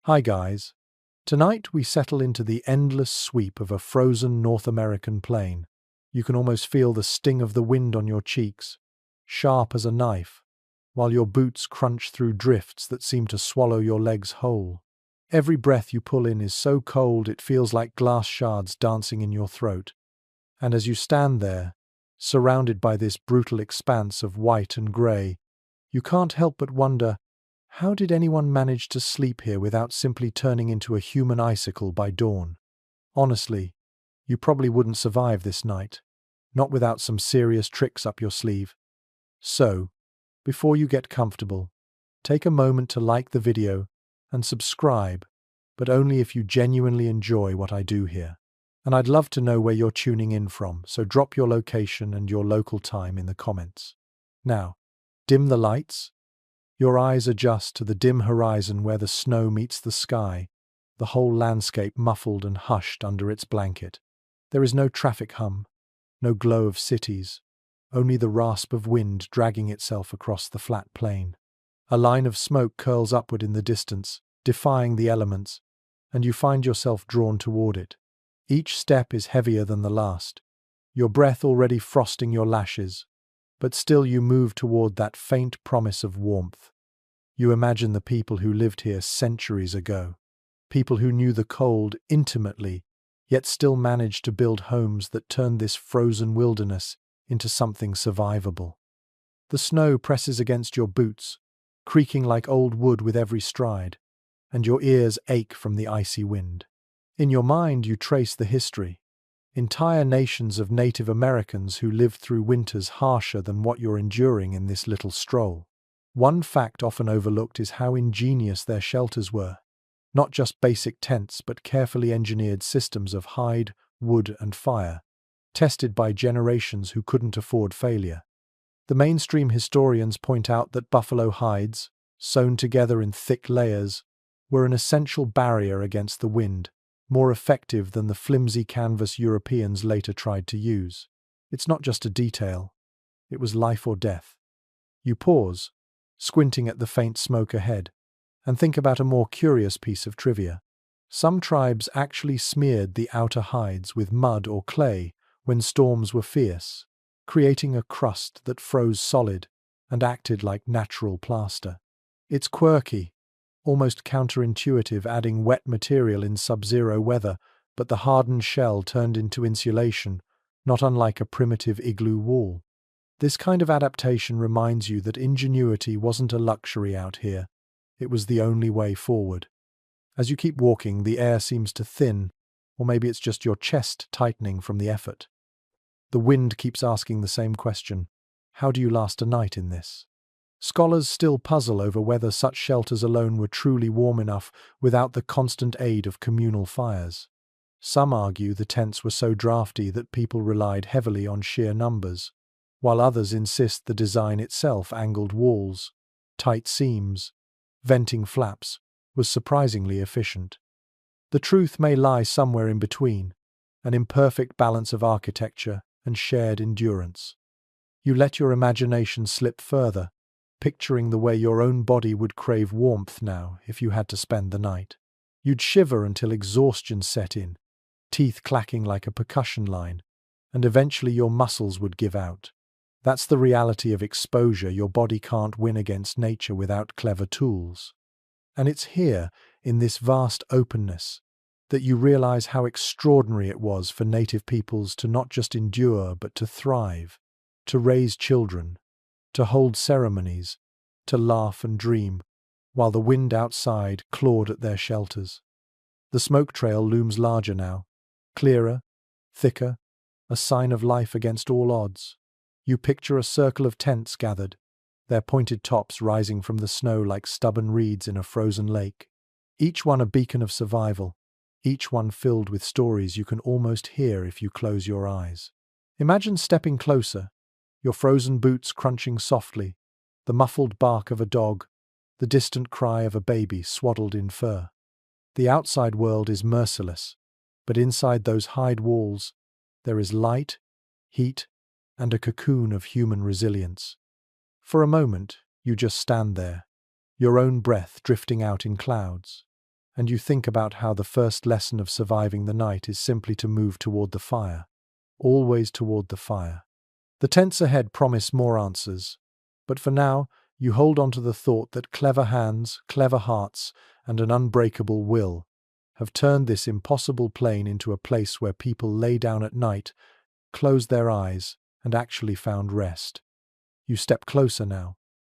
Hi guys. Tonight we settle into the endless sweep of a frozen North American plain. You can almost feel the sting of the wind on your cheeks, sharp as a knife, while your boots crunch through drifts that seem to swallow your legs whole. Every breath you pull in is so cold it feels like glass shards dancing in your throat. And as you stand there, surrounded by this brutal expanse of white and grey, you can't help but wonder, how did anyone manage to sleep here without simply turning into a human icicle by dawn? Honestly, you probably wouldn't survive this night, not without some serious tricks up your sleeve. So, before you get comfortable, take a moment to like the video and subscribe, but only if you genuinely enjoy what I do here. And I'd love to know where you're tuning in from, so drop your location and your local time in the comments. Now, dim the lights. Your eyes adjust to the dim horizon where the snow meets the sky, the whole landscape muffled and hushed under its blanket. There is no traffic hum, no glow of cities, only the rasp of wind dragging itself across the flat plain. A line of smoke curls upward in the distance, defying the elements, and you find yourself drawn toward it. Each step is heavier than the last, your breath already frosting your lashes, but still you move toward that faint promise of warmth. You imagine the people who lived here centuries ago, people who knew the cold intimately, yet still managed to build homes that turned this frozen wilderness into something survivable. The snow presses against your boots, creaking like old wood with every stride, and your ears ache from the icy wind. In your mind you trace the history. Entire nations of Native Americans who lived through winters harsher than what you're enduring in this little stroll. One fact often overlooked is how ingenious their shelters were. Not just basic tents, but carefully engineered systems of hide, wood, and fire, tested by generations who couldn't afford failure. The mainstream historians point out that buffalo hides, sewn together in thick layers, were an essential barrier against the wind, more effective than the flimsy canvas Europeans later tried to use. It's not just a detail. It was life or death. You pause, squinting at the faint smoke ahead, and think about a more curious piece of trivia. Some tribes actually smeared the outer hides with mud or clay when storms were fierce, creating a crust that froze solid and acted like natural plaster. It's quirky, almost counterintuitive, adding wet material in sub-zero weather, but the hardened shell turned into insulation, not unlike a primitive igloo wall. This kind of adaptation reminds you that ingenuity wasn't a luxury out here. It was the only way forward. As you keep walking, the air seems to thin, or maybe it's just your chest tightening from the effort. The wind keeps asking the same question: how do you last a night in this? Scholars still puzzle over whether such shelters alone were truly warm enough without the constant aid of communal fires. Some argue the tents were so drafty that people relied heavily on sheer numbers, while others insist the design itself, angled walls, tight seams, venting flaps, was surprisingly efficient. The truth may lie somewhere in between, an imperfect balance of architecture and shared endurance. You let your imagination slip further, picturing the way your own body would crave warmth now if you had to spend the night. You'd shiver until exhaustion set in, teeth clacking like a percussion line, and eventually your muscles would give out. That's the reality of exposure. Your body can't win against nature without clever tools. And it's here, in this vast openness, that you realize how extraordinary it was for native peoples to not just endure but to thrive, to raise children, to hold ceremonies, to laugh and dream, while the wind outside clawed at their shelters. The smoke trail looms larger now, clearer, thicker, a sign of life against all odds. You picture a circle of tents gathered, their pointed tops rising from the snow like stubborn reeds in a frozen lake. Each one a beacon of survival, each one filled with stories you can almost hear if you close your eyes. Imagine stepping closer, your frozen boots crunching softly, the muffled bark of a dog, the distant cry of a baby swaddled in fur. The outside world is merciless, but inside those hide walls, there is light, heat, and a cocoon of human resilience. For a moment, you just stand there, your own breath drifting out in clouds. and you think about how the first lesson of surviving the night is simply to move toward the fire. Always toward the fire. The tents ahead promise more answers, but for now, you hold on to the thought that clever hands, clever hearts, and an unbreakable will have turned this impossible plain into a place where people lay down at night, closed their eyes, and actually found rest. You step closer now,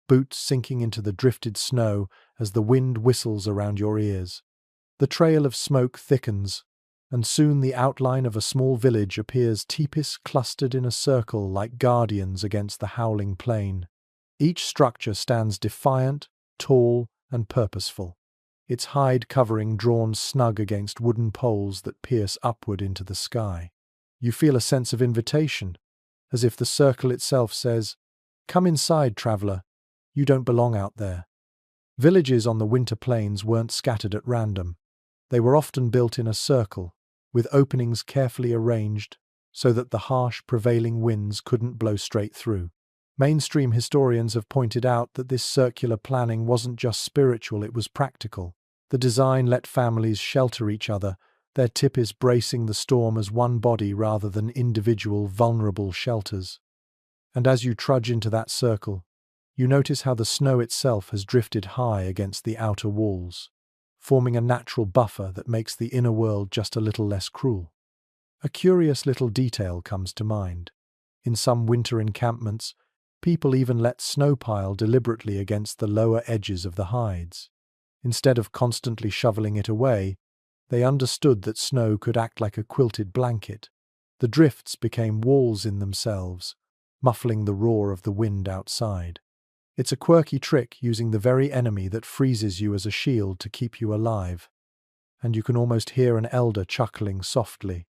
boots sinking into the drifted snow as the wind whistles around your ears. The trail of smoke thickens, and soon the outline of a small village appears, Tipis clustered in a circle like guardians against the howling plain. Each structure stands defiant, tall, and purposeful, its hide covering drawn snug against wooden poles that pierce upward into the sky. You feel a sense of invitation, as if the circle itself says, "Come inside, traveller, you don't belong out there." Villages on the winter plains weren't scattered at random. They were often built in a circle, with openings carefully arranged so that the harsh prevailing winds couldn't blow straight through. Mainstream historians have pointed out that this circular planning wasn't just spiritual, it was practical. The design let families shelter each other, their tipis bracing the storm as one body rather than individual vulnerable shelters. And as you trudge into that circle, you notice how the snow itself has drifted high against the outer walls, forming a natural buffer that makes the inner world just a little less cruel. A curious little detail comes to mind. In some winter encampments, people even let snow pile deliberately against the lower edges of the hides. Instead of constantly shoveling it away, they understood that snow could act like a quilted blanket. The drifts became walls in themselves, muffling the roar of the wind outside. It's a quirky trick using the very enemy that freezes you as a shield to keep you alive. And you can almost hear an elder chuckling softly,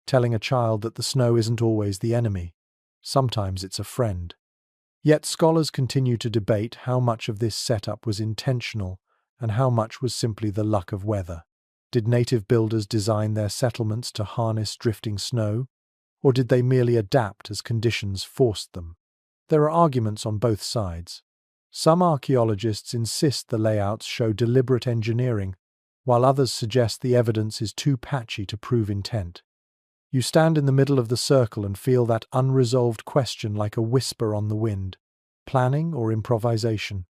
telling a child that the snow isn't always the enemy. Sometimes it's a friend. Yet scholars continue to debate how much of this setup was intentional and how much was simply the luck of weather. Did native builders design their settlements to harness drifting snow, or did they merely adapt as conditions forced them? There are arguments on both sides. Some archaeologists insist the layouts show deliberate engineering, while others suggest the evidence is too patchy to prove intent. You stand in the middle of the circle and feel that unresolved question like a whisper on the wind. Planning or improvisation?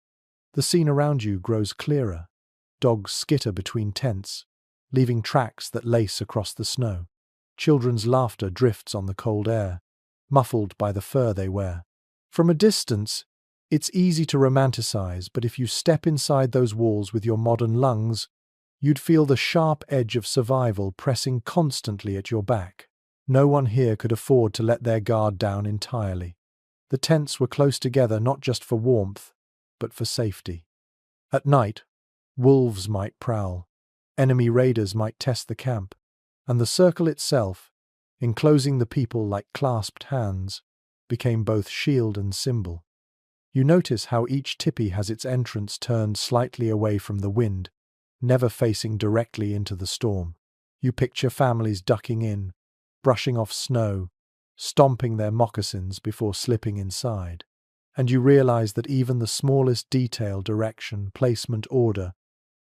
The scene around you grows clearer. Dogs skitter between tents, leaving tracks that lace across the snow. Children's laughter drifts on the cold air, muffled by the fur they wear. From a distance, it's easy to romanticize, but if you step inside those walls with your modern lungs, you'd feel the sharp edge of survival pressing constantly at your back. No one here could afford to let their guard down entirely. The tents were close together not just for warmth, but for safety. At night, wolves might prowl, enemy raiders might test the camp, and the circle itself, enclosing the people like clasped hands, became both shield and symbol. You notice how each tipi has its entrance turned slightly away from the wind, never facing directly into the storm. You picture families ducking in, brushing off snow, stomping their moccasins before slipping inside. And you realize that even the smallest detail, direction, placement, order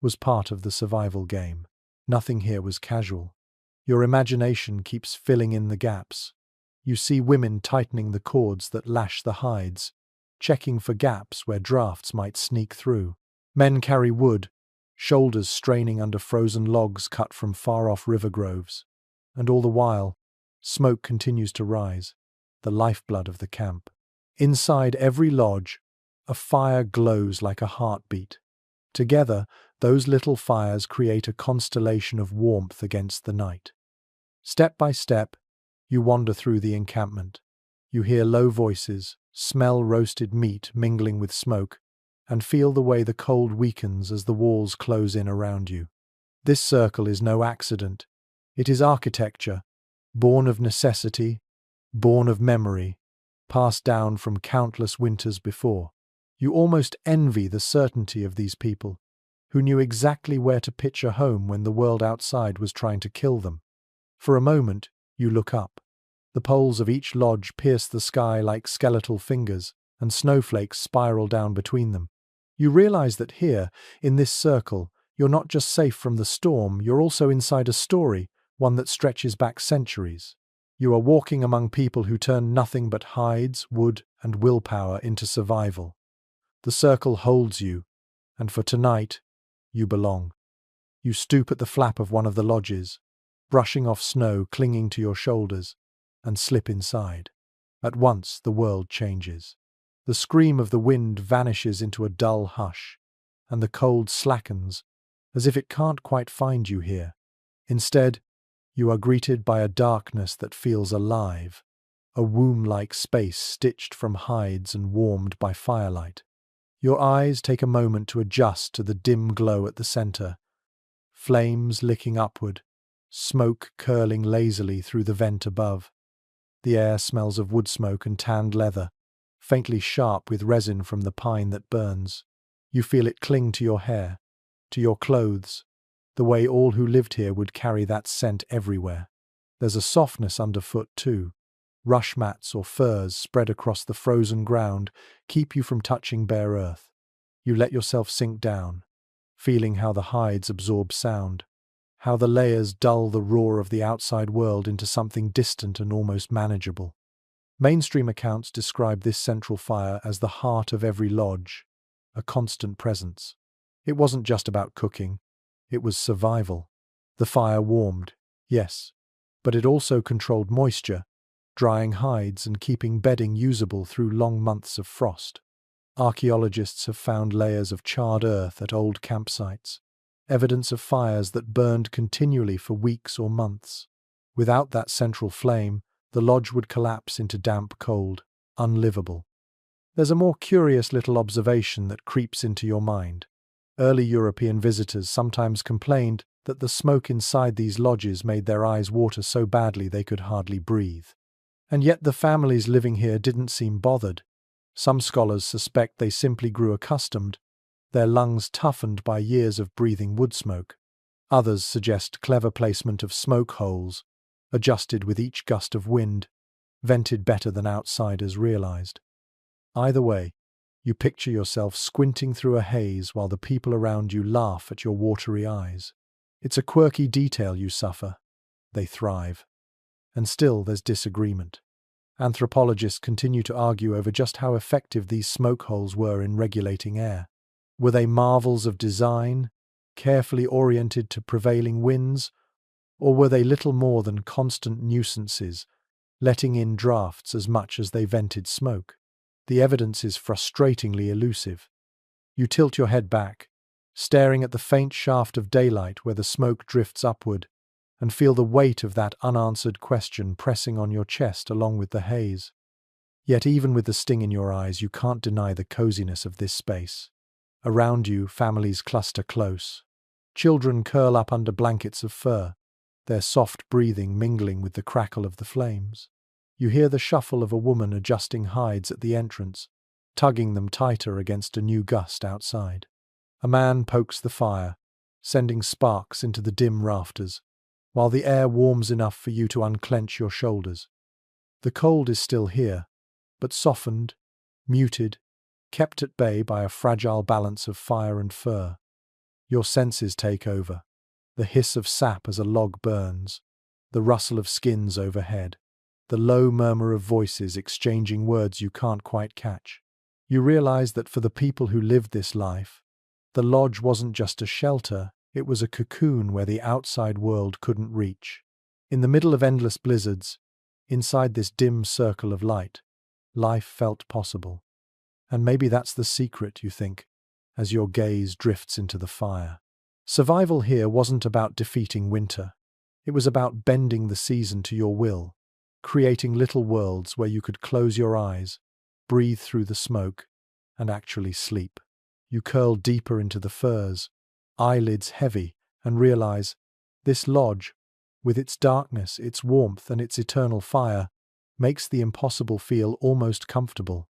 was part of the survival game. Nothing here was casual. Your imagination keeps filling in the gaps. You see women tightening the cords that lash the hides, checking for gaps where drafts might sneak through. Men carry wood, shoulders straining under frozen logs cut from far-off river groves. And all the while, smoke continues to rise, the lifeblood of the camp. Inside every lodge, a fire glows like a heartbeat. Together, those little fires create a constellation of warmth against the night. Step by step, you wander through the encampment. You hear low voices, smell roasted meat mingling with smoke, and feel the way the cold weakens as the walls close in around you. This circle is no accident. It is architecture, born of necessity, born of memory, passed down from countless winters before. You almost envy the certainty of these people, who knew exactly where to pitch a home when the world outside was trying to kill them. For a moment, you look up. The poles of each lodge pierce the sky like skeletal fingers, and snowflakes spiral down between them. You realize that here, in this circle, You're not just safe from the storm, you're also inside a story, one that stretches back centuries. You are walking among people who turn nothing but hides, wood, and willpower into survival. The circle holds you, and for tonight, you belong. You stoop at the flap of one of the lodges, brushing off snow clinging to your shoulders, and slip inside. At once, the world changes. The scream of the wind vanishes into a dull hush, and the cold slackens, as if it can't quite find you here. Instead, you are greeted by a darkness that feels alive, a womb-like space stitched from hides and warmed by firelight. Your eyes take a moment to adjust to the dim glow at the center, flames licking upward, smoke curling lazily through the vent above. The air smells of wood smoke and tanned leather, faintly sharp with resin from the pine that burns. You feel it cling to your hair, to your clothes, the way all who lived here would carry that scent everywhere. There's a softness underfoot too. Rush mats or furs spread across the frozen ground keep you from touching bare earth. You let yourself sink down, feeling how the hides absorb sound, how the layers dull the roar of the outside world into something distant and almost manageable. Mainstream accounts describe this central fire as the heart of every lodge, a constant presence. It wasn't just about cooking, it was survival. The fire warmed, yes, but it also controlled moisture, drying hides and keeping bedding usable through long months of frost. Archaeologists have found layers of charred earth at old campsites, evidence of fires that burned continually for weeks or months. Without that central flame, the lodge would collapse into damp cold, unlivable. There's a more curious little observation that creeps into your mind. Early European visitors sometimes complained that the smoke inside these lodges made their eyes water so badly they could hardly breathe. And yet the families living here didn't seem bothered. Some scholars suspect they simply grew accustomed, their lungs toughened by years of breathing wood smoke. Others suggest clever placement of smoke holes, adjusted with each gust of wind, vented better than outsiders realized. Either way, you picture yourself squinting through a haze while the people around you laugh at your watery eyes. It's a quirky detail you suffer. They thrive. And still there's disagreement. Anthropologists continue to argue over just how effective these smoke holes were in regulating air. Were they marvels of design, carefully oriented to prevailing winds, or were they little more than constant nuisances, letting in drafts as much as they vented smoke? The evidence is frustratingly elusive. You tilt your head back, staring at the faint shaft of daylight where the smoke drifts upward, and feel the weight of that unanswered question pressing on your chest along with the haze. Yet even with the sting in your eyes, you can't deny the coziness of this space. Around you, families cluster close. Children curl up under blankets of fur, their soft breathing mingling with the crackle of the flames. You hear the shuffle of a woman adjusting hides at the entrance, tugging them tighter against a new gust outside. A man pokes the fire, sending sparks into the dim rafters, while the air warms enough for you to unclench your shoulders. The cold is still here, but softened, muted, kept at bay by a fragile balance of fire and fur. Your senses take over. The hiss of sap as a log burns, the rustle of skins overhead, the low murmur of voices exchanging words you can't quite catch. You realize that for the people who lived this life, the lodge wasn't just a shelter, it was a cocoon where the outside world couldn't reach. In the middle of endless blizzards, inside this dim circle of light, life felt possible. And maybe that's the secret, you think, as your gaze drifts into the fire. Survival here wasn't about defeating winter. It was about bending the season to your will, creating little worlds where you could close your eyes, breathe through the smoke, and actually sleep. You curl deeper into the furs, eyelids heavy, and realize this lodge, with its darkness, its warmth, and its eternal fire, makes the impossible feel almost comfortable.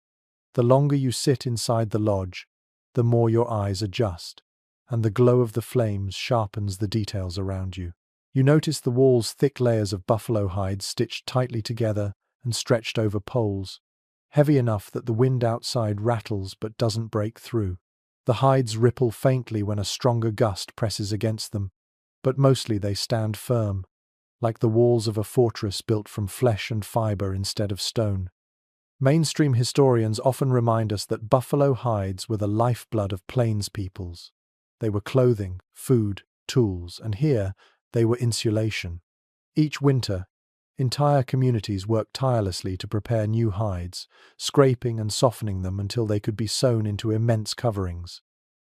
The longer you sit inside the lodge, the more your eyes adjust, and the glow of the flames sharpens the details around you. You notice the walls' thick layers of buffalo hides stitched tightly together and stretched over poles, heavy enough that the wind outside rattles but doesn't break through. The hides ripple faintly when a stronger gust presses against them, but mostly they stand firm, like the walls of a fortress built from flesh and fiber instead of stone. Mainstream historians often remind us that buffalo hides were the lifeblood of plains peoples. They were clothing, food, tools, and here they were insulation. Each winter, entire communities worked tirelessly to prepare new hides, scraping and softening them until they could be sewn into immense coverings.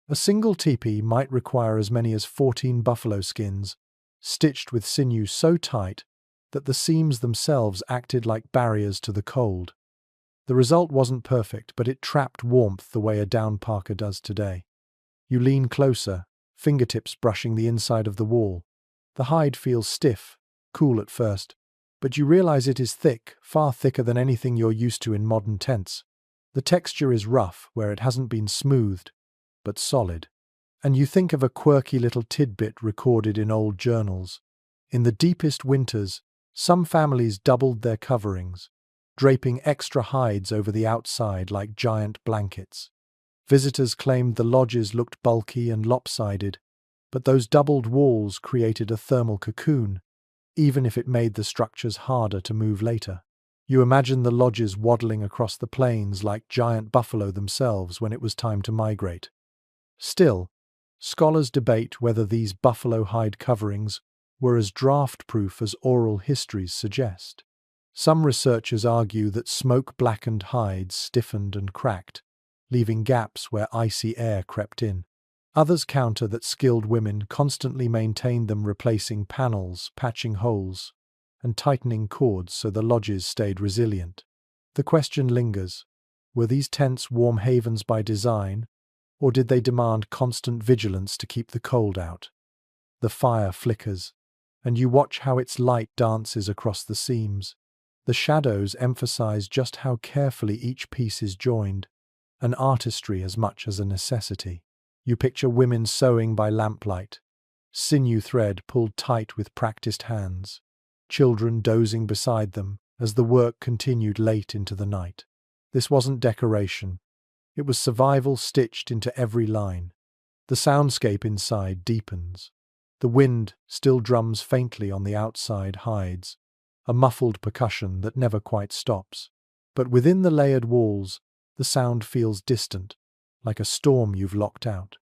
A single teepee might require as many as 14 buffalo skins, stitched with sinew so tight that the seams themselves acted like barriers to the cold. The result wasn't perfect, but it trapped warmth the way a down parka does today. You lean closer, fingertips brushing the inside of the wall. The hide feels stiff, cool at first, but you realize it is thick, far thicker than anything you're used to in modern tents. The texture is rough where it hasn't been smoothed, but solid. And you think of a quirky little tidbit recorded in old journals. In the deepest winters, some families doubled their coverings, draping extra hides over the outside like giant blankets. Visitors claimed the lodges looked bulky and lopsided, but those doubled walls created a thermal cocoon, even if it made the structures harder to move later. You imagine the lodges waddling across the plains like giant buffalo themselves when it was time to migrate. Still, scholars debate whether these buffalo hide coverings were as draft-proof as oral histories suggest. Some researchers argue that smoke-blackened hides stiffened and cracked, leaving gaps where icy air crept in. Others counter that skilled women constantly maintained them, replacing panels, patching holes, and tightening cords so the lodges stayed resilient. The question lingers: were these tents warm havens by design, or did they demand constant vigilance to keep the cold out? The fire flickers, and you watch how its light dances across the seams. The shadows emphasize just how carefully each piece is joined, an artistry as much as a necessity. You picture women sewing by lamplight, sinew thread pulled tight with practiced hands, children dozing beside them as the work continued late into the night. This wasn't decoration. It was survival stitched into every line. The soundscape inside deepens. The wind still drums faintly on the outside hides, a muffled percussion that never quite stops. But within the layered walls, the sound feels distant, like a storm you've locked out.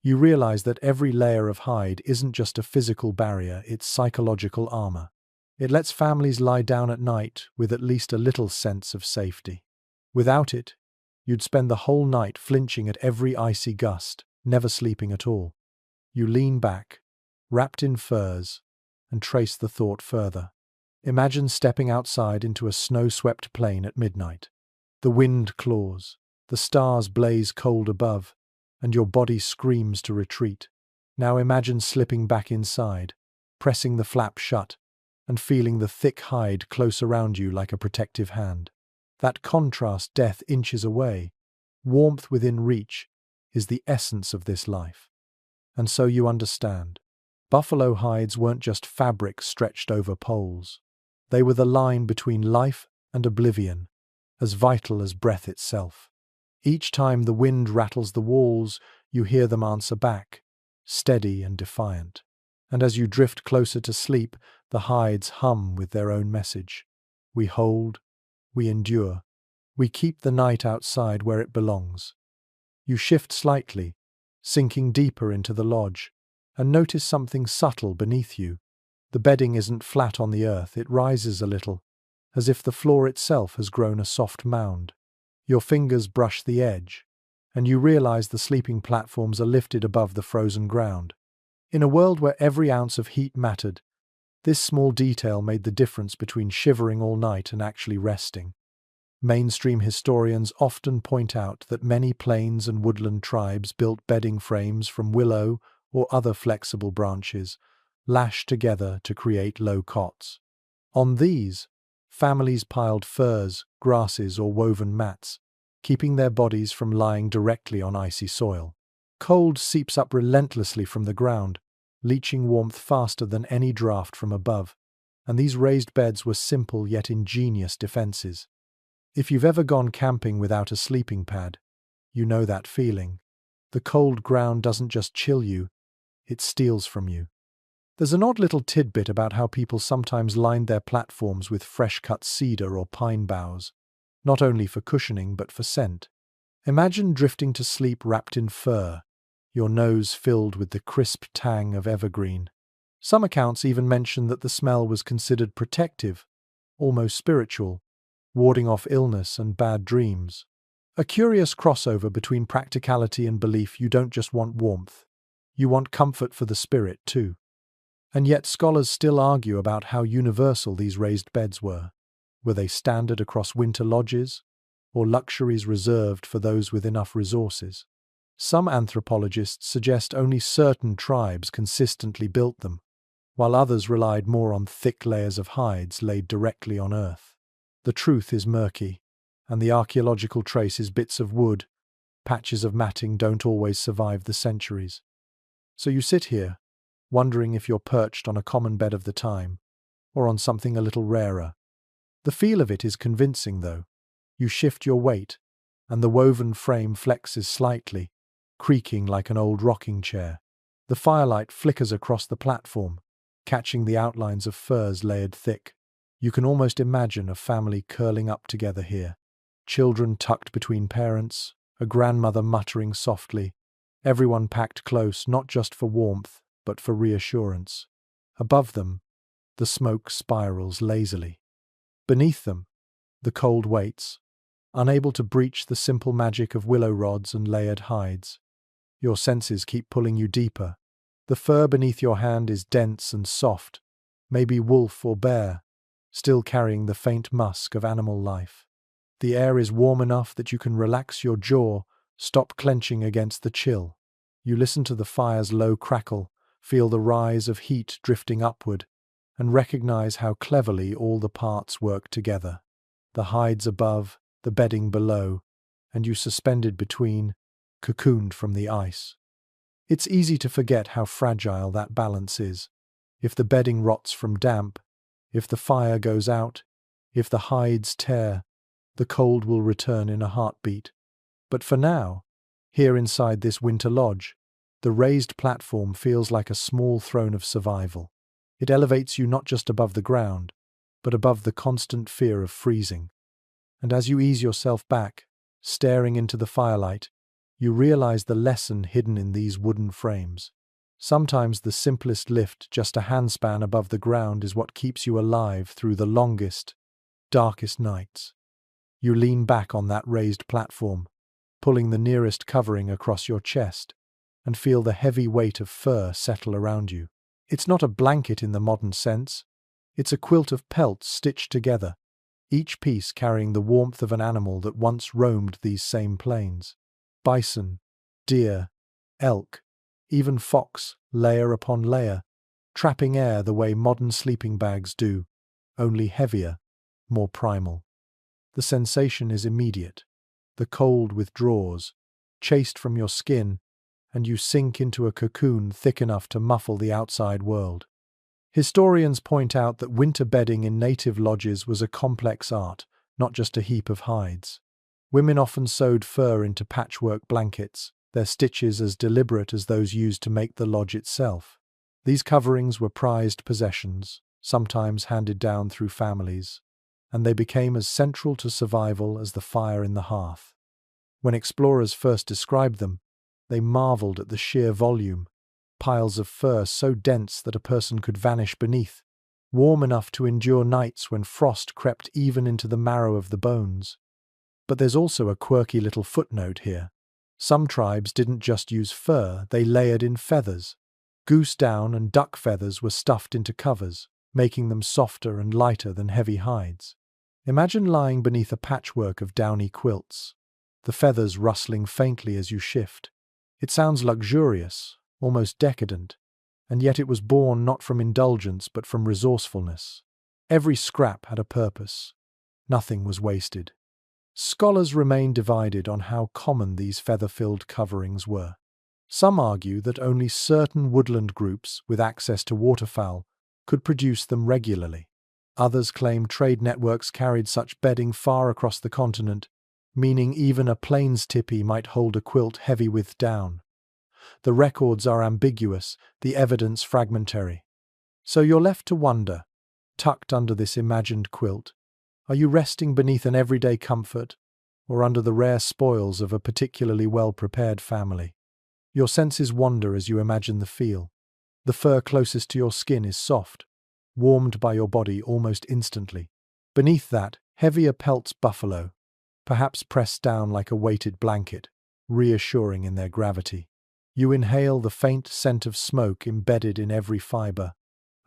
You realize that every layer of hide isn't just a physical barrier, it's psychological armor. It lets families lie down at night with at least a little sense of safety. Without it, you'd spend the whole night flinching at every icy gust, never sleeping at all. You lean back, wrapped in furs, and trace the thought further. Imagine stepping outside into a snow-swept plain at midnight. The wind claws, the stars blaze cold above, and your body screams to retreat. Now imagine slipping back inside, pressing the flap shut, and feeling the thick hide close around you like a protective hand. That contrast, death inches away, warmth within reach, is the essence of this life. And so you understand. Buffalo hides weren't just fabric stretched over poles. They were the line between life and oblivion, as vital as breath itself. Each time the wind rattles the walls, you hear them answer back, steady and defiant. And as you drift closer to sleep, the hides hum with their own message. We hold, we endure, we keep the night outside where it belongs. You shift slightly, sinking deeper into the lodge, and notice something subtle beneath you. The bedding isn't flat on the earth, it rises a little, as if the floor itself has grown a soft mound. Your fingers brush the edge, and you realize the sleeping platforms are lifted above the frozen ground. In a world where every ounce of heat mattered, this small detail made the difference between shivering all night and actually resting. Mainstream historians often point out that many plains and woodland tribes built bedding frames from willow or other flexible branches, lashed together to create low cots. On these, families piled furs, grasses, or woven mats, keeping their bodies from lying directly on icy soil. Cold seeps up relentlessly from the ground, leaching warmth faster than any draft from above, and these raised beds were simple yet ingenious defenses. If you've ever gone camping without a sleeping pad, you know that feeling. The cold ground doesn't just chill you, it steals from you. There's an odd little tidbit about how people sometimes lined their platforms with fresh-cut cedar or pine boughs, not only for cushioning but for scent. Imagine drifting to sleep wrapped in fur, your nose filled with the crisp tang of evergreen. Some accounts even mention that the smell was considered protective, almost spiritual, warding off illness and bad dreams. A curious crossover between practicality and belief. You don't just want warmth, you want comfort for the spirit too. And yet scholars still argue about how universal these raised beds were. Were they standard across winter lodges, or luxuries reserved for those with enough resources? Some anthropologists suggest only certain tribes consistently built them, while others relied more on thick layers of hides laid directly on earth. The truth is murky, and the archaeological traces, bits of wood, patches of matting, don't always survive the centuries. So you sit here, wondering if you're perched on a common bed of the time, or on something a little rarer. The feel of it is convincing, though. You shift your weight, and the woven frame flexes slightly, creaking like an old rocking chair. The firelight flickers across the platform, catching the outlines of furs layered thick. You can almost imagine a family curling up together here. Children tucked between parents, a grandmother muttering softly, everyone packed close, not just for warmth, but for reassurance. Above them, the smoke spirals lazily. Beneath them, the cold waits, unable to breach the simple magic of willow rods and layered hides. Your senses keep pulling you deeper. The fur beneath your hand is dense and soft, maybe wolf or bear, still carrying the faint musk of animal life. The air is warm enough that you can relax your jaw, stop clenching against the chill. You listen to the fire's low crackle, feel the rise of heat drifting upward, and recognize how cleverly all the parts work together. The hides above, the bedding below, and you suspended between, cocooned from the ice. It's easy to forget how fragile that balance is. If the bedding rots from damp, if the fire goes out, if the hides tear, the cold will return in a heartbeat. But for now, here inside this winter lodge, the raised platform feels like a small throne of survival. It elevates you not just above the ground, but above the constant fear of freezing. And as you ease yourself back, staring into the firelight, you realize the lesson hidden in these wooden frames. Sometimes the simplest lift, just a handspan above the ground, is what keeps you alive through the longest, darkest nights. You lean back on that raised platform, pulling the nearest covering across your chest, and feel the heavy weight of fur settle around you. It's not a blanket in the modern sense. It's a quilt of pelts stitched together, each piece carrying the warmth of an animal that once roamed these same plains. Bison, deer, elk, even fox, layer upon layer, trapping air the way modern sleeping bags do, only heavier, more primal. The sensation is immediate. The cold withdraws, chased from your skin, and you sink into a cocoon thick enough to muffle the outside world. Historians point out that winter bedding in native lodges was a complex art, not just a heap of hides. Women often sewed fur into patchwork blankets, their stitches as deliberate as those used to make the lodge itself. These coverings were prized possessions, sometimes handed down through families, and they became as central to survival as the fire in the hearth. When explorers first described them, they marveled at the sheer volume, piles of fur so dense that a person could vanish beneath, warm enough to endure nights when frost crept even into the marrow of the bones. But there's also a quirky little footnote here. Some tribes didn't just use fur, they layered in feathers. Goose down and duck feathers were stuffed into covers, making them softer and lighter than heavy hides. Imagine lying beneath a patchwork of downy quilts, the feathers rustling faintly as you shift. It sounds luxurious, almost decadent, and yet it was born not from indulgence but from resourcefulness. Every scrap had a purpose. Nothing was wasted. Scholars remain divided on how common these feather-filled coverings were. Some argue that only certain woodland groups with access to waterfowl could produce them regularly. Others claim trade networks carried such bedding far across the continent, meaning even a plains tipi might hold a quilt heavy with down. The records are ambiguous, the evidence fragmentary. So you're left to wonder, tucked under this imagined quilt, are you resting beneath an everyday comfort, or under the rare spoils of a particularly well-prepared family? Your senses wander as you imagine the feel. The fur closest to your skin is soft, warmed by your body almost instantly. Beneath that, heavier pelts buffalo, perhaps pressed down like a weighted blanket, reassuring in their gravity. You inhale the faint scent of smoke embedded in every fiber,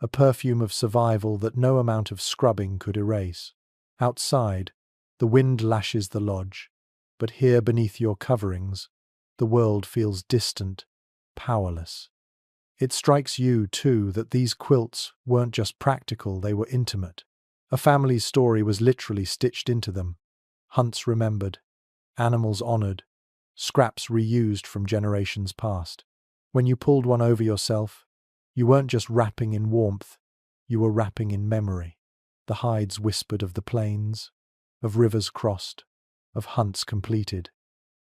a perfume of survival that no amount of scrubbing could erase. Outside, the wind lashes the lodge, but here beneath your coverings, the world feels distant, powerless. It strikes you, too, that these quilts weren't just practical, they were intimate. A family's story was literally stitched into them. Hunts remembered, animals honored, scraps reused from generations past. When you pulled one over yourself, you weren't just wrapping in warmth, you were wrapping in memory. The hides whispered of the plains, of rivers crossed, of hunts completed.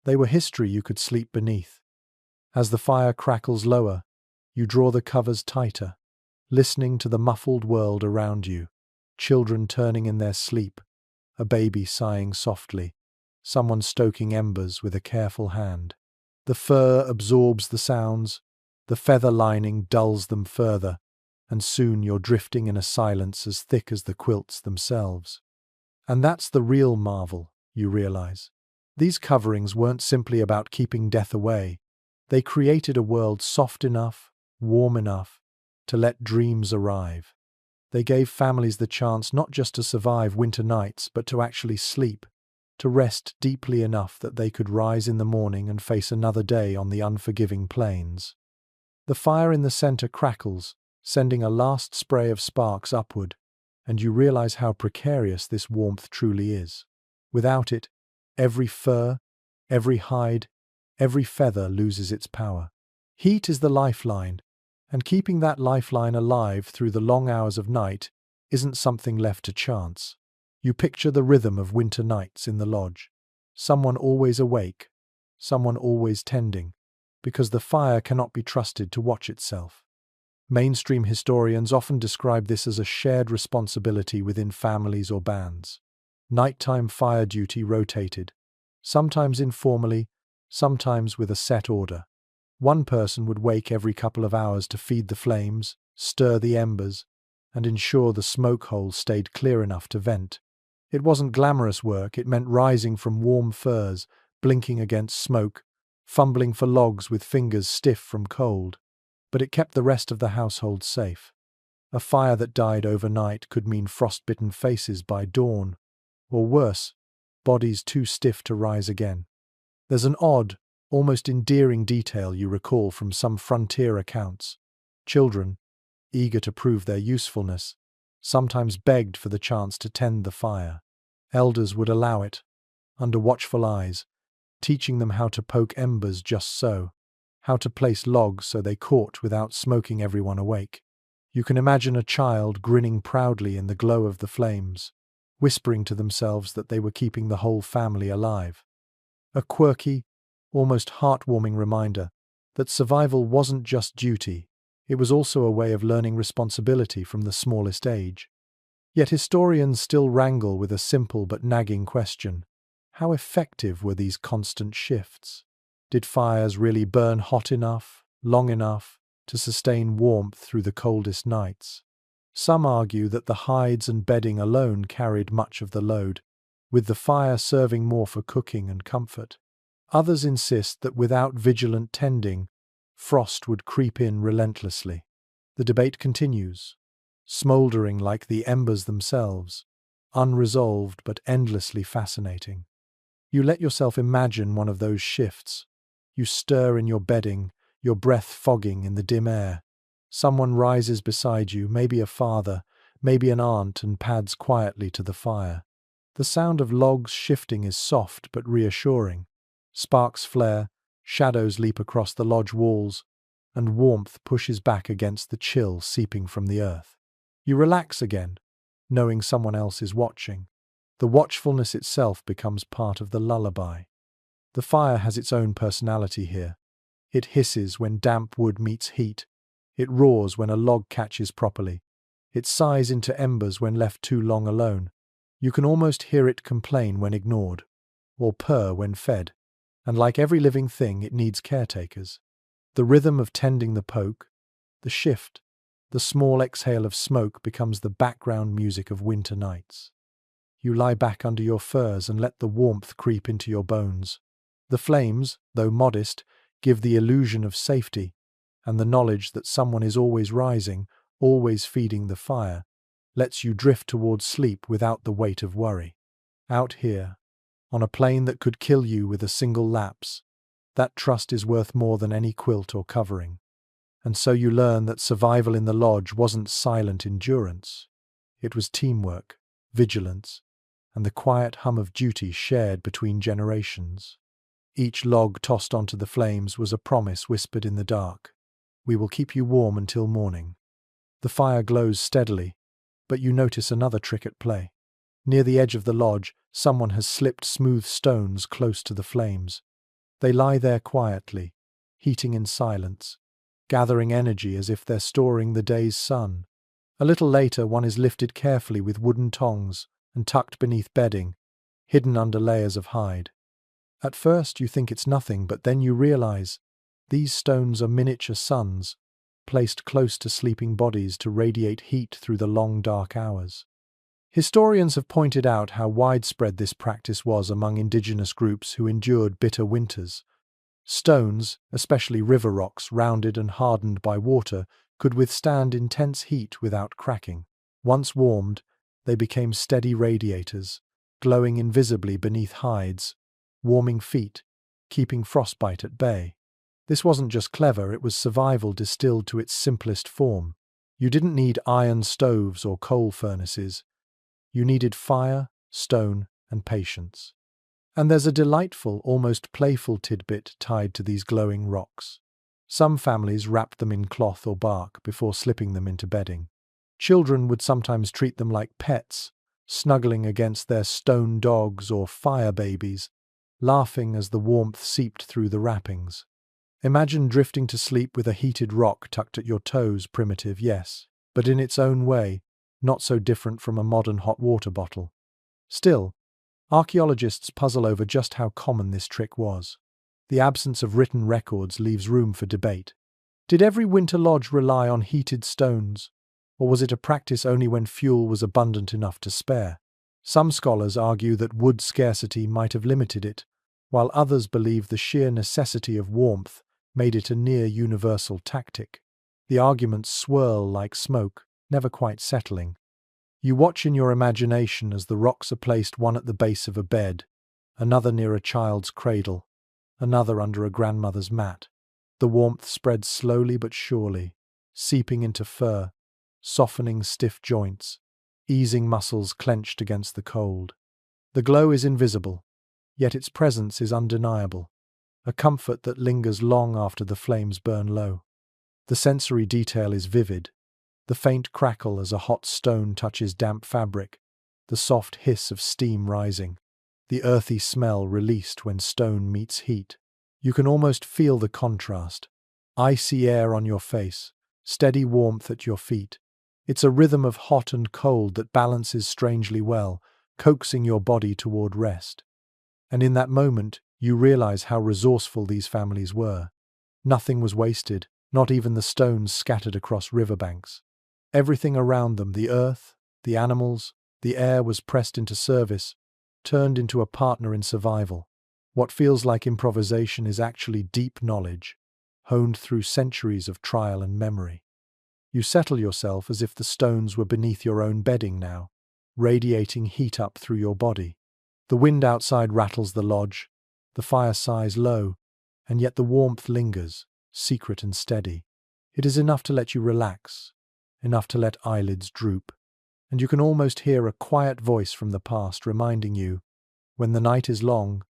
They were history you could sleep beneath. As the fire crackles lower, you draw the covers tighter, listening to the muffled world around you, children turning in their sleep, a baby sighing softly, someone stoking embers with a careful hand. The fur absorbs the sounds, the feather lining dulls them further, and soon you're drifting in a silence as thick as the quilts themselves. And that's the real marvel, you realize. These coverings weren't simply about keeping death away. They created a world soft enough, warm enough, to let dreams arrive. They gave families the chance not just to survive winter nights, but to actually sleep, to rest deeply enough that they could rise in the morning and face another day on the unforgiving plains. The fire in the center crackles, sending a last spray of sparks upward, and you realize how precarious this warmth truly is. Without it, every fur, every hide, every feather loses its power. Heat is the lifeline, and keeping that lifeline alive through the long hours of night isn't something left to chance. You picture the rhythm of winter nights in the lodge. Someone always awake, someone always tending, because the fire cannot be trusted to watch itself. Mainstream historians often describe this as a shared responsibility within families or bands. Nighttime fire duty rotated, sometimes informally, sometimes with a set order. One person would wake every couple of hours to feed the flames, stir the embers, and ensure the smoke holes stayed clear enough to vent. It wasn't glamorous work, it meant rising from warm furs, blinking against smoke, fumbling for logs with fingers stiff from cold. But it kept the rest of the household safe. A fire that died overnight could mean frostbitten faces by dawn, or worse, bodies too stiff to rise again. There's an odd, almost endearing detail you recall from some frontier accounts. Children, eager to prove their usefulness, sometimes begged for the chance to tend the fire. Elders would allow it, under watchful eyes, teaching them how to poke embers just so, how to place logs so they caught without smoking everyone awake. You can imagine a child grinning proudly in the glow of the flames, whispering to themselves that they were keeping the whole family alive. A quirky, almost heartwarming reminder that survival wasn't just duty, it was also a way of learning responsibility from the smallest age. Yet historians still wrangle with a simple but nagging question. How effective were these constant shifts? Did fires really burn hot enough, long enough, to sustain warmth through the coldest nights? Some argue that the hides and bedding alone carried much of the load, with the fire serving more for cooking and comfort. Others insist that without vigilant tending, frost would creep in relentlessly. The debate continues, smouldering like the embers themselves, unresolved but endlessly fascinating. You let yourself imagine one of those shifts. You stir in your bedding, your breath fogging in the dim air. Someone rises beside you, maybe a father, maybe an aunt, and pads quietly to the fire. The sound of logs shifting is soft but reassuring. Sparks flare, shadows leap across the lodge walls, and warmth pushes back against the chill seeping from the earth. You relax again, knowing someone else is watching. The watchfulness itself becomes part of the lullaby. The fire has its own personality here. It hisses when damp wood meets heat. It roars when a log catches properly. It sighs into embers when left too long alone. You can almost hear it complain when ignored, or purr when fed. And like every living thing, it needs caretakers. The rhythm of tending the poke, the shift, the small exhale of smoke becomes the background music of winter nights. You lie back under your furs and let the warmth creep into your bones. The flames, though modest, give the illusion of safety, and the knowledge that someone is always rising, always feeding the fire, lets you drift towards sleep without the weight of worry. Out here, on a plane that could kill you with a single lapse, that trust is worth more than any quilt or covering. And so you learn that survival in the lodge wasn't silent endurance. It was teamwork, vigilance, and the quiet hum of duty shared between generations. Each log tossed onto the flames was a promise whispered in the dark. We will keep you warm until morning. The fire glows steadily, but you notice another trick at play. Near the edge of the lodge, someone has slipped smooth stones close to the flames. They lie there quietly, heating in silence, gathering energy as if they're storing the day's sun. A little later, one is lifted carefully with wooden tongs and tucked beneath bedding, hidden under layers of hide. At first you think it's nothing, but then you realize these stones are miniature suns, placed close to sleeping bodies to radiate heat through the long dark hours. Historians have pointed out how widespread this practice was among indigenous groups who endured bitter winters. Stones, especially river rocks rounded and hardened by water, could withstand intense heat without cracking. Once warmed, they became steady radiators, glowing invisibly beneath hides, warming feet, keeping frostbite at bay. This wasn't just clever, it was survival distilled to its simplest form. You didn't need iron stoves or coal furnaces. You needed fire, stone, and patience. And there's a delightful, almost playful tidbit tied to these glowing rocks. Some families wrapped them in cloth or bark before slipping them into bedding. Children would sometimes treat them like pets, snuggling against their stone dogs or fire babies, laughing as the warmth seeped through the wrappings. Imagine drifting to sleep with a heated rock tucked at your toes, primitive, yes, but in its own way, not so different from a modern hot water bottle. Still, archaeologists puzzle over just how common this trick was. The absence of written records leaves room for debate. Did every winter lodge rely on heated stones, or was it a practice only when fuel was abundant enough to spare? Some scholars argue that wood scarcity might have limited it, while others believe the sheer necessity of warmth made it a near-universal tactic. The arguments swirl like smoke, never quite settling. You watch in your imagination as the rocks are placed, one at the base of a bed, another near a child's cradle, another under a grandmother's mat. The warmth spreads slowly but surely, seeping into fur, softening stiff joints, easing muscles clenched against the cold. The glow is invisible, yet its presence is undeniable, a comfort that lingers long after the flames burn low. The sensory detail is vivid, the faint crackle as a hot stone touches damp fabric, the soft hiss of steam rising, the earthy smell released when stone meets heat. You can almost feel the contrast. Icy air on your face, steady warmth at your feet. It's a rhythm of hot and cold that balances strangely well, coaxing your body toward rest. And in that moment, you realize how resourceful these families were. Nothing was wasted, not even the stones scattered across riverbanks. Everything around them, the earth, the animals, the air, was pressed into service, turned into a partner in survival. What feels like improvisation is actually deep knowledge, honed through centuries of trial and memory. You settle yourself as if the stones were beneath your own bedding now, radiating heat up through your body. The wind outside rattles the lodge, the fire sighs low, and yet the warmth lingers, secret and steady. It is enough to let you relax, enough to let eyelids droop, and you can almost hear a quiet voice from the past reminding you, when the night is long,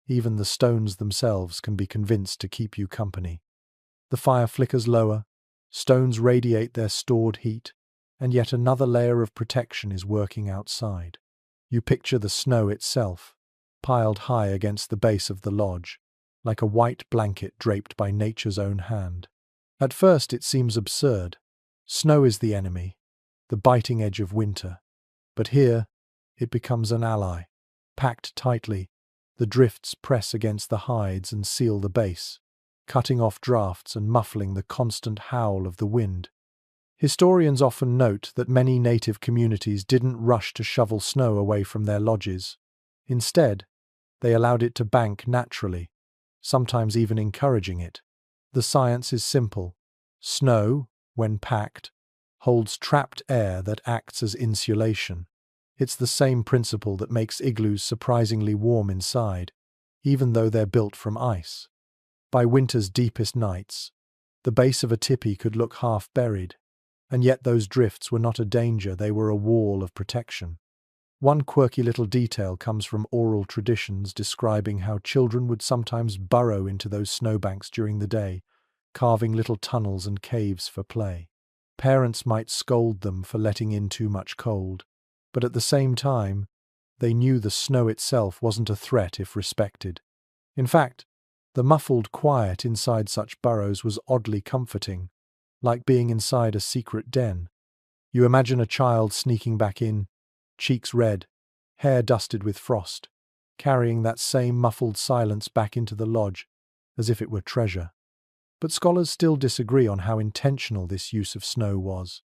even the stones themselves can be convinced to keep you company. The fire flickers lower, stones radiate their stored heat, and yet another layer of protection is working outside. You picture the snow itself, piled high against the base of the lodge, like a white blanket draped by nature's own hand. At first it seems absurd. Snow is the enemy, the biting edge of winter. But here, it becomes an ally. Packed tightly, the drifts press against the hides and seal the base, cutting off drafts and muffling the constant howl of the wind. Historians often note that many native communities didn't rush to shovel snow away from their lodges. Instead, they allowed it to bank naturally, sometimes even encouraging it. The science is simple. Snow, when packed, holds trapped air that acts as insulation. It's the same principle that makes igloos surprisingly warm inside, even though they're built from ice. By winter's deepest nights, the base of a tipi could look half buried, and yet those drifts were not a danger, they were a wall of protection. One quirky little detail comes from oral traditions describing how children would sometimes burrow into those snowbanks during the day, carving little tunnels and caves for play. Parents might scold them for letting in too much cold, but at the same time, they knew the snow itself wasn't a threat if respected. In fact, the muffled quiet inside such burrows was oddly comforting, like being inside a secret den. You imagine a child sneaking back in, cheeks red, hair dusted with frost, carrying that same muffled silence back into the lodge, as if it were treasure. But scholars still disagree on how intentional this use of snow was.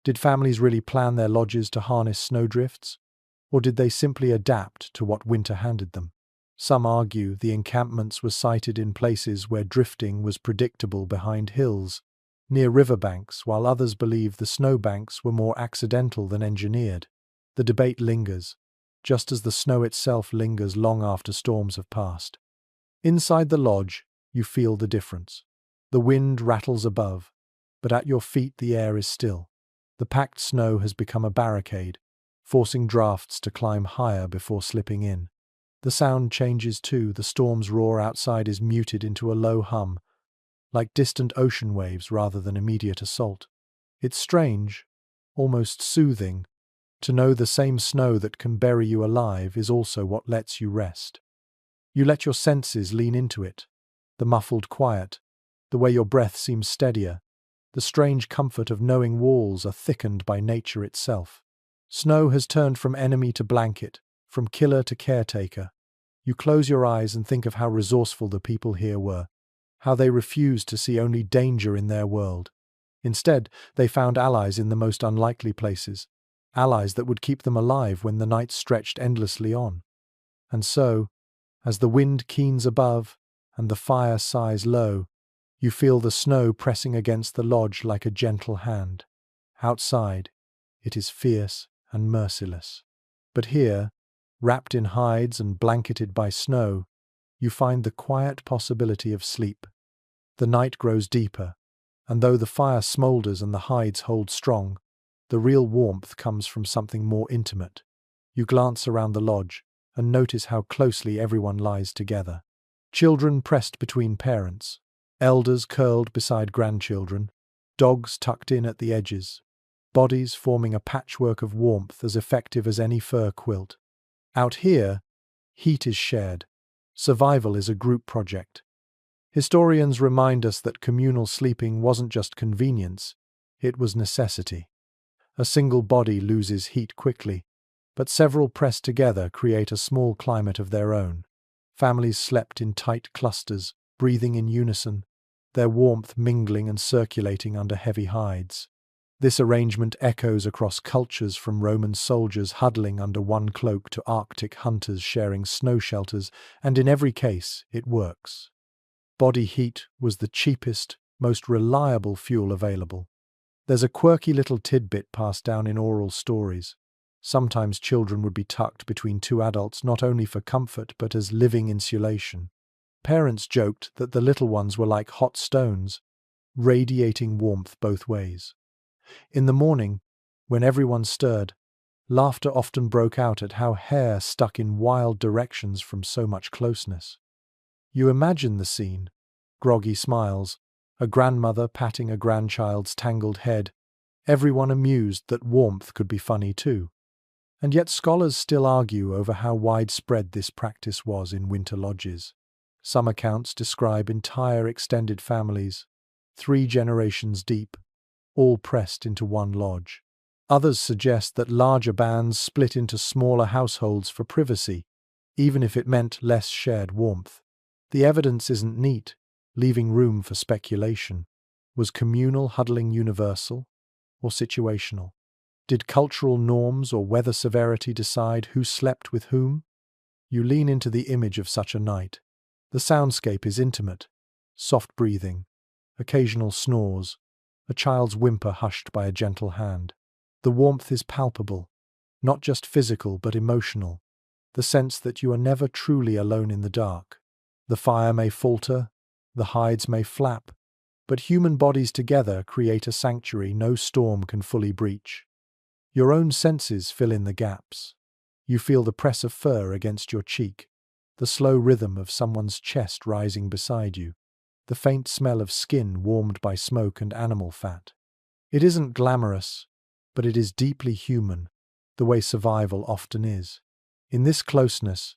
Did families really plan their lodges to harness snowdrifts, or did they simply adapt to what winter handed them? Some argue the encampments were sited in places where drifting was predictable behind hills, near riverbanks, while others believe the snowbanks were more accidental than engineered. The debate lingers, just as the snow itself lingers long after storms have passed. Inside the lodge, you feel the difference. The wind rattles above, but at your feet the air is still. The packed snow has become a barricade, forcing drafts to climb higher before slipping in. The sound changes too. The storm's roar outside is muted into a low hum, like distant ocean waves rather than immediate assault. It's strange, almost soothing, to know the same snow that can bury you alive is also what lets you rest. You let your senses lean into it, the muffled quiet, the way your breath seems steadier, the strange comfort of knowing walls are thickened by nature itself. Snow has turned from enemy to blanket, from killer to caretaker. You close your eyes and think of how resourceful the people here were, how they refused to see only danger in their world. Instead, they found allies in the most unlikely places, allies that would keep them alive when the night stretched endlessly on. And so, as the wind keens above and the fire sighs low, you feel the snow pressing against the lodge like a gentle hand. Outside, it is fierce and merciless. But here, wrapped in hides and blanketed by snow, you find the quiet possibility of sleep. The night grows deeper, and though the fire smoulders and the hides hold strong, the real warmth comes from something more intimate. You glance around the lodge and notice how closely everyone lies together. Children pressed between parents, elders curled beside grandchildren, dogs tucked in at the edges, bodies forming a patchwork of warmth as effective as any fur quilt. Out here, heat is shared. Survival is a group project. Historians remind us that communal sleeping wasn't just convenience, it was necessity. A single body loses heat quickly, but several pressed together create a small climate of their own. Families slept in tight clusters, breathing in unison, their warmth mingling and circulating under heavy hides. This arrangement echoes across cultures, from Roman soldiers huddling under one cloak to Arctic hunters sharing snow shelters, and in every case, it works. Body heat was the cheapest, most reliable fuel available. There's a quirky little tidbit passed down in oral stories. Sometimes children would be tucked between two adults not only for comfort but as living insulation. Parents joked that the little ones were like hot stones, radiating warmth both ways. In the morning, when everyone stirred, laughter often broke out at how hair stuck in wild directions from so much closeness. You imagine the scene: groggy smiles, a grandmother patting a grandchild's tangled head, everyone amused that warmth could be funny too. And yet scholars still argue over how widespread this practice was in winter lodges. Some accounts describe entire extended families, 3 generations deep, all pressed into one lodge. Others suggest that larger bands split into smaller households for privacy, even if it meant less shared warmth. The evidence isn't neat, leaving room for speculation. Was communal huddling universal or situational? Did cultural norms or weather severity decide who slept with whom? You lean into the image of such a night. The soundscape is intimate, soft breathing, occasional snores, a child's whimper hushed by a gentle hand. The warmth is palpable, not just physical but emotional, the sense that you are never truly alone in the dark. The fire may falter, the hides may flap, but human bodies together create a sanctuary no storm can fully breach. Your own senses fill in the gaps. You feel the press of fur against your cheek, the slow rhythm of someone's chest rising beside you, the faint smell of skin warmed by smoke and animal fat. It isn't glamorous, but it is deeply human, the way survival often is. In this closeness,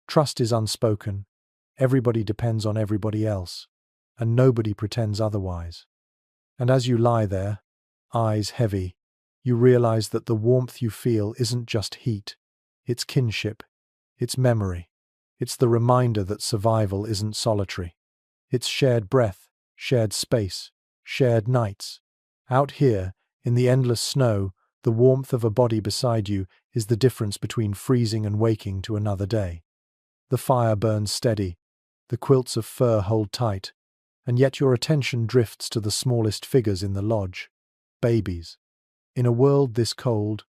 trust is unspoken, everybody depends on everybody else, and nobody pretends otherwise. And as you lie there, eyes heavy, you realize that the warmth you feel isn't just heat, it's kinship, it's memory, it's the reminder that survival isn't solitary. It's shared breath, shared space, shared nights. Out here, in the endless snow, the warmth of a body beside you is the difference between freezing and waking to another day. The fire burns steady, the quilts of fur hold tight, and yet your attention drifts to the smallest figures in the lodge, babies. In a world this cold,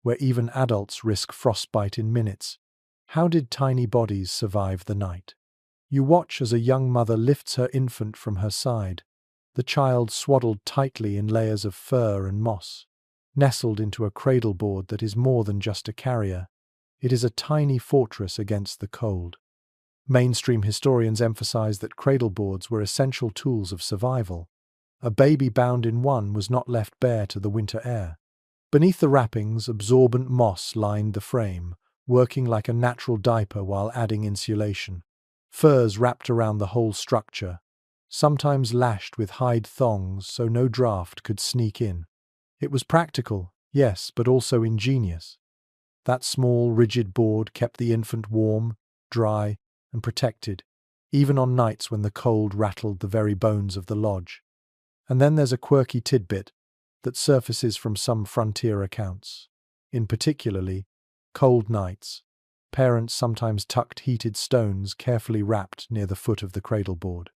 where even adults risk frostbite in minutes, how did tiny bodies survive the night? You watch as a young mother lifts her infant from her side, the child swaddled tightly in layers of fur and moss, nestled into a cradle board that is more than just a carrier. It is a tiny fortress against the cold. Mainstream historians emphasize that cradle boards were essential tools of survival. A baby bound in one was not left bare to the winter air. Beneath the wrappings, absorbent moss lined the frame, working like a natural diaper while adding insulation. Furs wrapped around the whole structure, sometimes lashed with hide thongs so no draft could sneak in. It was practical, yes, but also ingenious. That small, rigid board kept the infant warm, dry, and protected, even on nights when the cold rattled the very bones of the lodge. And then there's a quirky tidbit that surfaces from some frontier accounts. In particularly, cold nights, parents sometimes tucked heated stones carefully wrapped near the foot of the cradle board.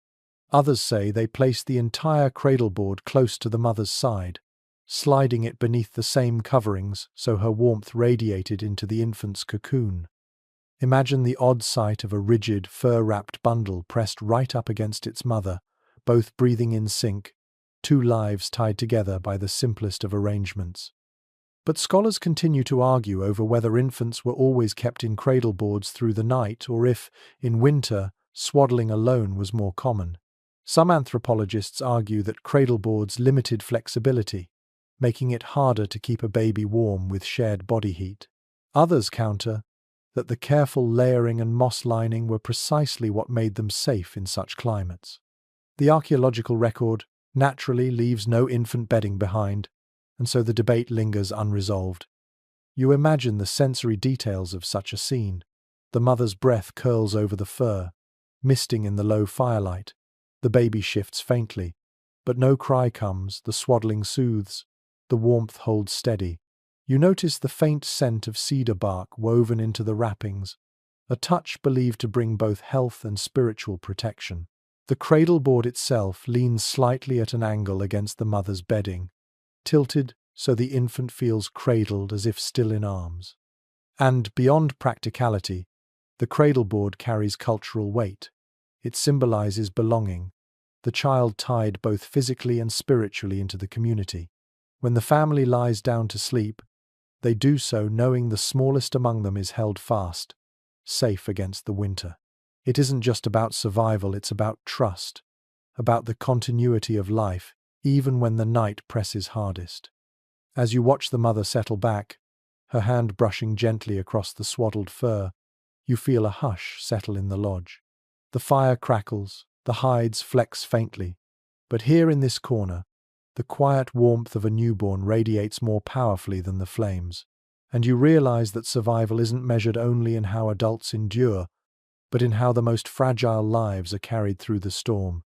Others say they placed the entire cradle board close to the mother's side, sliding it beneath the same coverings so her warmth radiated into the infant's cocoon. Imagine the odd sight of a rigid, fur-wrapped bundle pressed right up against its mother, both breathing in sync, 2 lives tied together by the simplest of arrangements. But scholars continue to argue over whether infants were always kept in cradle boards through the night or if, in winter, swaddling alone was more common. Some anthropologists argue that cradle boards limited flexibility, making it harder to keep a baby warm with shared body heat. Others counter that the careful layering and moss lining were precisely what made them safe in such climates. The archaeological record naturally leaves no infant bedding behind, and so the debate lingers unresolved. You imagine the sensory details of such a scene. The mother's breath curls over the fur, misting in the low firelight. The baby shifts faintly, but no cry comes, the swaddling soothes, the warmth holds steady. You notice the faint scent of cedar bark woven into the wrappings, a touch believed to bring both health and spiritual protection. The cradle board itself leans slightly at an angle against the mother's bedding, tilted so the infant feels cradled as if still in arms. And beyond practicality, the cradle board carries cultural weight. It symbolizes belonging, the child tied both physically and spiritually into the community. When the family lies down to sleep, they do so knowing the smallest among them is held fast, safe against the winter. It isn't just about survival, it's about trust, about the continuity of life, even when the night presses hardest. As you watch the mother settle back, her hand brushing gently across the swaddled fur, you feel a hush settle in the lodge. The fire crackles, the hides flex faintly. But here in this corner, the quiet warmth of a newborn radiates more powerfully than the flames. And you realize that survival isn't measured only in how adults endure, but in how the most fragile lives are carried through the storm.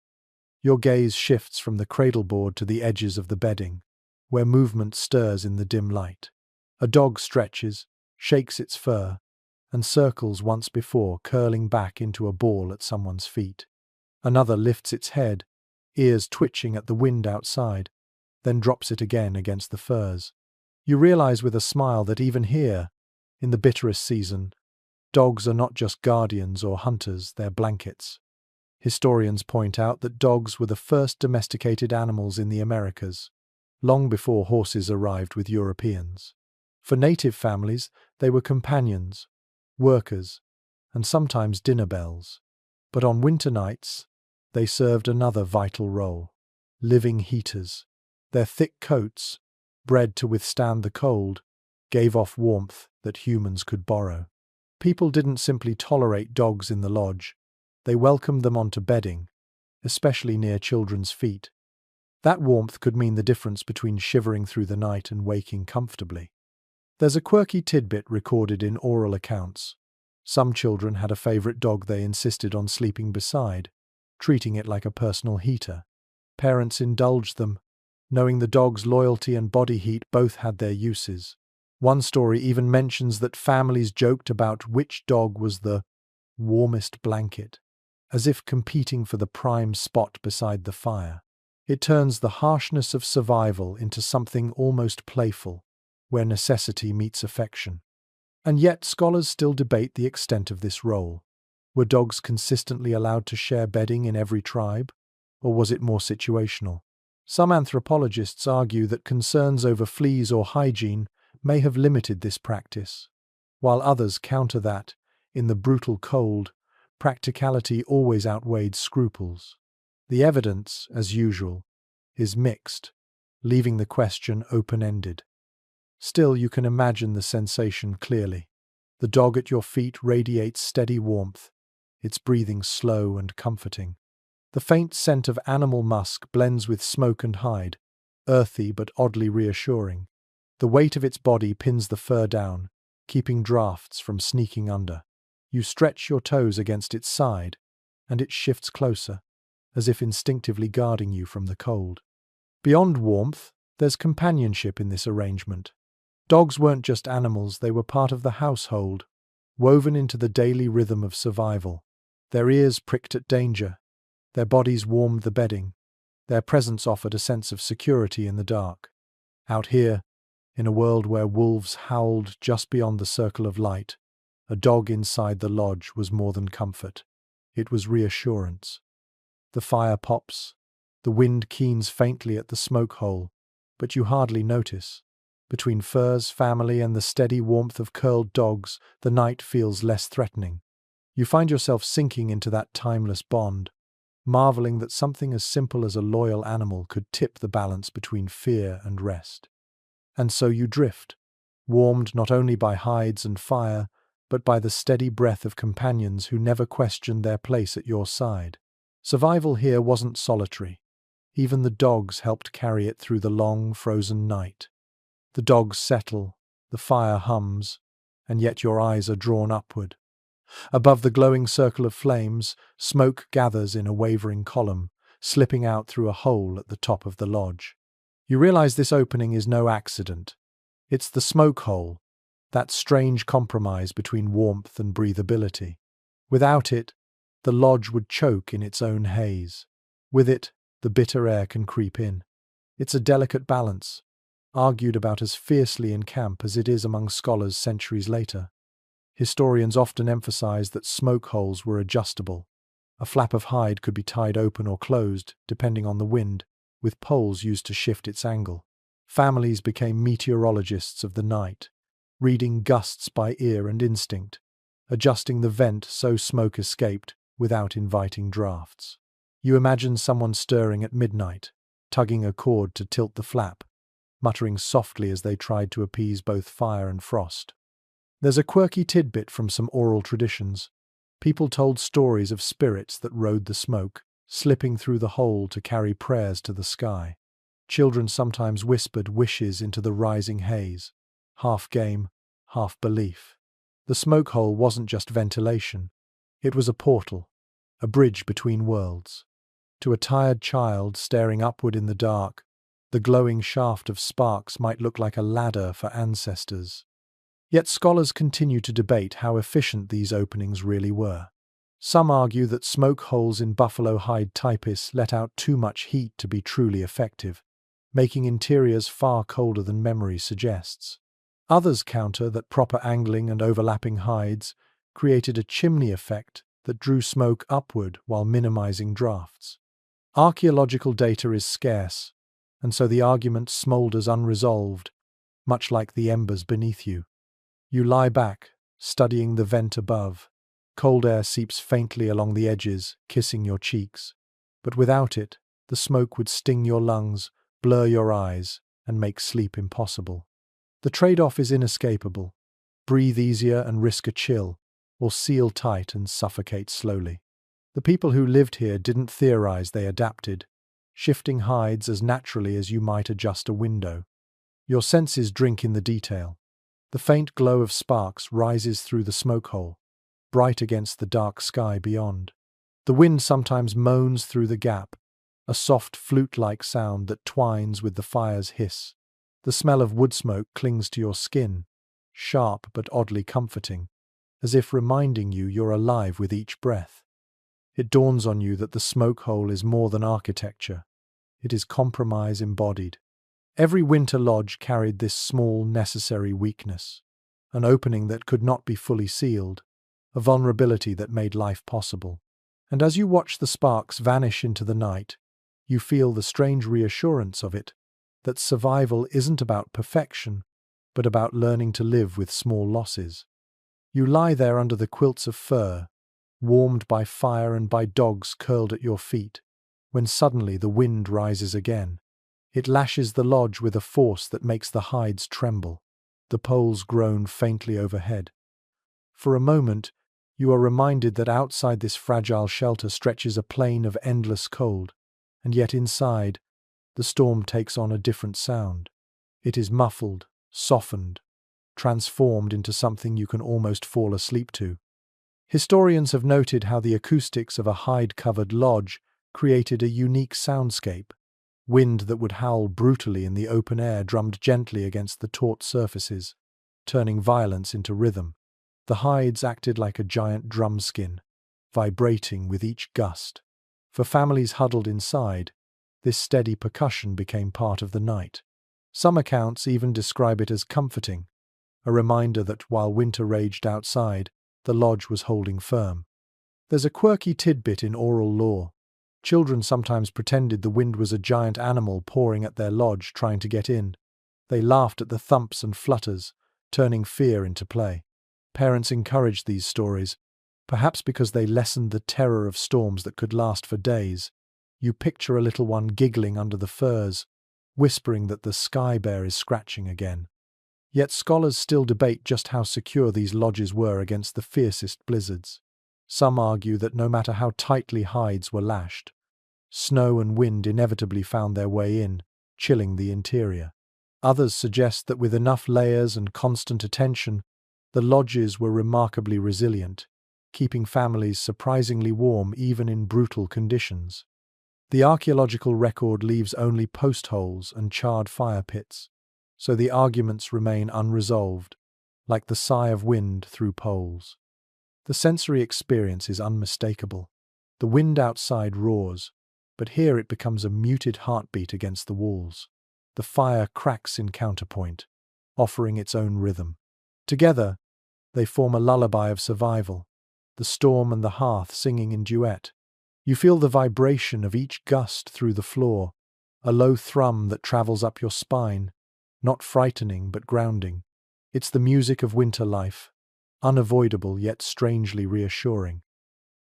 Your gaze shifts from the cradleboard to the edges of the bedding, where movement stirs in the dim light. A dog stretches, shakes its fur, and circles once before, curling back into a ball at someone's feet. Another lifts its head, ears twitching at the wind outside, then drops it again against the furs. You realize with a smile that even here, in the bitterest season, dogs are not just guardians or hunters, they're blankets. Historians point out that dogs were the first domesticated animals in the Americas, long before horses arrived with Europeans. For native families, they were companions, workers, and sometimes dinner bells. But on winter nights, they served another vital role: living heaters. Their thick coats, bred to withstand the cold, gave off warmth that humans could borrow. People didn't simply tolerate dogs in the lodge, they welcomed them onto bedding, especially near children's feet. That warmth could mean the difference between shivering through the night and waking comfortably. There's a quirky tidbit recorded in oral accounts. Some children had a favorite dog they insisted on sleeping beside, treating it like a personal heater. Parents indulged them, knowing the dog's loyalty and body heat both had their uses. One story even mentions that families joked about which dog was the warmest blanket, as if competing for the prime spot beside the fire. It turns the harshness of survival into something almost playful, where necessity meets affection. And yet scholars still debate the extent of this role. Were dogs consistently allowed to share bedding in every tribe, or was it more situational? Some anthropologists argue that concerns over fleas or hygiene may have limited this practice, while others counter that, in the brutal cold, practicality always outweighed scruples. The evidence, as usual, is mixed, leaving the question open-ended. Still, you can imagine the sensation clearly. The dog at your feet radiates steady warmth, its breathing slow and comforting. The faint scent of animal musk blends with smoke and hide, earthy but oddly reassuring. The weight of its body pins the fur down, keeping drafts from sneaking under. You stretch your toes against its side, and it shifts closer, as if instinctively guarding you from the cold. Beyond warmth, there's companionship in this arrangement. Dogs weren't just animals, they were part of the household, woven into the daily rhythm of survival. Their ears pricked at danger, their bodies warmed the bedding, their presence offered a sense of security in the dark. Out here, in a world where wolves howled just beyond the circle of light, a dog inside the lodge was more than comfort. It was reassurance. The fire pops, the wind keens faintly at the smoke hole, but you hardly notice. Between furs, family, and the steady warmth of curled dogs, the night feels less threatening. You find yourself sinking into that timeless bond, marveling that something as simple as a loyal animal could tip the balance between fear and rest. And so you drift, warmed not only by hides and fire, but by the steady breath of companions who never questioned their place at your side. Survival here wasn't solitary. Even the dogs helped carry it through the long, frozen night. The dogs settle, the fire hums, and yet your eyes are drawn upward. Above the glowing circle of flames, smoke gathers in a wavering column, slipping out through a hole at the top of the lodge. You realize this opening is no accident. It's the smoke hole, that strange compromise between warmth and breathability. Without it, the lodge would choke in its own haze. With it, the bitter air can creep in. It's a delicate balance, argued about as fiercely in camp as it is among scholars centuries later. Historians often emphasize that smoke holes were adjustable. A flap of hide could be tied open or closed, depending on the wind, with poles used to shift its angle. Families became meteorologists of the night, reading gusts by ear and instinct, adjusting the vent so smoke escaped without inviting drafts. You imagine someone stirring at midnight, tugging a cord to tilt the flap, muttering softly as they tried to appease both fire and frost. There's a quirky tidbit from some oral traditions. People told stories of spirits that rode the smoke, slipping through the hole to carry prayers to the sky. Children sometimes whispered wishes into the rising haze, half game, half belief. The smoke hole wasn't just ventilation. It was a portal, a bridge between worlds. To a tired child staring upward in the dark, the glowing shaft of sparks might look like a ladder for ancestors. Yet scholars continue to debate how efficient these openings really were. Some argue that smoke holes in buffalo hide Tipis let out too much heat to be truly effective, making interiors far colder than memory suggests. Others counter that proper angling and overlapping hides created a chimney effect that drew smoke upward while minimizing drafts. Archaeological data is scarce, and so the argument smolders unresolved, much like the embers beneath you. You lie back, studying the vent above. Cold air seeps faintly along the edges, kissing your cheeks. But without it, the smoke would sting your lungs, blur your eyes, and make sleep impossible. The trade-off is inescapable. Breathe easier and risk a chill, or seal tight and suffocate slowly. The people who lived here didn't theorize, they adapted, shifting hides as naturally as you might adjust a window. Your senses drink in the detail. The faint glow of sparks rises through the smoke hole, bright against the dark sky beyond. The wind sometimes moans through the gap, a soft flute-like sound that twines with the fire's hiss. The smell of wood smoke clings to your skin, sharp but oddly comforting, as if reminding you you're alive with each breath. It dawns on you that the smoke hole is more than architecture. It is compromise embodied. Every winter lodge carried this small, necessary weakness, an opening that could not be fully sealed, a vulnerability that made life possible. And as you watch the sparks vanish into the night, you feel the strange reassurance of it, that survival isn't about perfection, but about learning to live with small losses. You lie there under the quilts of fur, warmed by fire and by dogs curled at your feet, when suddenly the wind rises again. It lashes the lodge with a force that makes the hides tremble. The poles groan faintly overhead. For a moment, you are reminded that outside this fragile shelter stretches a plain of endless cold, and yet inside, the storm takes on a different sound. It is muffled, softened, transformed into something you can almost fall asleep to. Historians have noted how the acoustics of a hide-covered lodge created a unique soundscape. Wind that would howl brutally in the open air drummed gently against the taut surfaces, turning violence into rhythm. The hides acted like a giant drumskin, vibrating with each gust. For families huddled inside, this steady percussion became part of the night. Some accounts even describe it as comforting, a reminder that while winter raged outside, the lodge was holding firm. There's a quirky tidbit in oral lore. Children sometimes pretended the wind was a giant animal pawing at their lodge trying to get in. They laughed at the thumps and flutters, turning fear into play. Parents encouraged these stories, perhaps because they lessened the terror of storms that could last for days. You picture a little one giggling under the furs, whispering that the sky bear is scratching again. Yet scholars still debate just how secure these lodges were against the fiercest blizzards. Some argue that no matter how tightly hides were lashed, snow and wind inevitably found their way in, chilling the interior. Others suggest that with enough layers and constant attention, the lodges were remarkably resilient, keeping families surprisingly warm even in brutal conditions. The archaeological record leaves only post holes and charred fire pits, so the arguments remain unresolved, like the sigh of wind through poles. The sensory experience is unmistakable. The wind outside roars, but here it becomes a muted heartbeat against the walls. The fire cracks in counterpoint, offering its own rhythm. Together, they form a lullaby of survival, the storm and the hearth singing in duet. You feel the vibration of each gust through the floor, a low thrum that travels up your spine, not frightening but grounding. It's the music of winter life, unavoidable yet strangely reassuring.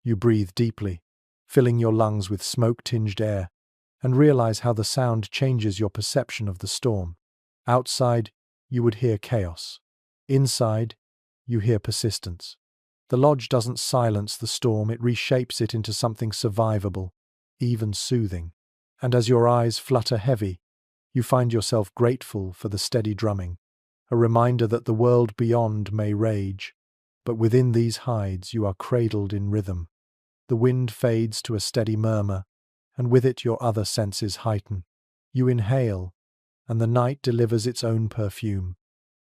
You breathe deeply, filling your lungs with smoke-tinged air, and realize how the sound changes your perception of the storm. Outside, you would hear chaos. Inside, you hear persistence. The lodge doesn't silence the storm, it reshapes it into something survivable, even soothing. And as your eyes flutter heavy, you find yourself grateful for the steady drumming, a reminder that the world beyond may rage, but within these hides you are cradled in rhythm. The wind fades to a steady murmur, and with it your other senses heighten. You inhale, and the night delivers its own perfume.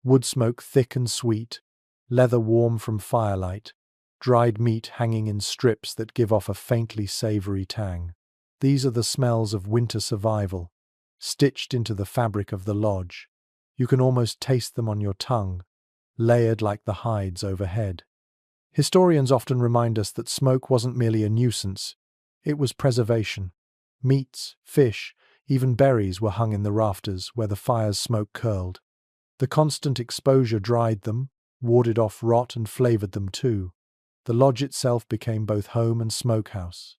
Wood smoke thick and sweet, leather warm from firelight, dried meat hanging in strips that give off a faintly savory tang. These are the smells of winter survival, stitched into the fabric of the lodge. You can almost taste them on your tongue, layered like the hides overhead. Historians often remind us that smoke wasn't merely a nuisance, it was preservation. Meats, fish, even berries were hung in the rafters where the fire's smoke curled. The constant exposure dried them, warded off rot and flavored them too. The lodge itself became both home and smokehouse.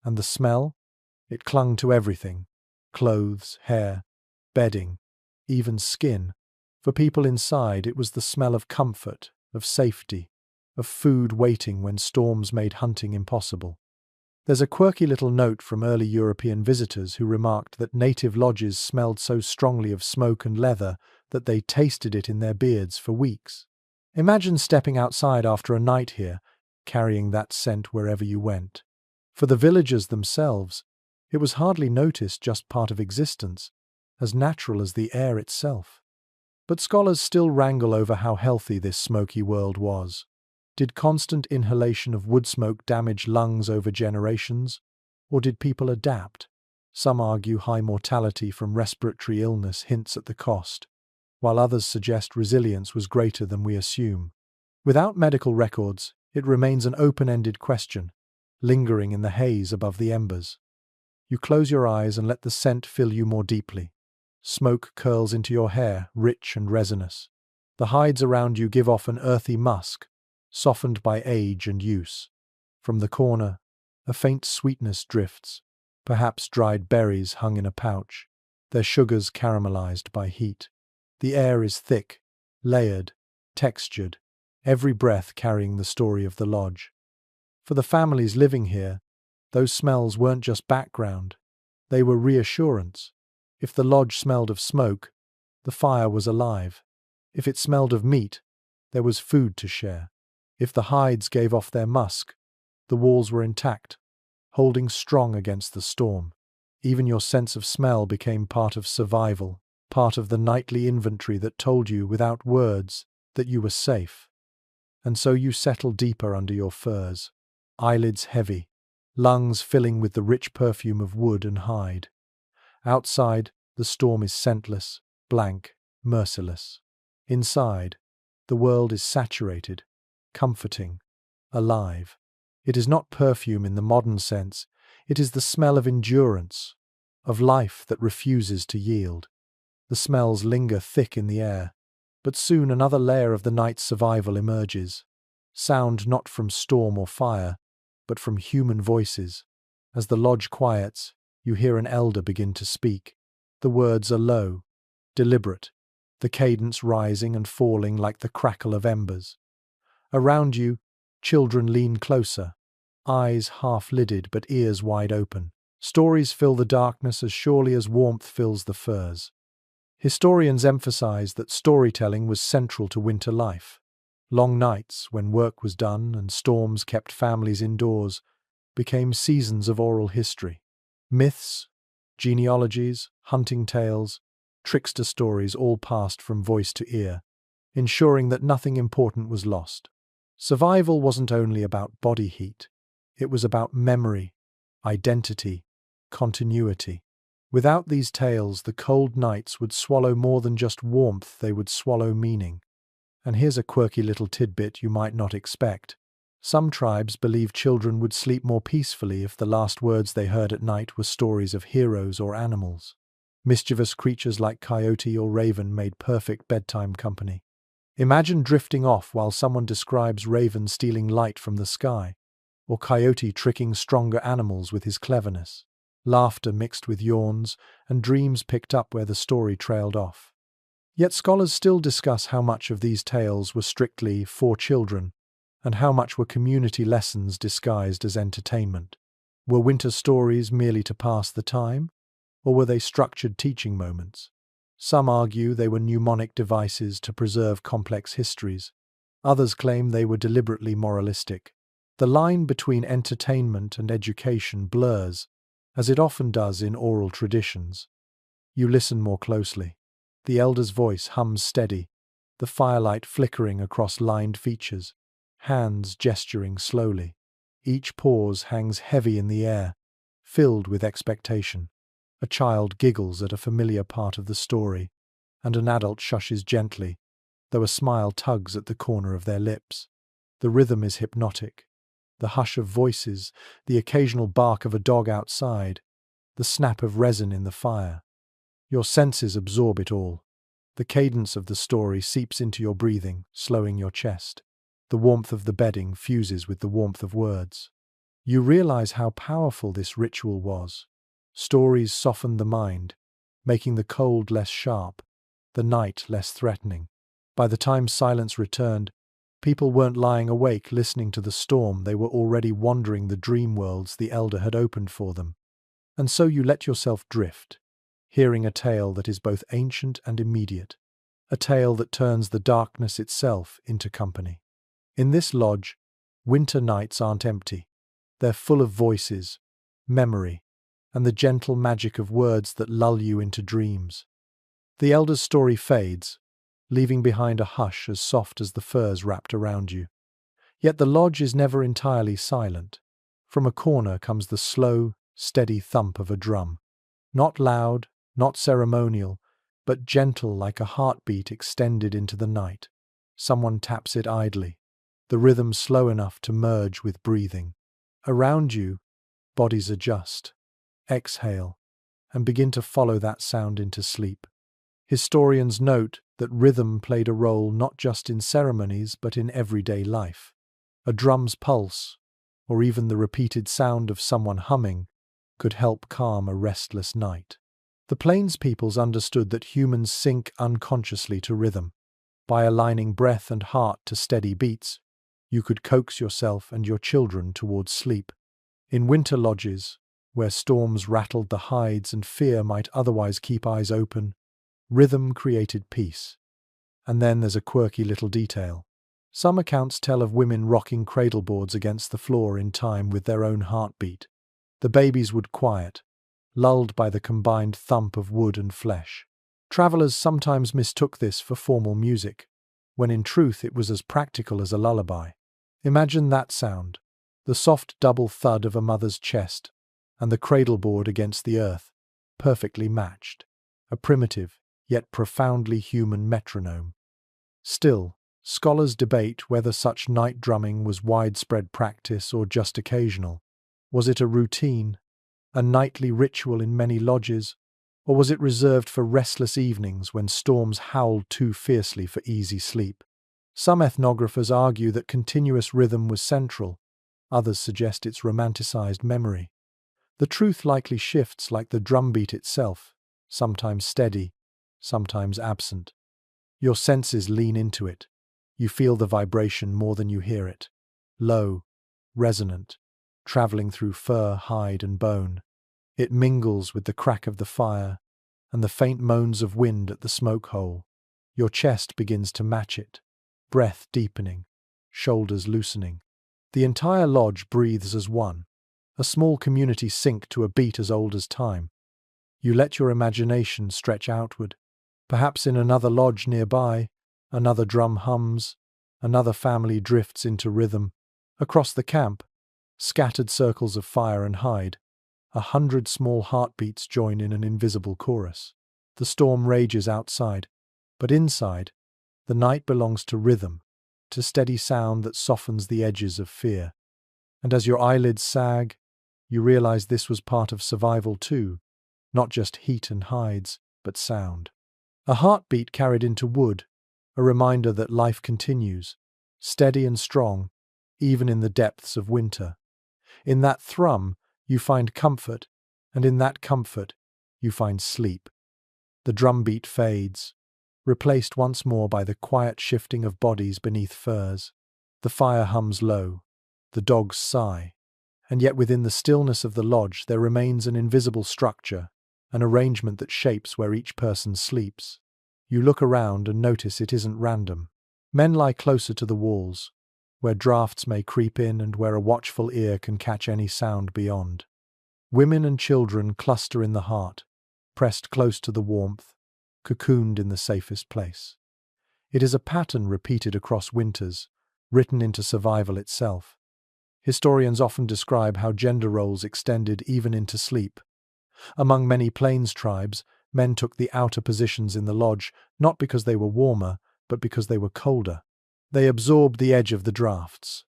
And the smell? It clung to everything. Clothes, hair, bedding, even skin. For people inside, it was the smell of comfort, of safety, of food waiting when storms made hunting impossible. There's a quirky little note from early European visitors who remarked that native lodges smelled so strongly of smoke and leather that they tasted it in their beards for weeks. Imagine stepping outside after a night here, carrying that scent wherever you went. For the villagers themselves, it was hardly noticed, just part of existence, as natural as the air itself. But scholars still wrangle over how healthy this smoky world was. Did constant inhalation of wood smoke damage lungs over generations? Or did people adapt? Some argue high mortality from respiratory illness hints at the cost, while others suggest resilience was greater than we assume. Without medical records, it remains an open-ended question, lingering in the haze above the embers. You close your eyes and let the scent fill you more deeply. Smoke curls into your hair, rich and resinous. The hides around you give off an earthy musk, softened by age and use. From the corner, a faint sweetness drifts, perhaps dried berries hung in a pouch, their sugars caramelized by heat. The air is thick, layered, textured, every breath carrying the story of the lodge. For the families living here, those smells weren't just background, they were reassurance. If the lodge smelled of smoke, the fire was alive. If it smelled of meat, there was food to share. If the hides gave off their musk, the walls were intact, holding strong against the storm. Even your sense of smell became part of survival, part of the nightly inventory that told you, without words, that you were safe. And so you settled deeper under your furs, eyelids heavy, lungs filling with the rich perfume of wood and hide. Outside, the storm is scentless, blank, merciless. Inside, the world is saturated, comforting, alive. It is not perfume in the modern sense, it is the smell of endurance, of life that refuses to yield. The smells linger thick in the air, but soon another layer of the night's survival emerges. Sound not from storm or fire, but from human voices. As the lodge quiets, you hear an elder begin to speak. The words are low, deliberate, the cadence rising and falling like the crackle of embers. Around you, children lean closer, eyes half-lidded but ears wide open. Stories fill the darkness as surely as warmth fills the furs. Historians emphasize that storytelling was central to winter life. Long nights, when work was done and storms kept families indoors, became seasons of oral history. Myths, genealogies, hunting tales, trickster stories all passed from voice to ear, ensuring that nothing important was lost. Survival wasn't only about body heat, it was about memory, identity, continuity. Without these tales, the cold nights would swallow more than just warmth, they would swallow meaning. And here's a quirky little tidbit you might not expect. Some tribes believed children would sleep more peacefully if the last words they heard at night were stories of heroes or animals. Mischievous creatures like coyote or raven made perfect bedtime company. Imagine drifting off while someone describes raven stealing light from the sky, or coyote tricking stronger animals with his cleverness. Laughter mixed with yawns, and dreams picked up where the story trailed off. Yet scholars still discuss how much of these tales were strictly for children, And how much were community lessons disguised as entertainment? Were winter stories merely to pass the time, or were they structured teaching moments? Some argue they were mnemonic devices to preserve complex histories. Others claim they were deliberately moralistic. The line between entertainment and education blurs, as it often does in oral traditions. You listen more closely. The elder's voice hums steady, the firelight flickering across lined features, hands gesturing slowly. Each pause hangs heavy in the air, filled with expectation. A child giggles at a familiar part of the story, and an adult shushes gently, though a smile tugs at the corner of their lips. The rhythm is hypnotic. The hush of voices, the occasional bark of a dog outside, the snap of resin in the fire. Your senses absorb it all. The cadence of the story seeps into your breathing, slowing your chest. The warmth of the bedding fuses with the warmth of words. You realize how powerful this ritual was. Stories softened the mind, making the cold less sharp, the night less threatening. By the time silence returned, people weren't lying awake listening to the storm, they were already wandering the dream worlds the elder had opened for them. And so you let yourself drift, hearing a tale that is both ancient and immediate, a tale that turns the darkness itself into company. In this lodge, winter nights aren't empty. They're full of voices, memory, and the gentle magic of words that lull you into dreams. The elder's story fades, leaving behind a hush as soft as the furs wrapped around you. Yet the lodge is never entirely silent. From a corner comes the slow, steady thump of a drum. Not loud, not ceremonial, but gentle like a heartbeat extended into the night. Someone taps it idly, the rhythm slow enough to merge with breathing. Around you, bodies adjust, exhale, and begin to follow that sound into sleep. Historians note that rhythm played a role not just in ceremonies but in everyday life. A drum's pulse, or even the repeated sound of someone humming, could help calm a restless night. The Plains peoples understood that humans sync unconsciously to rhythm. By aligning breath and heart to steady beats, you could coax yourself and your children towards sleep. In winter lodges, where storms rattled the hides and fear might otherwise keep eyes open, rhythm created peace. And then there's a quirky little detail. Some accounts tell of women rocking cradleboards against the floor in time with their own heartbeat. The babies would quiet, lulled by the combined thump of wood and flesh. Travelers sometimes mistook this for formal music, when in truth it was as practical as a lullaby. Imagine that sound, the soft double thud of a mother's chest, and the cradleboard against the earth, perfectly matched. A primitive, yet profoundly human metronome. Still, scholars debate whether such night drumming was widespread practice or just occasional. Was it a routine, a nightly ritual in many lodges, or was it reserved for restless evenings when storms howled too fiercely for easy sleep? Some ethnographers argue that continuous rhythm was central, others suggest its romanticized memory. The truth likely shifts like the drumbeat itself, sometimes steady, sometimes absent. Your senses lean into it. You feel the vibration more than you hear it. Low, resonant, traveling through fur, hide, and bone. It mingles with the crack of the fire and the faint moans of wind at the smoke hole. Your chest begins to match it, breath deepening, shoulders loosening. The entire lodge breathes as one, a small community sync to a beat as old as time. You let your imagination stretch outward. Perhaps in another lodge nearby, another drum hums, another family drifts into rhythm. Across the camp, scattered circles of fire and hide, 100 small heartbeats join in an invisible chorus. The storm rages outside, but inside, the night belongs to rhythm, to steady sound that softens the edges of fear. And as your eyelids sag, you realize this was part of survival too, not just heat and hides, but sound. A heartbeat carried into wood, a reminder that life continues, steady and strong, even in the depths of winter. In that thrum, you find comfort, and in that comfort, you find sleep. The drumbeat fades, replaced once more by the quiet shifting of bodies beneath furs. The fire hums low, the dogs sigh, and yet within the stillness of the lodge there remains an invisible structure, an arrangement that shapes where each person sleeps. You look around and notice it isn't random. Men lie closer to the walls, where drafts may creep in and where a watchful ear can catch any sound beyond. Women and children cluster in the heart, pressed close to the warmth, cocooned in the safest place. It is a pattern repeated across winters, written into survival itself. Historians often describe how gender roles extended even into sleep. Among many plains tribes, men took the outer positions in the lodge not because they were warmer, but because they were colder. They absorbed the edge of the drafts,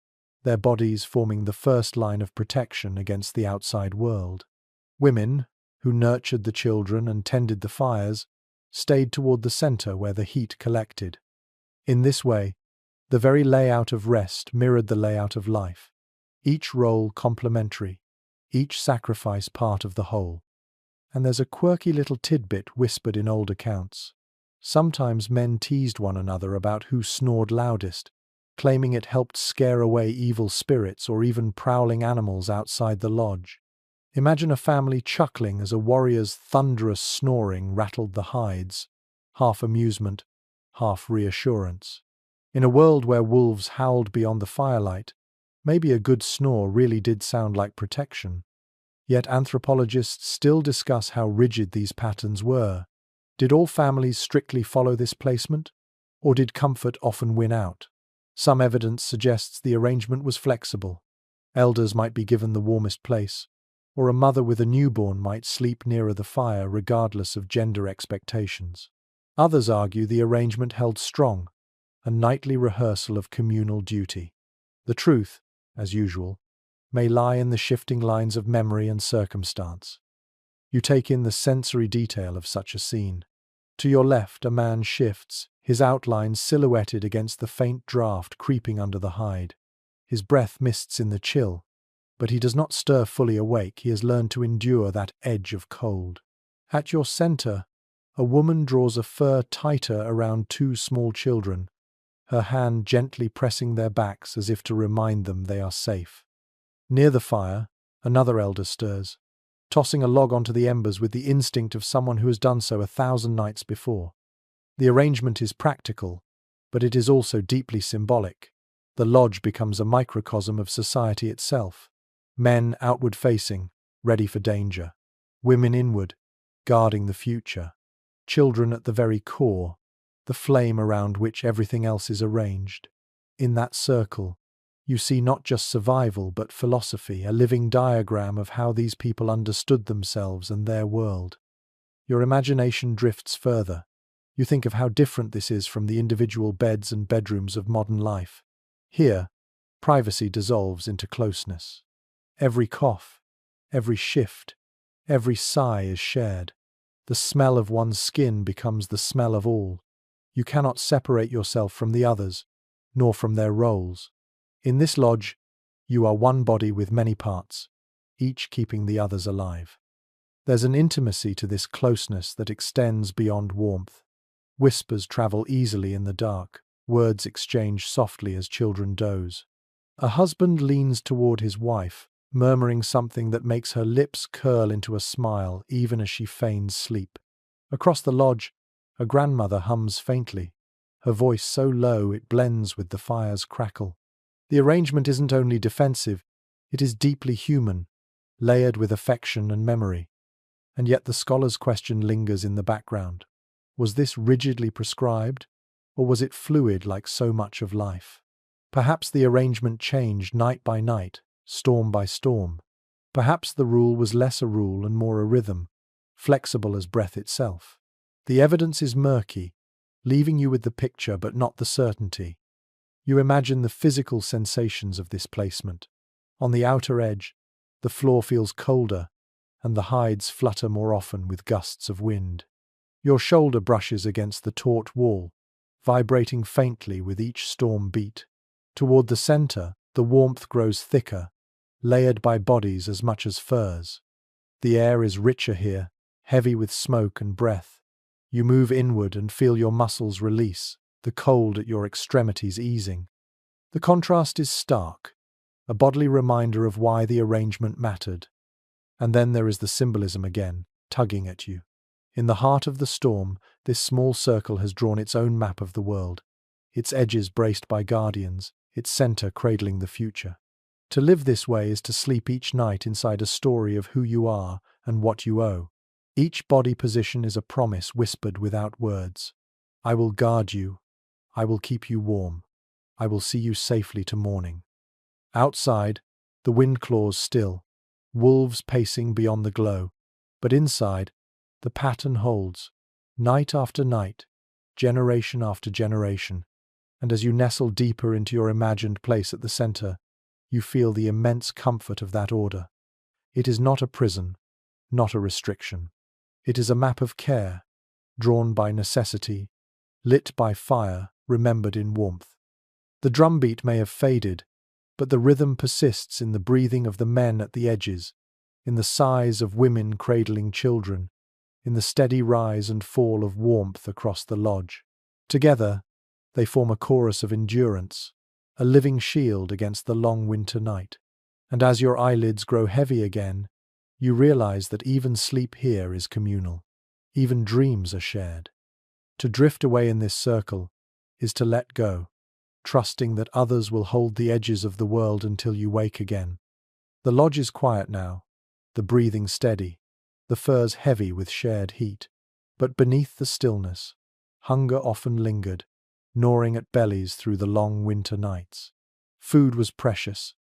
their bodies forming the first line of protection against the outside world. Women, who nurtured the children and tended the fires, stayed toward the center where the heat collected. In this way, the very layout of rest mirrored the layout of life, each role complementary, each sacrifice part of the whole. And there's a quirky little tidbit whispered in old accounts. Sometimes men teased one another about who snored loudest, claiming it helped scare away evil spirits or even prowling animals outside the lodge. Imagine a family chuckling as a warrior's thunderous snoring rattled the hides, half amusement, half reassurance. In a world where wolves howled beyond the firelight, maybe a good snore really did sound like protection. Yet anthropologists still discuss how rigid these patterns were. Did all families strictly follow this placement? Or did comfort often win out? Some evidence suggests the arrangement was flexible. Elders might be given the warmest place, or a mother with a newborn might sleep nearer the fire regardless of gender expectations. Others argue the arrangement held strong, a nightly rehearsal of communal duty. The truth, as usual, may lie in the shifting lines of memory and circumstance. You take in the sensory detail of such a scene. To your left, a man shifts, his outline silhouetted against the faint draft creeping under the hide. His breath mists in the chill, but he does not stir fully awake. He has learned to endure that edge of cold. At your center, a woman draws a fur tighter around two small children, her hand gently pressing their backs as if to remind them they are safe. Near the fire, another elder stirs, tossing a log onto the embers with the instinct of someone who has done so 1,000 nights before. The arrangement is practical, but it is also deeply symbolic. The lodge becomes a microcosm of society itself. Men outward-facing, ready for danger. Women inward, guarding the future. Children at the very core, the flame around which everything else is arranged. In that circle, you see not just survival but philosophy, a living diagram of how these people understood themselves and their world. Your imagination drifts further. You think of how different this is from the individual beds and bedrooms of modern life. Here, privacy dissolves into closeness. Every cough, every shift, every sigh is shared. The smell of one's skin becomes the smell of all. You cannot separate yourself from the others, nor from their roles. In this lodge, you are one body with many parts, each keeping the others alive. There's an intimacy to this closeness that extends beyond warmth. Whispers travel easily in the dark, words exchange softly as children doze. A husband leans toward his wife, murmuring something that makes her lips curl into a smile even as she feigns sleep. Across the lodge, a grandmother hums faintly, her voice so low it blends with the fire's crackle. The arrangement isn't only defensive, it is deeply human, layered with affection and memory. And yet the scholar's question lingers in the background. Was this rigidly prescribed, or was it fluid like so much of life? Perhaps the arrangement changed night by night, storm by storm. Perhaps the rule was less a rule and more a rhythm, flexible as breath itself. The evidence is murky, leaving you with the picture but not the certainty. You imagine the physical sensations of this placement. On the outer edge, the floor feels colder, and the hides flutter more often with gusts of wind. Your shoulder brushes against the taut wall, vibrating faintly with each storm beat. Toward the center, the warmth grows thicker, layered by bodies as much as furs. The air is richer here, heavy with smoke and breath. You move inward and feel your muscles release, the cold at your extremities easing. The contrast is stark, a bodily reminder of why the arrangement mattered. And then there is the symbolism again, tugging at you. In the heart of the storm, this small circle has drawn its own map of the world, its edges braced by guardians, its center cradling the future. To live this way is to sleep each night inside a story of who you are and what you owe. Each body position is a promise whispered without words. I will guard you. I will keep you warm. I will see you safely to morning. Outside, the wind claws still, wolves pacing beyond the glow. But inside, the pattern holds, night after night, generation after generation. And as you nestle deeper into your imagined place at the center, you feel the immense comfort of that order. It is not a prison, not a restriction. It is a map of care, drawn by necessity, lit by fire, remembered in warmth. The drumbeat may have faded, but the rhythm persists in the breathing of the men at the edges, in the sighs of women cradling children, in the steady rise and fall of warmth across the lodge. Together, they form a chorus of endurance, a living shield against the long winter night. And as your eyelids grow heavy again, you realize that even sleep here is communal. Even dreams are shared. To drift away in this circle is to let go, trusting that others will hold the edges of the world until you wake again. The lodge is quiet now, the breathing steady, the furs heavy with shared heat. But beneath the stillness, hunger often lingered, gnawing at bellies through the long winter nights. Food was precious,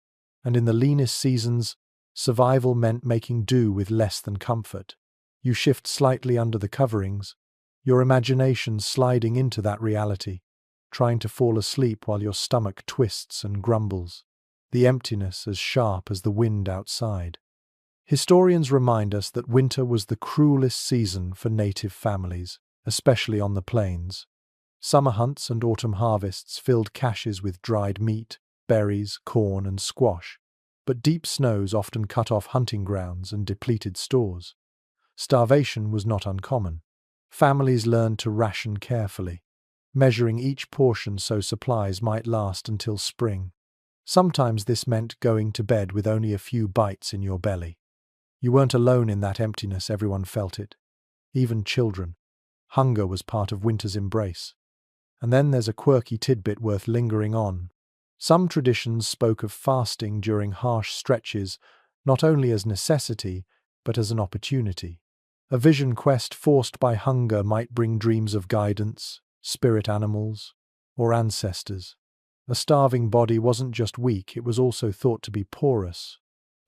and in the leanest seasons, survival meant making do with less than comfort. You shift slightly under the coverings, your imagination sliding into that reality, trying to fall asleep while your stomach twists and grumbles, the emptiness as sharp as the wind outside. Historians remind us that winter was the cruelest season for native families, especially on the plains. Summer hunts and autumn harvests filled caches with dried meat, berries, corn, and squash, but deep snows often cut off hunting grounds and depleted stores. Starvation was not uncommon. Families learned to ration carefully, measuring each portion so supplies might last until spring. Sometimes this meant going to bed with only a few bites in your belly. You weren't alone in that emptiness, everyone felt it. Even children. Hunger was part of winter's embrace. And then there's a quirky tidbit worth lingering on. Some traditions spoke of fasting during harsh stretches, not only as necessity, but as an opportunity. A vision quest forced by hunger might bring dreams of guidance, spirit animals, or ancestors. A starving body wasn't just weak, it was also thought to be porous,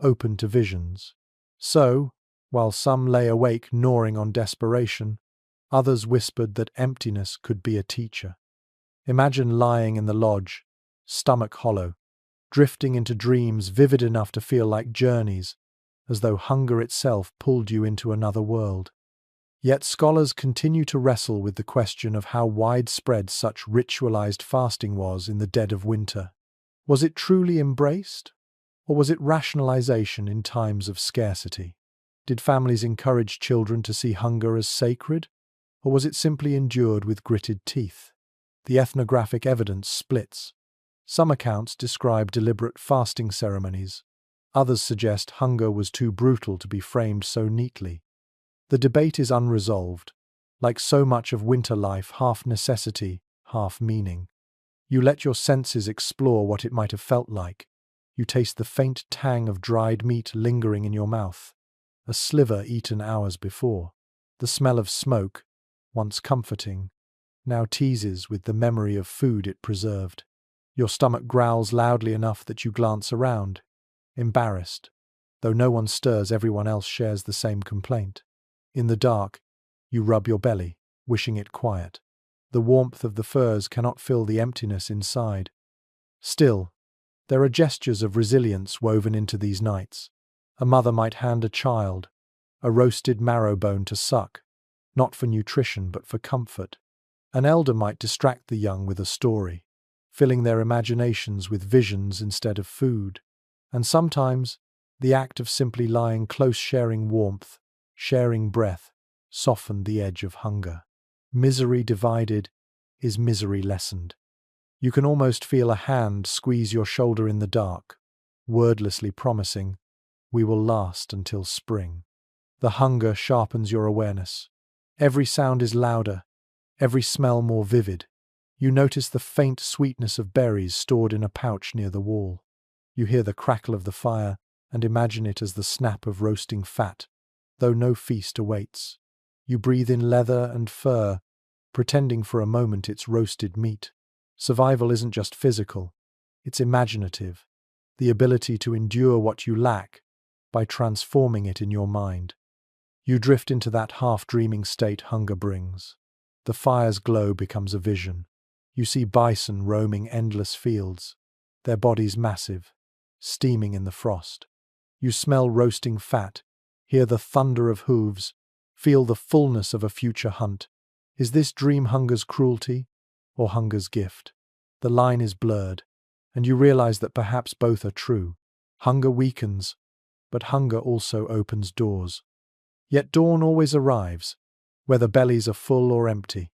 open to visions. So, while some lay awake gnawing on desperation, others whispered that emptiness could be a teacher. Imagine lying in the lodge, stomach hollow, drifting into dreams vivid enough to feel like journeys, as though hunger itself pulled you into another world. Yet scholars continue to wrestle with the question of how widespread such ritualized fasting was in the dead of winter. Was it truly embraced? Or was it rationalization in times of scarcity? Did families encourage children to see hunger as sacred? Or was it simply endured with gritted teeth? The ethnographic evidence splits. Some accounts describe deliberate fasting ceremonies. Others suggest hunger was too brutal to be framed so neatly. The debate is unresolved, like so much of winter life, half necessity, half meaning. You let your senses explore what it might have felt like. You taste the faint tang of dried meat lingering in your mouth, a sliver eaten hours before. The smell of smoke, once comforting, now teases with the memory of food it preserved. Your stomach growls loudly enough that you glance around, embarrassed. Though no one stirs, everyone else shares the same complaint. In the dark, you rub your belly, wishing it quiet. The warmth of the furs cannot fill the emptiness inside. Still, there are gestures of resilience woven into these nights. A mother might hand a child a roasted marrow bone to suck, not for nutrition but for comfort. An elder might distract the young with a story, filling their imaginations with visions instead of food. And sometimes, the act of simply lying close, sharing warmth, sharing breath, softened the edge of hunger. Misery divided is misery lessened. You can almost feel a hand squeeze your shoulder in the dark, wordlessly promising, "We will last until spring." The hunger sharpens your awareness. Every sound is louder, every smell more vivid. You notice the faint sweetness of berries stored in a pouch near the wall. You hear the crackle of the fire and imagine it as the snap of roasting fat, though no feast awaits. You breathe in leather and fur, pretending for a moment it's roasted meat. Survival isn't just physical, it's imaginative, the ability to endure what you lack by transforming it in your mind. You drift into that half-dreaming state hunger brings. The fire's glow becomes a vision. You see bison roaming endless fields, their bodies massive, steaming in the frost. You smell roasting fat, hear the thunder of hooves, feel the fullness of a future hunt. Is this dream hunger's cruelty or hunger's gift? The line is blurred, and you realize that perhaps both are true. Hunger weakens, but hunger also opens doors. Yet dawn always arrives, whether bellies are full or empty.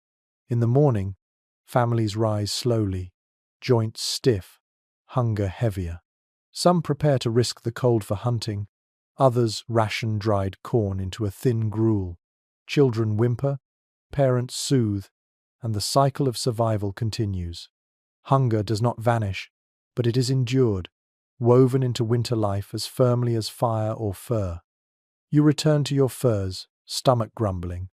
In the morning, families rise slowly, joints stiff, hunger heavier. Some prepare to risk the cold for hunting, others ration dried corn into a thin gruel. Children whimper, parents soothe, and the cycle of survival continues. Hunger does not vanish, but it is endured, woven into winter life as firmly as fire or fur. You return to your furs, stomach grumbling,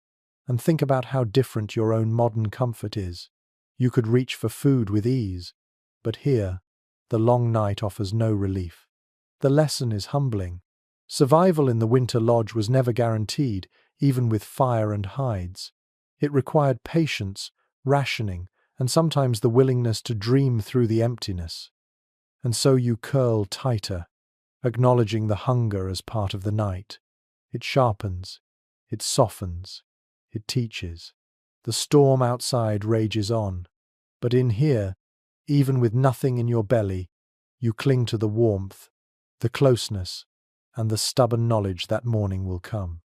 and think about how different your own modern comfort is. You could reach for food with ease, but here, the long night offers no relief. The lesson is humbling. Survival in the winter lodge was never guaranteed, even with fire and hides. It required patience, rationing, and sometimes the willingness to dream through the emptiness. And so you curl tighter, acknowledging the hunger as part of the night. It sharpens, it softens, it teaches. The storm outside rages on, but in here, even with nothing in your belly, you cling to the warmth, the closeness, and the stubborn knowledge that morning will come.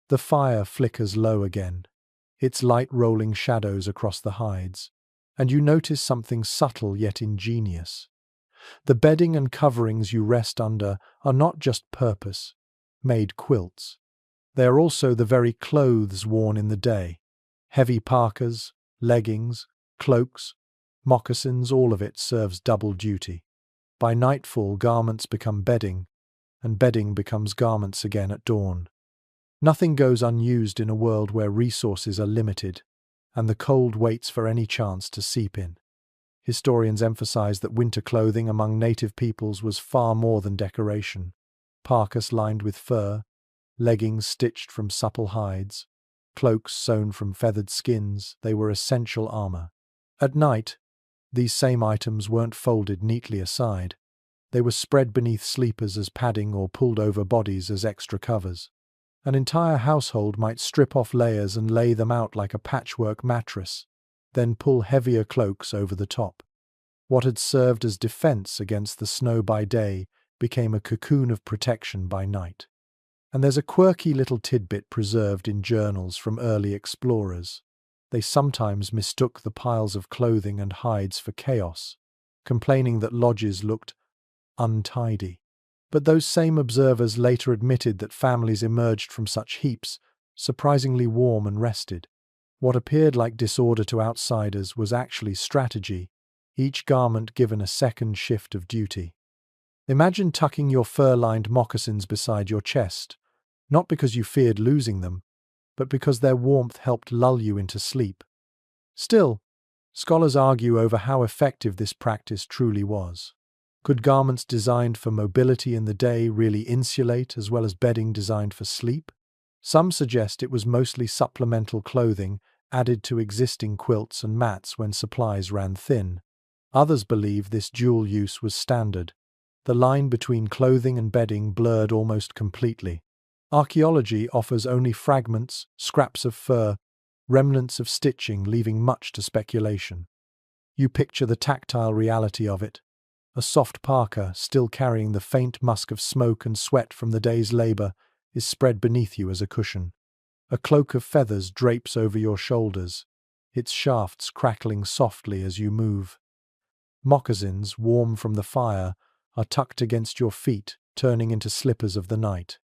The fire flickers low again, its light rolling shadows across the hides, and you notice something subtle yet ingenious. The bedding and coverings you rest under are not just purpose-made quilts. They are also the very clothes worn in the day. Heavy parkas, leggings, cloaks, moccasins, all of it serves double duty. By nightfall, garments become bedding, and bedding becomes garments again at dawn. Nothing goes unused in a world where resources are limited, and the cold waits for any chance to seep in. Historians emphasize that winter clothing among native peoples was far more than decoration. Parkas lined with fur, leggings stitched from supple hides, cloaks sewn from feathered skins, they were essential armor. At night, these same items weren't folded neatly aside. They were spread beneath sleepers as padding or pulled over bodies as extra covers. An entire household might strip off layers and lay them out like a patchwork mattress, then pull heavier cloaks over the top. What had served as defense against the snow by day became a cocoon of protection by night. And there's a quirky little tidbit preserved in journals from early explorers. They sometimes mistook the piles of clothing and hides for chaos, complaining that lodges looked untidy. But those same observers later admitted that families emerged from such heaps, surprisingly warm and rested. What appeared like disorder to outsiders was actually strategy, each garment given a second shift of duty. Imagine tucking your fur-lined moccasins beside your chest, not because you feared losing them, but because their warmth helped lull you into sleep. Still, scholars argue over how effective this practice truly was. Could garments designed for mobility in the day really insulate as well as bedding designed for sleep? Some suggest it was mostly supplemental clothing added to existing quilts and mats when supplies ran thin. Others believe this dual use was standard. The line between clothing and bedding blurred almost completely. Archaeology offers only fragments, scraps of fur, remnants of stitching, leaving much to speculation. You picture the tactile reality of it. A soft parka, still carrying the faint musk of smoke and sweat from the day's labor, is spread beneath you as a cushion. A cloak of feathers drapes over your shoulders, its shafts crackling softly as you move. Moccasins, warm from the fire, are tucked against your feet, turning into slippers of the night.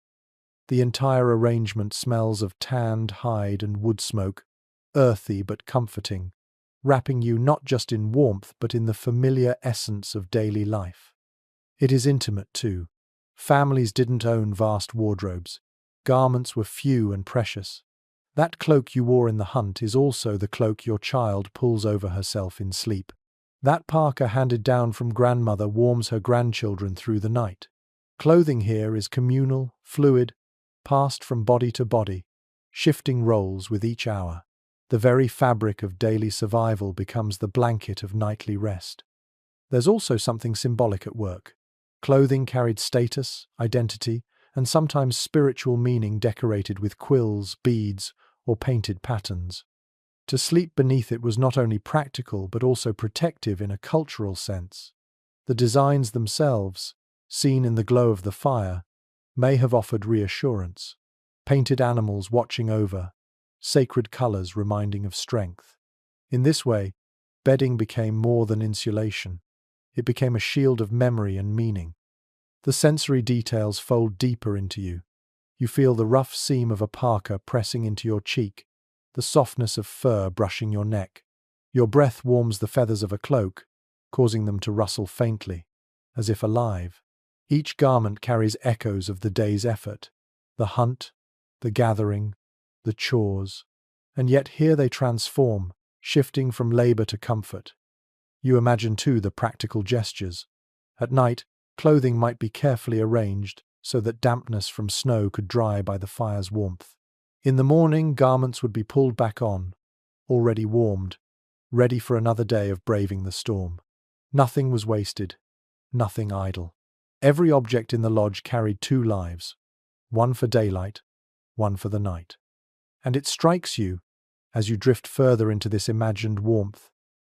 The entire arrangement smells of tanned hide and wood smoke, earthy but comforting, wrapping you not just in warmth but in the familiar essence of daily life. It is intimate too. Families didn't own vast wardrobes. Garments were few and precious. That cloak you wore in the hunt is also the cloak your child pulls over herself in sleep. That parka handed down from grandmother warms her grandchildren through the night. Clothing here is communal, fluid, passed from body to body, shifting roles with each hour. The very fabric of daily survival becomes the blanket of nightly rest. There's also something symbolic at work. Clothing carried status, identity, and sometimes spiritual meaning decorated with quills, beads, or painted patterns. To sleep beneath it was not only practical but also protective in a cultural sense. The designs themselves, seen in the glow of the fire, may have offered reassurance. Painted animals watching over, sacred colors reminding of strength. In this way, bedding became more than insulation. It became a shield of memory and meaning. The sensory details fold deeper into you. You feel the rough seam of a parka pressing into your cheek, the softness of fur brushing your neck. Your breath warms the feathers of a cloak, causing them to rustle faintly, as if alive. Each garment carries echoes of the day's effort, the hunt, the gathering, the chores, and yet here they transform, shifting from labor to comfort. You imagine too the practical gestures. At night, clothing might be carefully arranged so that dampness from snow could dry by the fire's warmth. In the morning, garments would be pulled back on, already warmed, ready for another day of braving the storm. Nothing was wasted, nothing idle. Every object in the lodge carried two lives, one for daylight, one for the night. And it strikes you, as you drift further into this imagined warmth,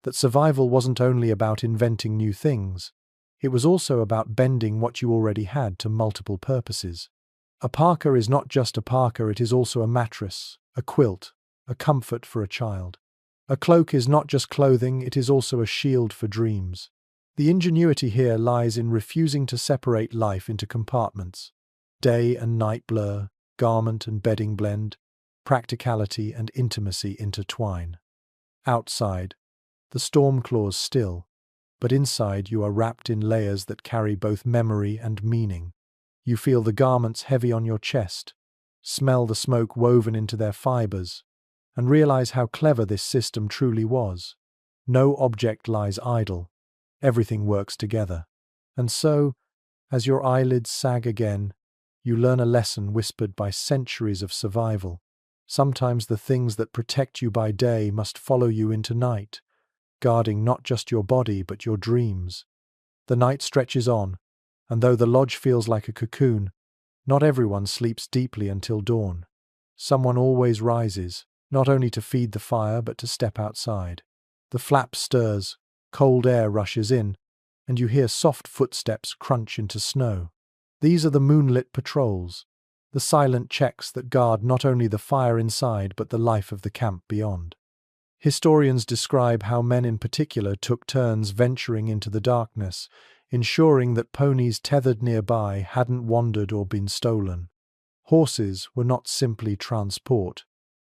that survival wasn't only about inventing new things, it was also about bending what you already had to multiple purposes. A parka is not just a parka, it is also a mattress, a quilt, a comfort for a child. A cloak is not just clothing, it is also a shield for dreams. The ingenuity here lies in refusing to separate life into compartments. Day and night blur, garment and bedding blend, practicality and intimacy intertwine. Outside, the storm claws still, but inside you are wrapped in layers that carry both memory and meaning. You feel the garments heavy on your chest, smell the smoke woven into their fibers, and realize how clever this system truly was. No object lies idle. Everything works together. And so, as your eyelids sag again, you learn a lesson whispered by centuries of survival. Sometimes the things that protect you by day must follow you into night, guarding not just your body but your dreams. The night stretches on, and though the lodge feels like a cocoon, not everyone sleeps deeply until dawn. Someone always rises, not only to feed the fire but to step outside. The flap stirs, cold air rushes in, and you hear soft footsteps crunch into snow. These are the moonlit patrols, the silent checks that guard not only the fire inside but the life of the camp beyond. Historians describe how men in particular took turns venturing into the darkness, ensuring that ponies tethered nearby hadn't wandered or been stolen. Horses were not simply transport,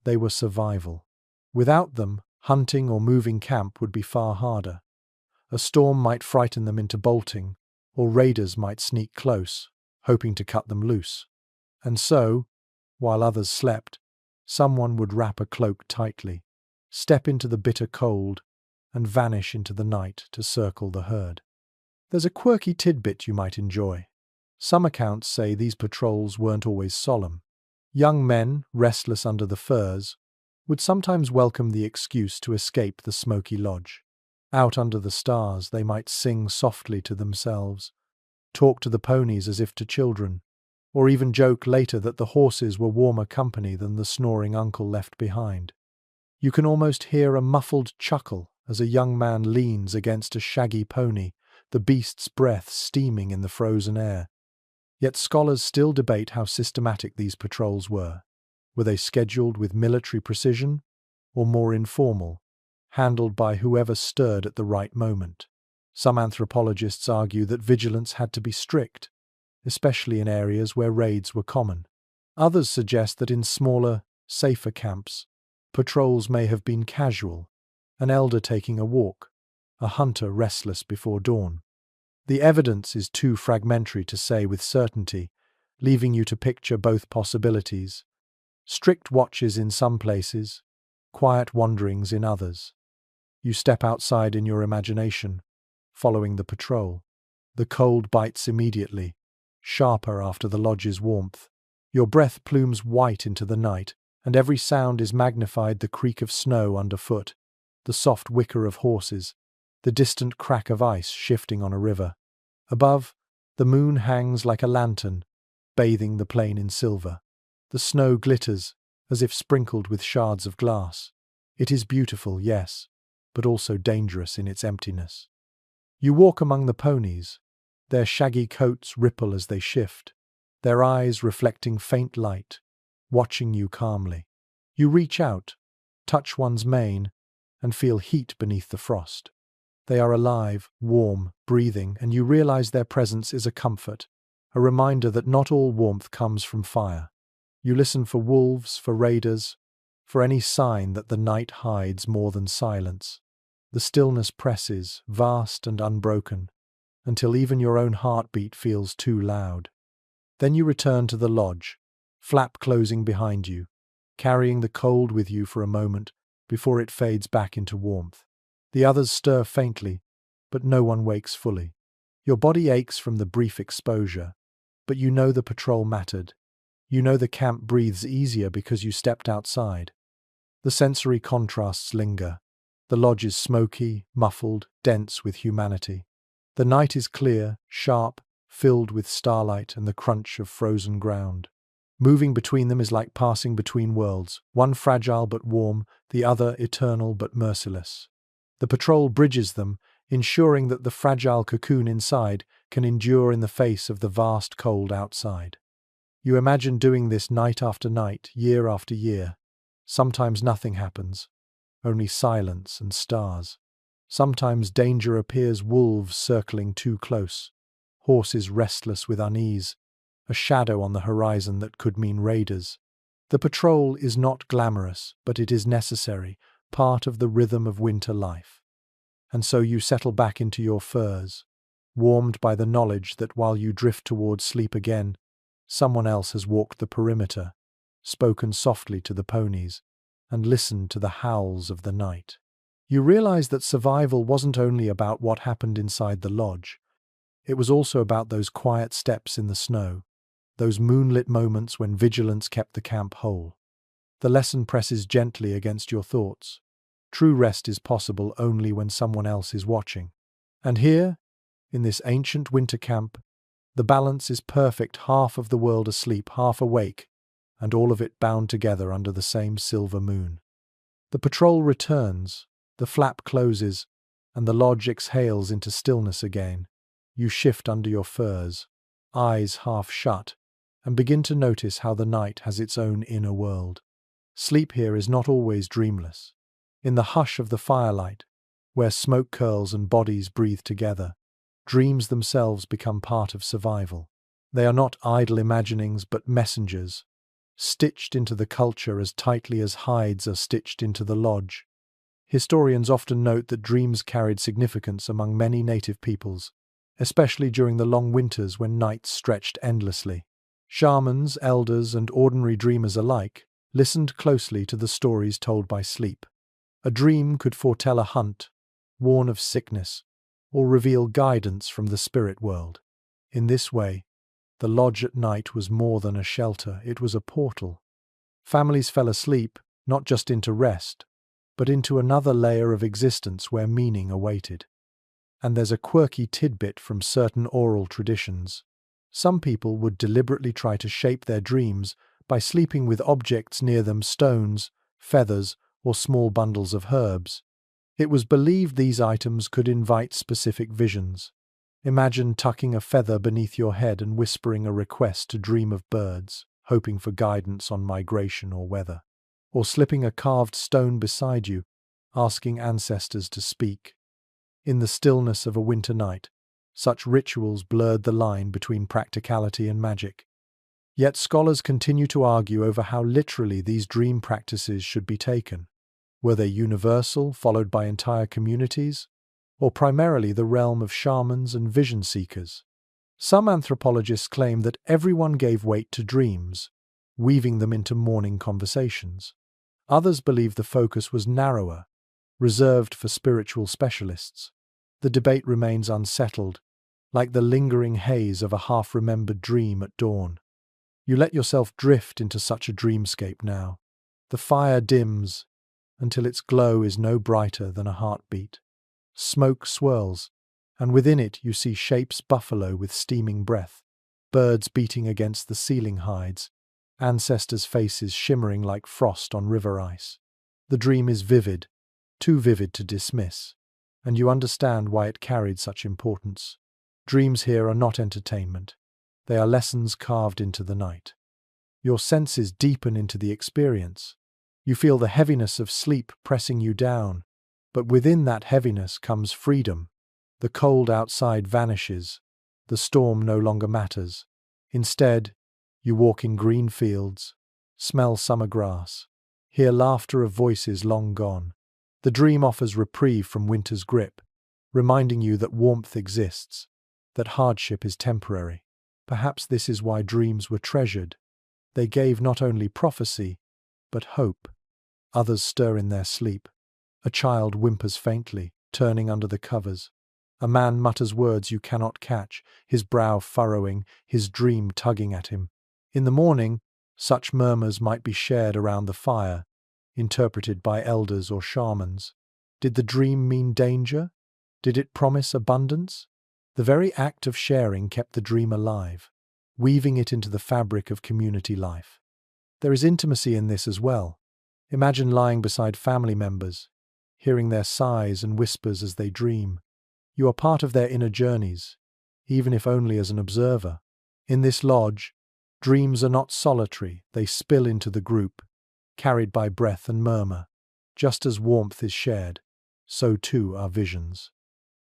they were survival. Without them, hunting or moving camp would be far harder. A storm might frighten them into bolting, or raiders might sneak close, hoping to cut them loose. And so, while others slept, someone would wrap a cloak tightly, step into the bitter cold, and vanish into the night to circle the herd. There's a quirky tidbit you might enjoy. Some accounts say these patrols weren't always solemn. Young men, restless under the furs, would sometimes welcome the excuse to escape the smoky lodge. Out under the stars, they might sing softly to themselves, talk to the ponies as if to children, or even joke later that the horses were warmer company than the snoring uncle left behind. You can almost hear a muffled chuckle as a young man leans against a shaggy pony, the beast's breath steaming in the frozen air. Yet scholars still debate how systematic these patrols were. Were they scheduled with military precision, or more informal, handled by whoever stirred at the right moment? Some anthropologists argue that vigilance had to be strict, especially in areas where raids were common. Others suggest that in smaller, safer camps, patrols may have been casual, an elder taking a walk, a hunter restless before dawn. The evidence is too fragmentary to say with certainty, leaving you to picture both possibilities. Strict watches in some places, quiet wanderings in others. You step outside in your imagination, following the patrol. The cold bites immediately, sharper after the lodge's warmth. Your breath plumes white into the night, and every sound is magnified: the creak of snow underfoot, the soft whicker of horses, the distant crack of ice shifting on a river. Above, the moon hangs like a lantern, bathing the plain in silver. The snow glitters, as if sprinkled with shards of glass. It is beautiful, yes, but also dangerous in its emptiness. You walk among the ponies. Their shaggy coats ripple as they shift, their eyes reflecting faint light, watching you calmly. You reach out, touch one's mane, and feel heat beneath the frost. They are alive, warm, breathing, and you realize their presence is a comfort, a reminder that not all warmth comes from fire. You listen for wolves, for raiders, for any sign that the night hides more than silence. The stillness presses, vast and unbroken, until even your own heartbeat feels too loud. Then you return to the lodge, flap closing behind you, carrying the cold with you for a moment before it fades back into warmth. The others stir faintly, but no one wakes fully. Your body aches from the brief exposure, but you know the patrol mattered. You know the camp breathes easier because you stepped outside. The sensory contrasts linger. The lodge is smoky, muffled, dense with humanity. The night is clear, sharp, filled with starlight and the crunch of frozen ground. Moving between them is like passing between worlds, one fragile but warm, the other eternal but merciless. The patrol bridges them, ensuring that the fragile cocoon inside can endure in the face of the vast cold outside. You imagine doing this night after night, year after year. Sometimes nothing happens, only silence and stars. Sometimes danger appears: wolves circling too close, horses restless with unease, a shadow on the horizon that could mean raiders. The patrol is not glamorous, but it is necessary, part of the rhythm of winter life. And so you settle back into your furs, warmed by the knowledge that while you drift towards sleep again, someone else has walked the perimeter, spoken softly to the ponies, and listened to the howls of the night. You realize that survival wasn't only about what happened inside the lodge. It was also about those quiet steps in the snow, those moonlit moments when vigilance kept the camp whole. The lesson presses gently against your thoughts. True rest is possible only when someone else is watching. And here, in this ancient winter camp, the balance is perfect: half of the world asleep, half awake, and all of it bound together under the same silver moon. The patrol returns, the flap closes, and the lodge exhales into stillness again. You shift under your furs, eyes half shut, and begin to notice how the night has its own inner world. Sleep here is not always dreamless. In the hush of the firelight, where smoke curls and bodies breathe together, dreams themselves become part of survival. They are not idle imaginings but messengers, stitched into the culture as tightly as hides are stitched into the lodge. Historians often note that dreams carried significance among many native peoples, especially during the long winters when nights stretched endlessly. Shamans, elders, and ordinary dreamers alike listened closely to the stories told by sleep. A dream could foretell a hunt, warn of sickness, or reveal guidance from the spirit world. In this way, the lodge at night was more than a shelter, it was a portal. Families fell asleep, not just into rest, but into another layer of existence where meaning awaited. And there's a quirky tidbit from certain oral traditions. Some people would deliberately try to shape their dreams by sleeping with objects near them: stones, feathers, or small bundles of herbs. It was believed these items could invite specific visions. Imagine tucking a feather beneath your head and whispering a request to dream of birds, hoping for guidance on migration or weather. Or slipping a carved stone beside you, asking ancestors to speak. In the stillness of a winter night, such rituals blurred the line between practicality and magic. Yet scholars continue to argue over how literally these dream practices should be taken. Were they universal, followed by entire communities, or primarily the realm of shamans and vision seekers? Some anthropologists claim that everyone gave weight to dreams, weaving them into morning conversations. Others believe the focus was narrower, reserved for spiritual specialists. The debate remains unsettled, like the lingering haze of a half-remembered dream at dawn. You let yourself drift into such a dreamscape now. The fire dims until its glow is no brighter than a heartbeat. Smoke swirls, and within it you see shapes buffalo with steaming breath, birds beating against the ceiling hides, ancestors' faces shimmering like frost on river ice. The dream is vivid, too vivid to dismiss, and you understand why it carried such importance. Dreams here are not entertainment. They are lessons carved into the night. Your senses deepen into the experience. You feel the heaviness of sleep pressing you down, but within that heaviness comes freedom. The cold outside vanishes. The storm no longer matters. Instead, you walk in green fields, smell summer grass, hear laughter of voices long gone. The dream offers reprieve from winter's grip, reminding you that warmth exists, that hardship is temporary. Perhaps this is why dreams were treasured. They gave not only prophecy, but hope. Others stir in their sleep. A child whimpers faintly, turning under the covers. A man mutters words you cannot catch, his brow furrowing, his dream tugging at him. In the morning, such murmurs might be shared around the fire, interpreted by elders or shamans. Did the dream mean danger? Did it promise abundance? The very act of sharing kept the dream alive, weaving it into the fabric of community life. There is intimacy in this as well. Imagine lying beside family members, hearing their sighs and whispers as they dream. You are part of their inner journeys, even if only as an observer. In this lodge, dreams are not solitary, they spill into the group, carried by breath and murmur. Just as warmth is shared, so too are visions.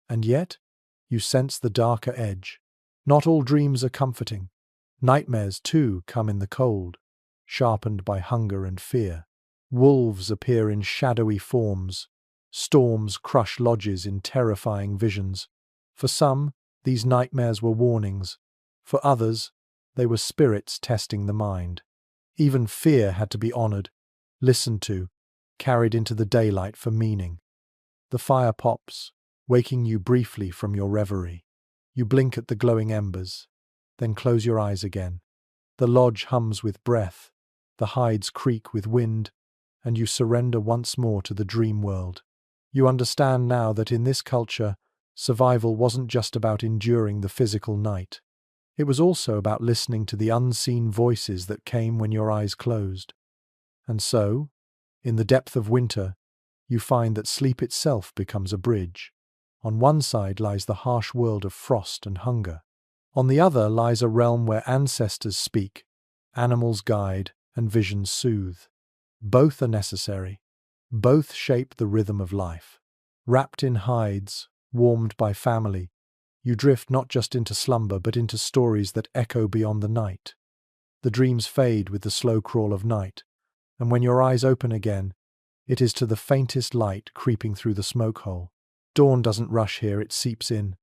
And yet, you sense the darker edge. Not all dreams are comforting. Nightmares, too, come in the cold, sharpened by hunger and fear. Wolves appear in shadowy forms. Storms crush lodges in terrifying visions. For some, these nightmares were warnings. For others, they were spirits testing the mind. Even fear had to be honored, listened to, carried into the daylight for meaning. The fire pops, waking you briefly from your reverie. You blink at the glowing embers, then close your eyes again. The lodge hums with breath, the hides creak with wind, and you surrender once more to the dream world. You understand now that in this culture, survival wasn't just about enduring the physical night. It was also about listening to the unseen voices that came when your eyes closed. And so, in the depth of winter, you find that sleep itself becomes a bridge. On one side lies the harsh world of frost and hunger. On the other lies a realm where ancestors speak, animals guide, and visions soothe. Both are necessary. Both shape the rhythm of life. Wrapped in hides, warmed by family, you drift not just into slumber but into stories that echo beyond the night. The dreams fade with the slow crawl of night, and when your eyes open again, it is to the faintest light creeping through the smoke hole. Dawn doesn't rush here, it seeps in,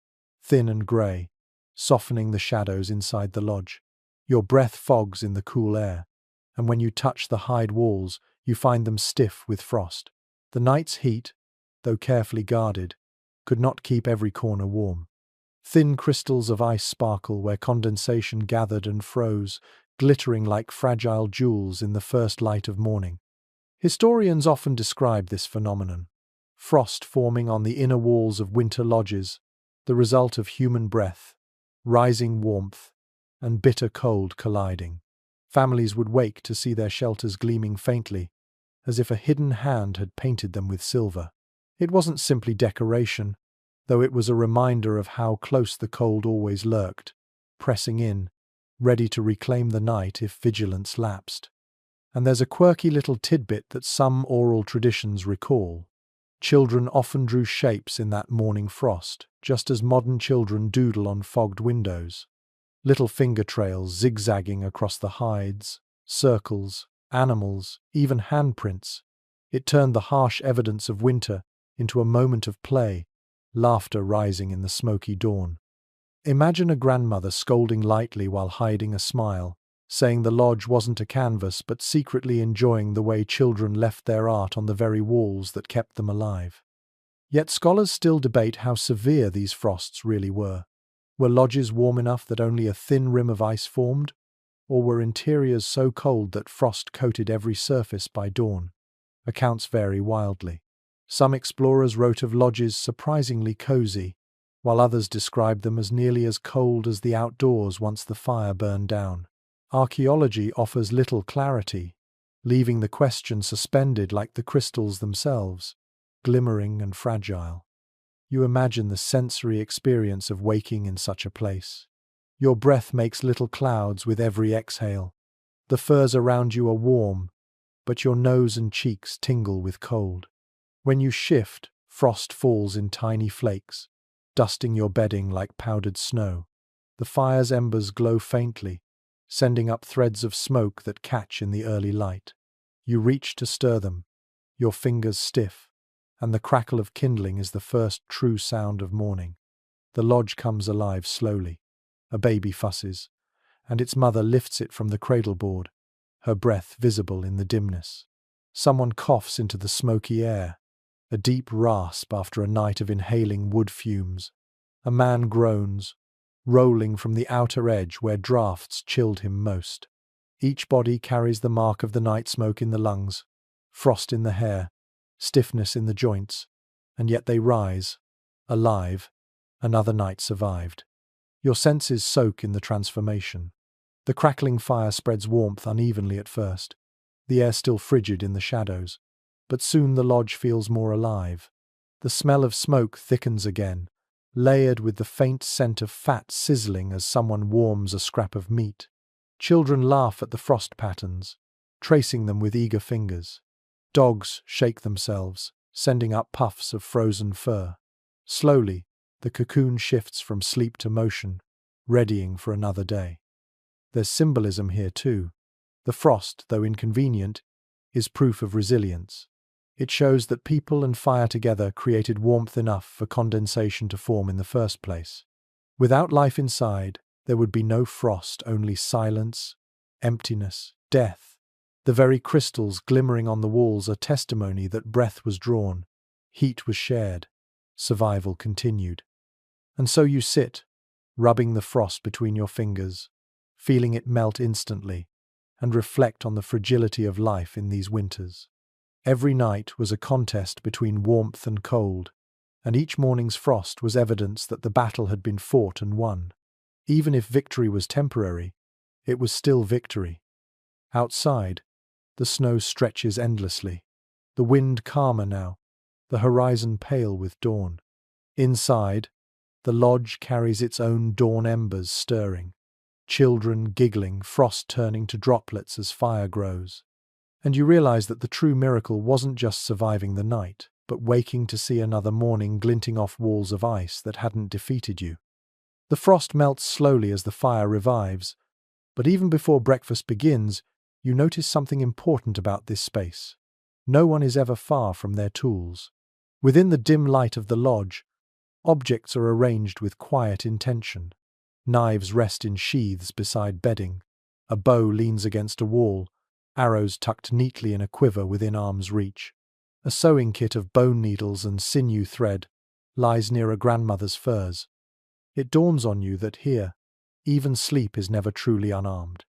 thin and grey, softening the shadows inside the lodge. Your breath fogs in the cool air, and when you touch the hide walls, you find them stiff with frost. The night's heat, though carefully guarded, could not keep every corner warm. Thin crystals of ice sparkle where condensation gathered and froze, glittering like fragile jewels in the first light of morning. Historians often describe this phenomenon. Frost forming on the inner walls of winter lodges, the result of human breath, rising warmth, and bitter cold colliding. Families would wake to see their shelters gleaming faintly, as if a hidden hand had painted them with silver. It wasn't simply decoration, though it was a reminder of how close the cold always lurked, pressing in, ready to reclaim the night if vigilance lapsed. And there's a quirky little tidbit that some oral traditions recall. Children often drew shapes in that morning frost, just as modern children doodle on fogged windows. Little finger trails zigzagging across the hides, circles, animals, even handprints. It turned the harsh evidence of winter into a moment of play, laughter rising in the smoky dawn. Imagine a grandmother scolding lightly while hiding a smile, saying the lodge wasn't a canvas but secretly enjoying the way children left their art on the very walls that kept them alive. Yet scholars still debate how severe these frosts really were. Were lodges warm enough that only a thin rim of ice formed? Or were interiors so cold that frost coated every surface by dawn? Accounts vary wildly. Some explorers wrote of lodges surprisingly cozy, while others described them as nearly as cold as the outdoors once the fire burned down. Archaeology offers little clarity, leaving the question suspended like the crystals themselves, glimmering and fragile. You imagine the sensory experience of waking in such a place. Your breath makes little clouds with every exhale. The furs around you are warm, but your nose and cheeks tingle with cold. When you shift, frost falls in tiny flakes, dusting your bedding like powdered snow. The fire's embers glow faintly, sending up threads of smoke that catch in the early light. You reach to stir them, your fingers stiff, and the crackle of kindling is the first true sound of morning. The lodge comes alive slowly. A baby fusses, and its mother lifts it from the cradle board, her breath visible in the dimness. Someone coughs into the smoky air, a deep rasp after a night of inhaling wood fumes. A man groans, rolling from the outer edge where drafts chilled him most. Each body carries the mark of the night smoke in the lungs, frost in the hair, stiffness in the joints, and yet they rise, alive, another night survived. Your senses soak in the transformation. The crackling fire spreads warmth unevenly at first, the air still frigid in the shadows, but soon the lodge feels more alive. The smell of smoke thickens again, layered with the faint scent of fat sizzling as someone warms a scrap of meat. Children laugh at the frost patterns, tracing them with eager fingers. Dogs shake themselves, sending up puffs of frozen fur. Slowly, the cocoon shifts from sleep to motion, readying for another day. There's symbolism here too. The frost, though inconvenient, is proof of resilience. It shows that people and fire together created warmth enough for condensation to form in the first place. Without life inside, there would be no frost, only silence, emptiness, death. The very crystals glimmering on the walls are testimony that breath was drawn, heat was shared, survival continued. And so you sit, rubbing the frost between your fingers, feeling it melt instantly, and reflect on the fragility of life in these winters. Every night was a contest between warmth and cold, and each morning's frost was evidence that the battle had been fought and won. Even if victory was temporary, it was still victory. Outside, the snow stretches endlessly, the wind calmer now, the horizon pale with dawn. Inside, the lodge carries its own dawn embers stirring, children giggling, frost turning to droplets as fire grows. And you realize that the true miracle wasn't just surviving the night, but waking to see another morning glinting off walls of ice that hadn't defeated you. The frost melts slowly as the fire revives, but even before breakfast begins, you notice something important about this space. No one is ever far from their tools. Within the dim light of the lodge, objects are arranged with quiet intention. Knives rest in sheaths beside bedding. A bow leans against a wall, arrows tucked neatly in a quiver within arm's reach. A sewing kit of bone needles and sinew thread lies near a grandmother's furs. It dawns on you that here, even sleep is never truly unarmed.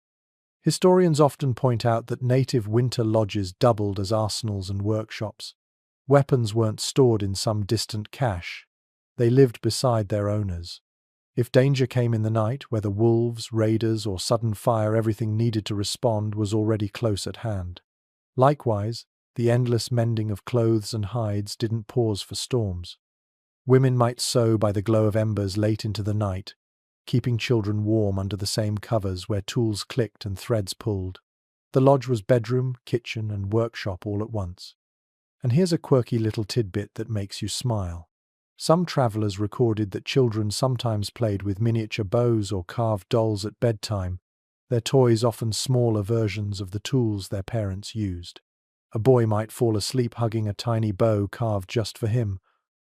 Historians often point out that native winter lodges doubled as arsenals and workshops. Weapons weren't stored in some distant cache. They lived beside their owners. If danger came in the night, whether wolves, raiders, or sudden fire, everything needed to respond was already close at hand. Likewise, the endless mending of clothes and hides didn't pause for storms. Women might sew by the glow of embers late into the night, keeping children warm under the same covers where tools clicked and threads pulled. The lodge was bedroom, kitchen, and workshop all at once. And here's a quirky little tidbit that makes you smile. Some travelers recorded that children sometimes played with miniature bows or carved dolls at bedtime, their toys often smaller versions of the tools their parents used. A boy might fall asleep hugging a tiny bow carved just for him,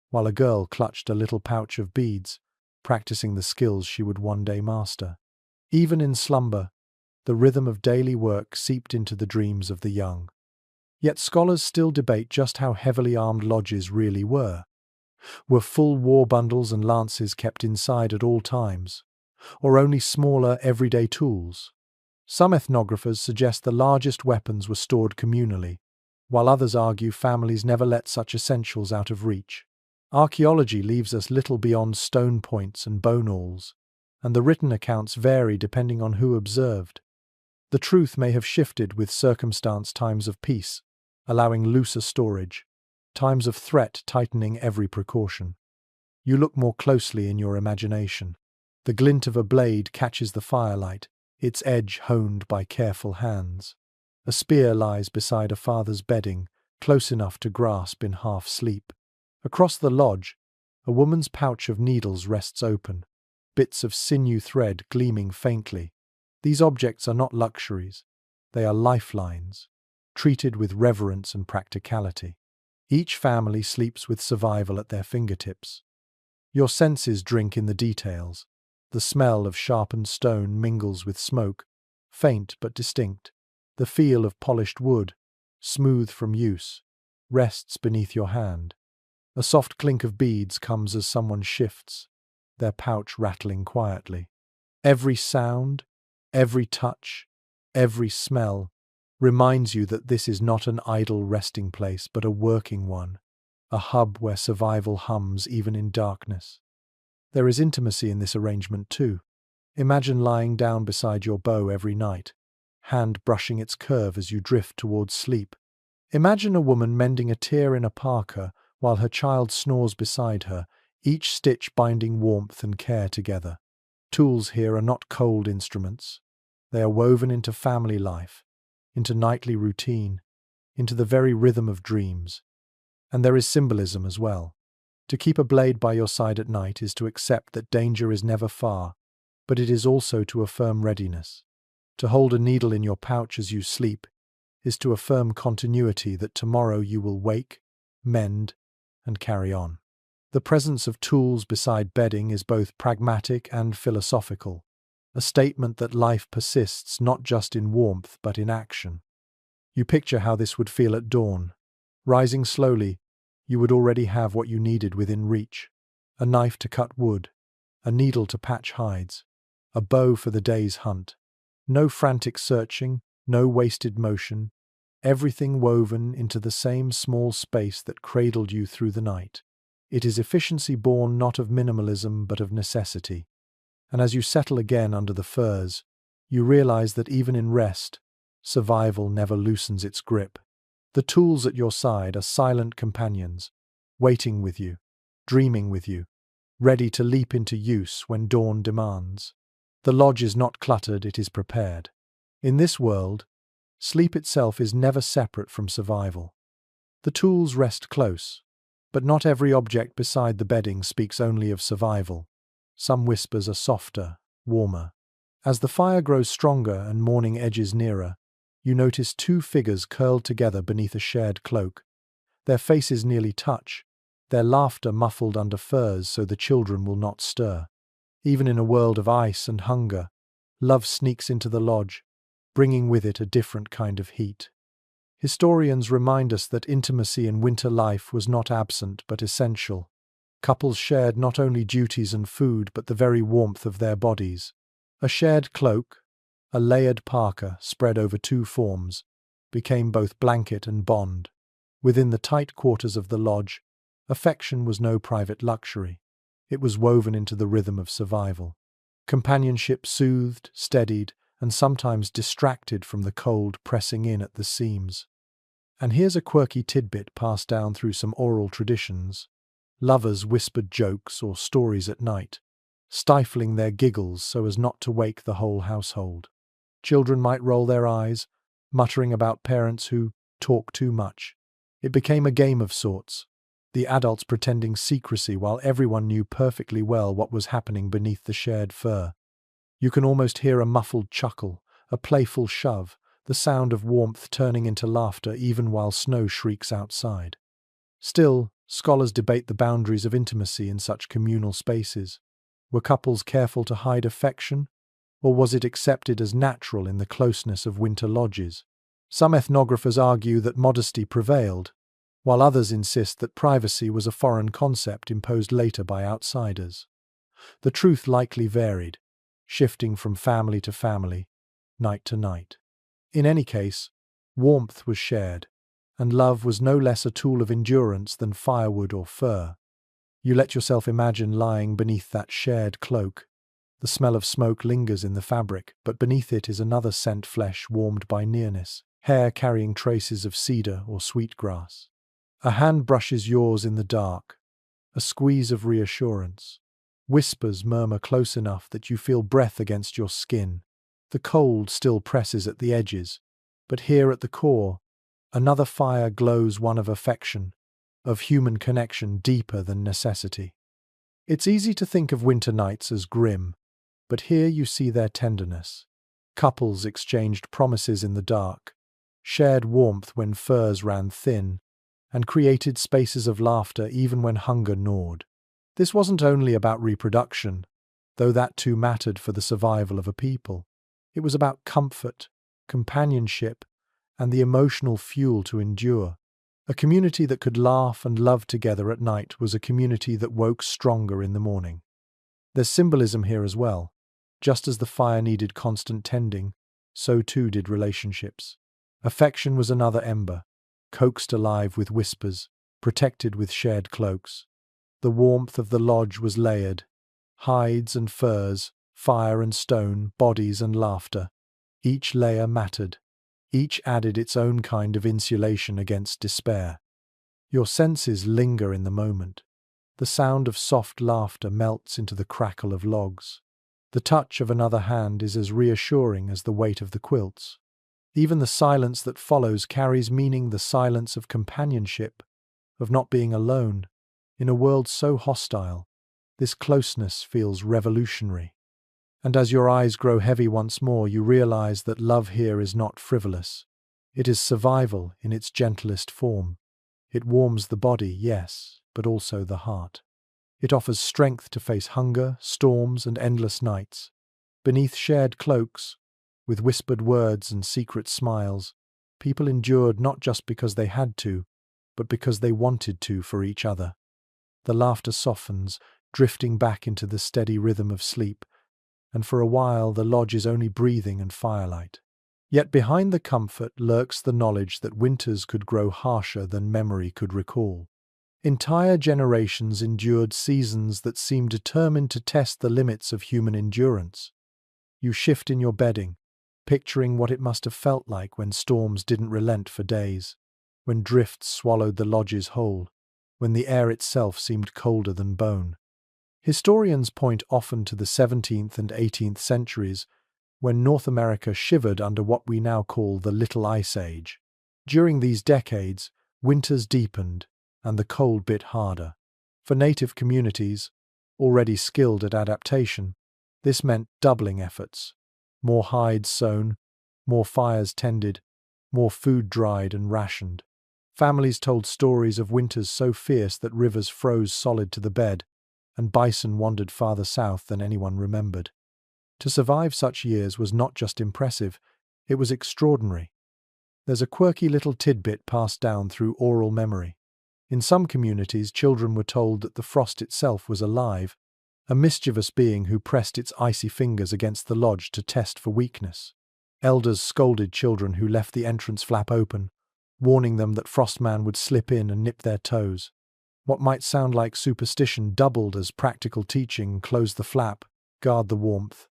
while a girl clutched a little pouch of beads, practicing the skills she would one day master. Even in slumber, the rhythm of daily work seeped into the dreams of the young. Yet scholars still debate just how heavily armed lodges really were. Were full war bundles and lances kept inside at all times, or only smaller everyday tools? Some ethnographers suggest the largest weapons were stored communally, while others argue families never let such essentials out of reach. Archaeology leaves us little beyond stone points and bone awls, and the written accounts vary depending on who observed. The truth may have shifted with circumstance, times of peace, allowing looser storage, times of threat tightening every precaution. You look more closely in your imagination. The glint of a blade catches the firelight, its edge honed by careful hands. A spear lies beside a father's bedding, close enough to grasp in half sleep. Across the lodge, a woman's pouch of needles rests open, bits of sinew thread gleaming faintly. These objects are not luxuries, they are lifelines, treated with reverence and practicality. Each family sleeps with survival at their fingertips. Your senses drink in the details. The smell of sharpened stone mingles with smoke, faint but distinct. The feel of polished wood, smooth from use, rests beneath your hand. A soft clink of beads comes as someone shifts, their pouch rattling quietly. Every sound, every touch, every smell reminds you that this is not an idle resting place but a working one, a hub where survival hums even in darkness. There is intimacy in this arrangement too. Imagine lying down beside your bow every night, hand brushing its curve as you drift towards sleep. Imagine a woman mending a tear in a parka while her child snores beside her, each stitch binding warmth and care together. Tools here are not cold instruments. They are woven into family life, into nightly routine, into the very rhythm of dreams. And there is symbolism as well. To keep a blade by your side at night is to accept that danger is never far, but it is also to affirm readiness. To hold a needle in your pouch as you sleep is to affirm continuity, that tomorrow you will wake, mend, and carry on. The presence of tools beside bedding is both pragmatic and philosophical, a statement that life persists not just in warmth but in action. You picture how this would feel at dawn. Rising slowly, you would already have what you needed within reach: a knife to cut wood, a needle to patch hides, a bow for the day's hunt. No frantic searching, no wasted motion, everything woven into the same small space that cradled you through the night. It is efficiency born not of minimalism but of necessity. And as you settle again under the furs, you realize that even in rest, survival never loosens its grip. The tools at your side are silent companions, waiting with you, dreaming with you, ready to leap into use when dawn demands. The lodge is not cluttered, it is prepared. In this world, sleep itself is never separate from survival. The tools rest close, but not every object beside the bedding speaks only of survival. Some whispers are softer, warmer. As the fire grows stronger and morning edges nearer, you notice two figures curled together beneath a shared cloak. Their faces nearly touch, their laughter muffled under furs so the children will not stir. Even in a world of ice and hunger, love sneaks into the lodge, bringing with it a different kind of heat. Historians remind us that intimacy in winter life was not absent but essential. Couples shared not only duties and food but the very warmth of their bodies. A shared cloak, a layered parka spread over two forms, became both blanket and bond. Within the tight quarters of the lodge, affection was no private luxury. It was woven into the rhythm of survival. Companionship soothed, steadied, and sometimes distracted from the cold pressing in at the seams. And here's a quirky tidbit passed down through some oral traditions. Lovers whispered jokes or stories at night, stifling their giggles so as not to wake the whole household. Children might roll their eyes, muttering about parents who talk too much. It became a game of sorts, the adults pretending secrecy while everyone knew perfectly well what was happening beneath the shared fur. You can almost hear a muffled chuckle, a playful shove, the sound of warmth turning into laughter even while snow shrieks outside. Still, scholars debate the boundaries of intimacy in such communal spaces. Were couples careful to hide affection, or was it accepted as natural in the closeness of winter lodges? Some ethnographers argue that modesty prevailed, while others insist that privacy was a foreign concept imposed later by outsiders. The truth likely varied, shifting from family to family, night to night. In any case, warmth was shared, and love was no less a tool of endurance than firewood or fur. You let yourself imagine lying beneath that shared cloak. The smell of smoke lingers in the fabric, but beneath it is another scent, flesh warmed by nearness, hair carrying traces of cedar or sweetgrass. A hand brushes yours in the dark, a squeeze of reassurance. Whispers murmur close enough that you feel breath against your skin. The cold still presses at the edges, but here at the core, another fire glows, one of affection, of human connection deeper than necessity. It's easy to think of winter nights as grim, but here you see their tenderness. Couples exchanged promises in the dark, shared warmth when furs ran thin, and created spaces of laughter even when hunger gnawed. This wasn't only about reproduction, though that too mattered for the survival of a people. It was about comfort, companionship, and the emotional fuel to endure. A community that could laugh and love together at night was a community that woke stronger in the morning. There's symbolism here as well. Just as the fire needed constant tending, so too did relationships. Affection was another ember, coaxed alive with whispers, protected with shared cloaks. The warmth of the lodge was layered. Hides and furs, fire and stone, bodies and laughter. Each layer mattered. Each added its own kind of insulation against despair. Your senses linger in the moment. The sound of soft laughter melts into the crackle of logs. The touch of another hand is as reassuring as the weight of the quilts. Even the silence that follows carries meaning, the silence of companionship, of not being alone. In a world so hostile, this closeness feels revolutionary. And as your eyes grow heavy once more, you realize that love here is not frivolous. It is survival in its gentlest form. It warms the body, yes, but also the heart. It offers strength to face hunger, storms, and endless nights. Beneath shared cloaks, with whispered words and secret smiles, people endured not just because they had to, but because they wanted to for each other. The laughter softens, drifting back into the steady rhythm of sleep, and for a while the lodge is only breathing and firelight. Yet behind the comfort lurks the knowledge that winters could grow harsher than memory could recall. Entire generations endured seasons that seemed determined to test the limits of human endurance. You shift in your bedding, picturing what it must have felt like when storms didn't relent for days, when drifts swallowed the lodges whole, when the air itself seemed colder than bone. Historians point often to the 17th and 18th centuries, when North America shivered under what we now call the Little Ice Age. During these decades, winters deepened, and the cold bit harder. For native communities, already skilled at adaptation, this meant doubling efforts. More hides sewn, more fires tended, more food dried and rationed. Families told stories of winters so fierce that rivers froze solid to the bed, and bison wandered farther south than anyone remembered. To survive such years was not just impressive, it was extraordinary. There's a quirky little tidbit passed down through oral memory. In some communities, children were told that the frost itself was alive, a mischievous being who pressed its icy fingers against the lodge to test for weakness. Elders scolded children who left the entrance flap open, warning them that Frostman would slip in and nip their toes. What might sound like superstition doubled as practical teaching: close the flap, guard the warmth,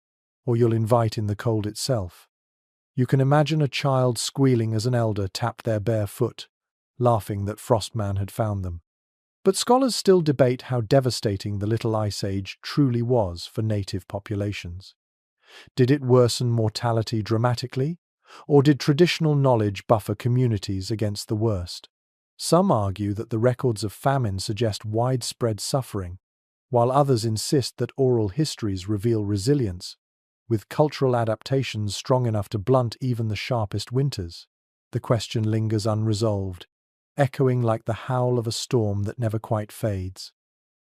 or you'll invite in the cold itself. You can imagine a child squealing as an elder tapped their bare foot, laughing that Frostman had found them. But scholars still debate how devastating the Little Ice Age truly was for native populations. Did it worsen mortality dramatically, or did traditional knowledge buffer communities against the worst? Some argue that the records of famine suggest widespread suffering, while others insist that oral histories reveal resilience, with cultural adaptations strong enough to blunt even the sharpest winters. The question lingers unresolved, echoing like the howl of a storm that never quite fades.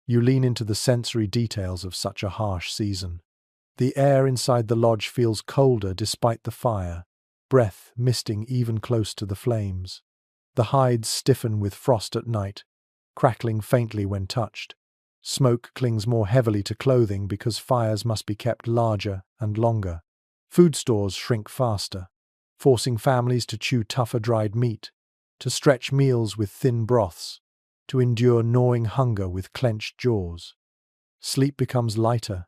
You lean into the sensory details of such a harsh season. The air inside the lodge feels colder despite the fire, breath misting even close to the flames. The hides stiffen with frost at night, crackling faintly when touched. Smoke clings more heavily to clothing because fires must be kept larger and longer. Food stores shrink faster, forcing families to chew tougher dried meat, to stretch meals with thin broths, to endure gnawing hunger with clenched jaws. Sleep becomes lighter,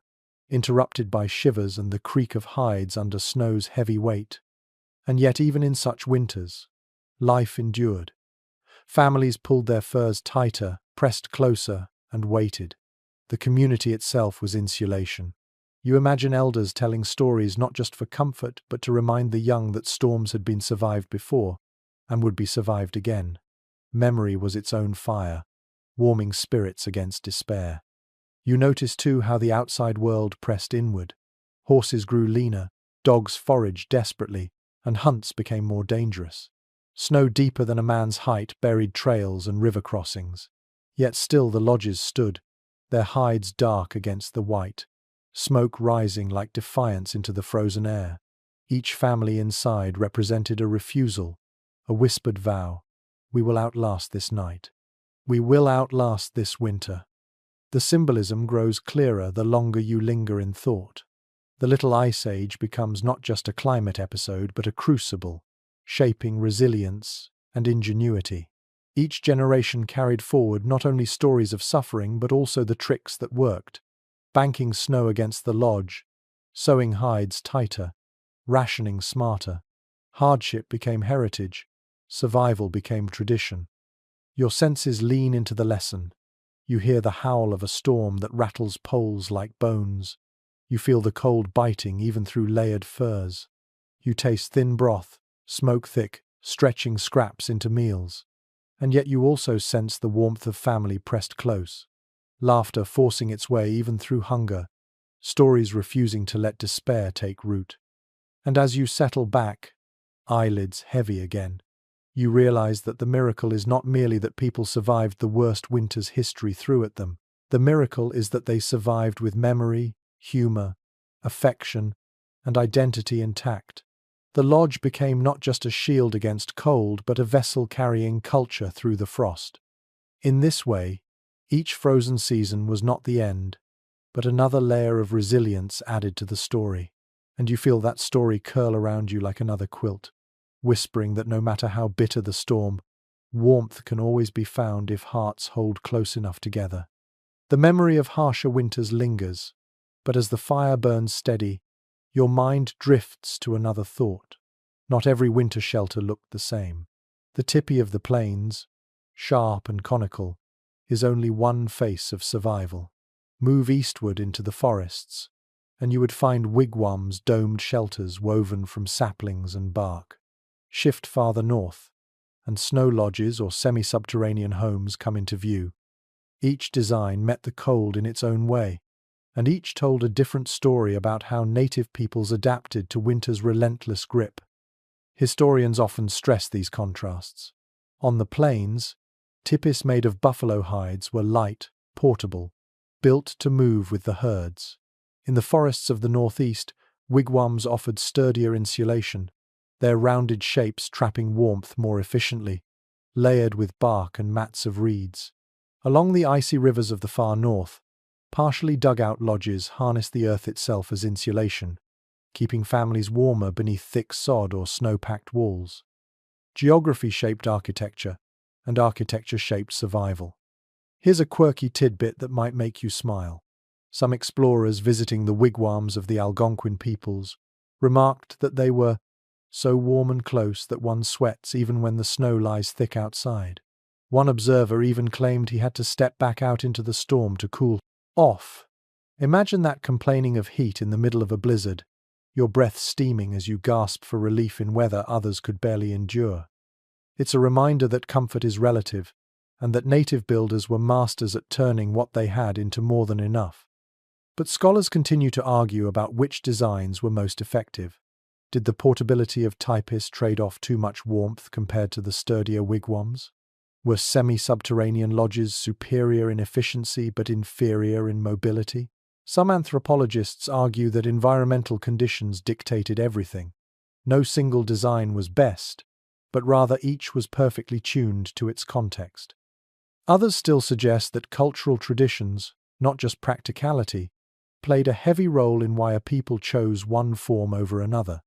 interrupted by shivers and the creak of hides under snow's heavy weight. And yet even in such winters, life endured. Families pulled their furs tighter, pressed closer, and waited. The community itself was insulation. You imagine elders telling stories not just for comfort, but to remind the young that storms had been survived before, and would be survived again. Memory was its own fire, warming spirits against despair. You notice too how the outside world pressed inward. Horses grew leaner, dogs foraged desperately, and hunts became more dangerous. Snow deeper than a man's height buried trails and river crossings. Yet still the lodges stood, their hides dark against the white, smoke rising like defiance into the frozen air. Each family inside represented a refusal, a whispered vow. We will outlast this night. We will outlast this winter. The symbolism grows clearer the longer you linger in thought. The Little Ice Age becomes not just a climate episode, but a crucible, shaping resilience and ingenuity. Each generation carried forward not only stories of suffering, but also the tricks that worked. Banking snow against the lodge, sewing hides tighter, rationing smarter. Hardship became heritage, survival became tradition. Your senses lean into the lesson. You hear the howl of a storm that rattles poles like bones. You feel the cold biting even through layered furs. You taste thin broth, smoke thick, stretching scraps into meals. And yet you also sense the warmth of family pressed close. Laughter forcing its way even through hunger. Stories refusing to let despair take root. And as you settle back, eyelids heavy again, you realize that the miracle is not merely that people survived the worst winters history threw at them. The miracle is that they survived with memory, humor, affection, and identity intact. The lodge became not just a shield against cold, but a vessel carrying culture through the frost. In this way, each frozen season was not the end, but another layer of resilience added to the story. And you feel that story curl around you like another quilt, whispering that no matter how bitter the storm, warmth can always be found if hearts hold close enough together. The memory of harsher winters lingers, but as the fire burns steady, your mind drifts to another thought. Not every winter shelter looked the same. The tipi of the plains, sharp and conical, is only one face of survival. Move eastward into the forests, and you would find wigwams, domed shelters woven from saplings and bark. Shift farther north, and snow lodges or semi-subterranean homes come into view. Each design met the cold in its own way, and each told a different story about how native peoples adapted to winter's relentless grip. Historians often stress these contrasts. On the plains, tipis made of buffalo hides were light, portable, built to move with the herds. In the forests of the northeast, wigwams offered sturdier insulation, their rounded shapes trapping warmth more efficiently, layered with bark and mats of reeds. Along the icy rivers of the far north, partially dug-out lodges harnessed the earth itself as insulation, keeping families warmer beneath thick sod or snow-packed walls. Geography shaped architecture, and architecture shaped survival. Here's a quirky tidbit that might make you smile. Some explorers visiting the wigwams of the Algonquin peoples remarked that they were so warm and close that one sweats even when the snow lies thick outside. One observer even claimed he had to step back out into the storm to cool off. Imagine that, complaining of heat in the middle of a blizzard, your breath steaming as you gasp for relief in weather others could barely endure. It's a reminder that comfort is relative, and that native builders were masters at turning what they had into more than enough. But scholars continue to argue about which designs were most effective. Did the portability of Tipis trade off too much warmth compared to the sturdier wigwams? Were semi-subterranean lodges superior in efficiency but inferior in mobility? Some anthropologists argue that environmental conditions dictated everything. No single design was best, but rather each was perfectly tuned to its context. Others still suggest that cultural traditions, not just practicality, played a heavy role in why a people chose one form over another.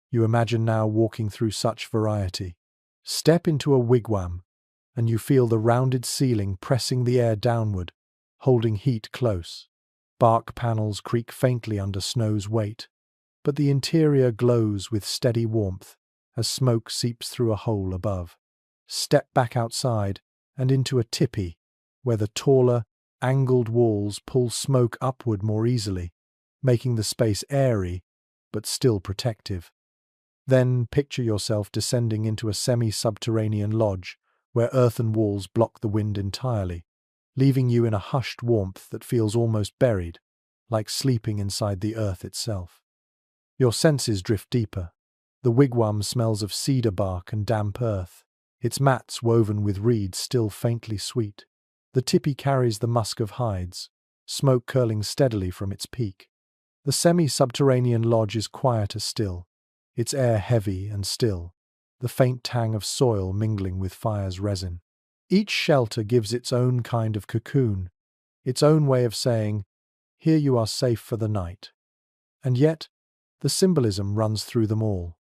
You imagine now walking through such variety. Step into a wigwam, and you feel the rounded ceiling pressing the air downward, holding heat close. Bark panels creak faintly under snow's weight, but the interior glows with steady warmth as smoke seeps through a hole above. Step back outside and into a tipi, where the taller, angled walls pull smoke upward more easily, making the space airy but still protective. Then picture yourself descending into a semi-subterranean lodge where earthen walls block the wind entirely, leaving you in a hushed warmth that feels almost buried, like sleeping inside the earth itself. Your senses drift deeper. The wigwam smells of cedar bark and damp earth, its mats woven with reeds still faintly sweet. The tipi carries the musk of hides, smoke curling steadily from its peak. The semi-subterranean lodge is quieter still, its air heavy and still, the faint tang of soil mingling with fire's resin. Each shelter gives its own kind of cocoon, its own way of saying, "Here you are safe for the night." And yet, the symbolism runs through them all.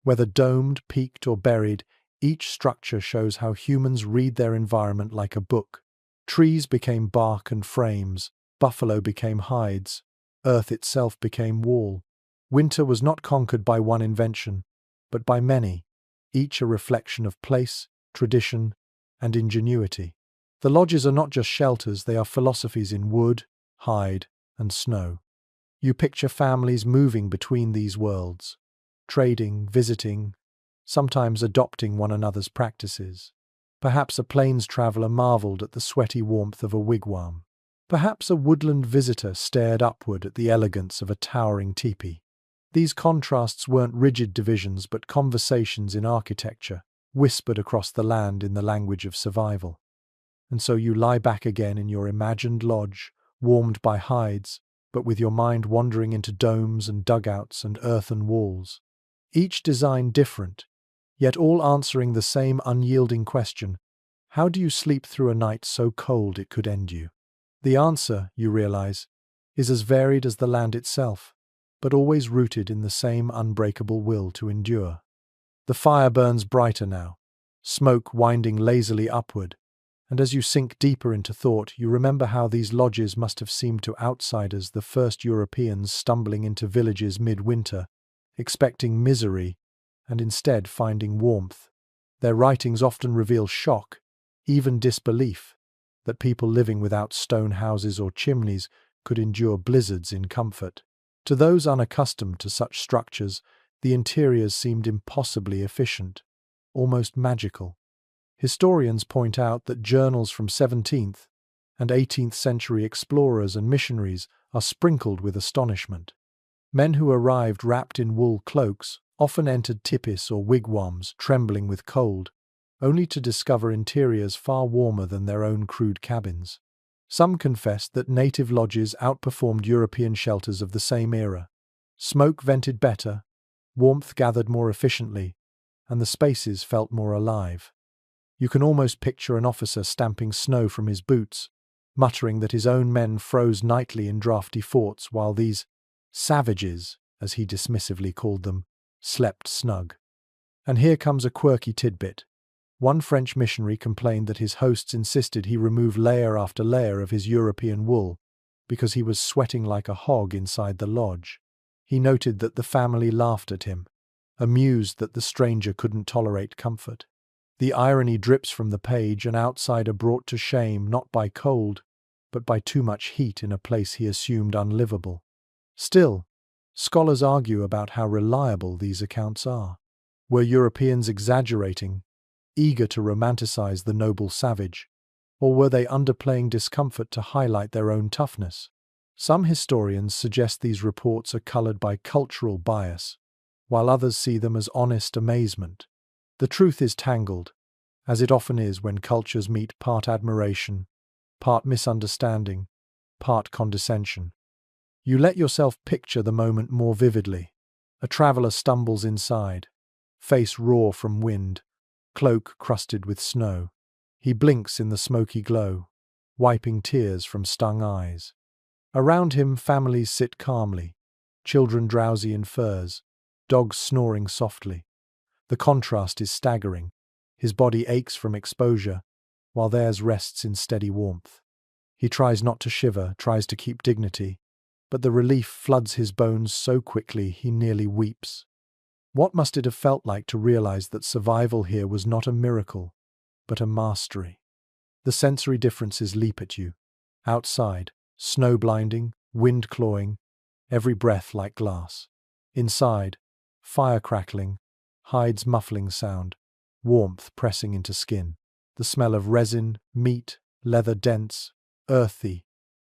Whether domed, peaked, or buried, each structure shows how humans read their environment like a book. Trees became bark and frames, buffalo became hides, earth itself became wall. Winter was not conquered by one invention, but by many, each a reflection of place, tradition, and ingenuity. The lodges are not just shelters, they are philosophies in wood, hide, and snow. You picture families moving between these worlds, trading, visiting, sometimes adopting one another's practices. Perhaps a plains traveler marveled at the sweaty warmth of a wigwam. Perhaps a woodland visitor stared upward at the elegance of a towering teepee. These contrasts weren't rigid divisions but conversations in architecture, whispered across the land in the language of survival. And so you lie back again in your imagined lodge, warmed by hides, but with your mind wandering into domes and dugouts and earthen walls. Each design different, yet all answering the same unyielding question: how do you sleep through a night so cold it could end you? The answer, you realize, is as varied as the land itself, but always rooted in the same unbreakable will to endure. The fire burns brighter now, smoke winding lazily upward, and as you sink deeper into thought, you remember how these lodges must have seemed to outsiders, the first Europeans stumbling into villages midwinter, expecting misery, and instead finding warmth. Their writings often reveal shock, even disbelief, that people living without stone houses or chimneys could endure blizzards in comfort. To those unaccustomed to such structures, the interiors seemed impossibly efficient, almost magical. Historians point out that journals from 17th and 18th century explorers and missionaries are sprinkled with astonishment. Men who arrived wrapped in wool cloaks often entered tipis or wigwams, trembling with cold, only to discover interiors far warmer than their own crude cabins. Some confessed that native lodges outperformed European shelters of the same era. Smoke vented better, warmth gathered more efficiently, and the spaces felt more alive. You can almost picture an officer stamping snow from his boots, muttering that his own men froze nightly in drafty forts while these savages, as he dismissively called them, slept snug. And here comes a quirky tidbit. One French missionary complained that his hosts insisted he remove layer after layer of his European wool because he was sweating like a hog inside the lodge. He noted that the family laughed at him, amused that the stranger couldn't tolerate comfort. The irony drips from the page, an outsider brought to shame not by cold, but by too much heat in a place he assumed unlivable. Still, scholars argue about how reliable these accounts are. Were Europeans exaggerating, eager to romanticize the noble savage? Or were they underplaying discomfort to highlight their own toughness? Some historians suggest these reports are colored by cultural bias, while others see them as honest amazement. The truth is tangled, as it often is when cultures meet, part admiration, part misunderstanding, part condescension. You let yourself picture the moment more vividly. A traveler stumbles inside, face raw from wind, cloak crusted with snow. He blinks in the smoky glow, wiping tears from stung eyes. Around him, families sit calmly, children drowsy in furs, dogs snoring softly. The contrast is staggering. His body aches from exposure, while theirs rests in steady warmth. He tries not to shiver, tries to keep dignity, but the relief floods his bones so quickly he nearly weeps. What must it have felt like to realize that survival here was not a miracle, but a mastery? The sensory differences leap at you. Outside, snow blinding, wind clawing, every breath like glass. Inside, fire crackling, hides muffling sound, warmth pressing into skin. The smell of resin, meat, leather dense, earthy,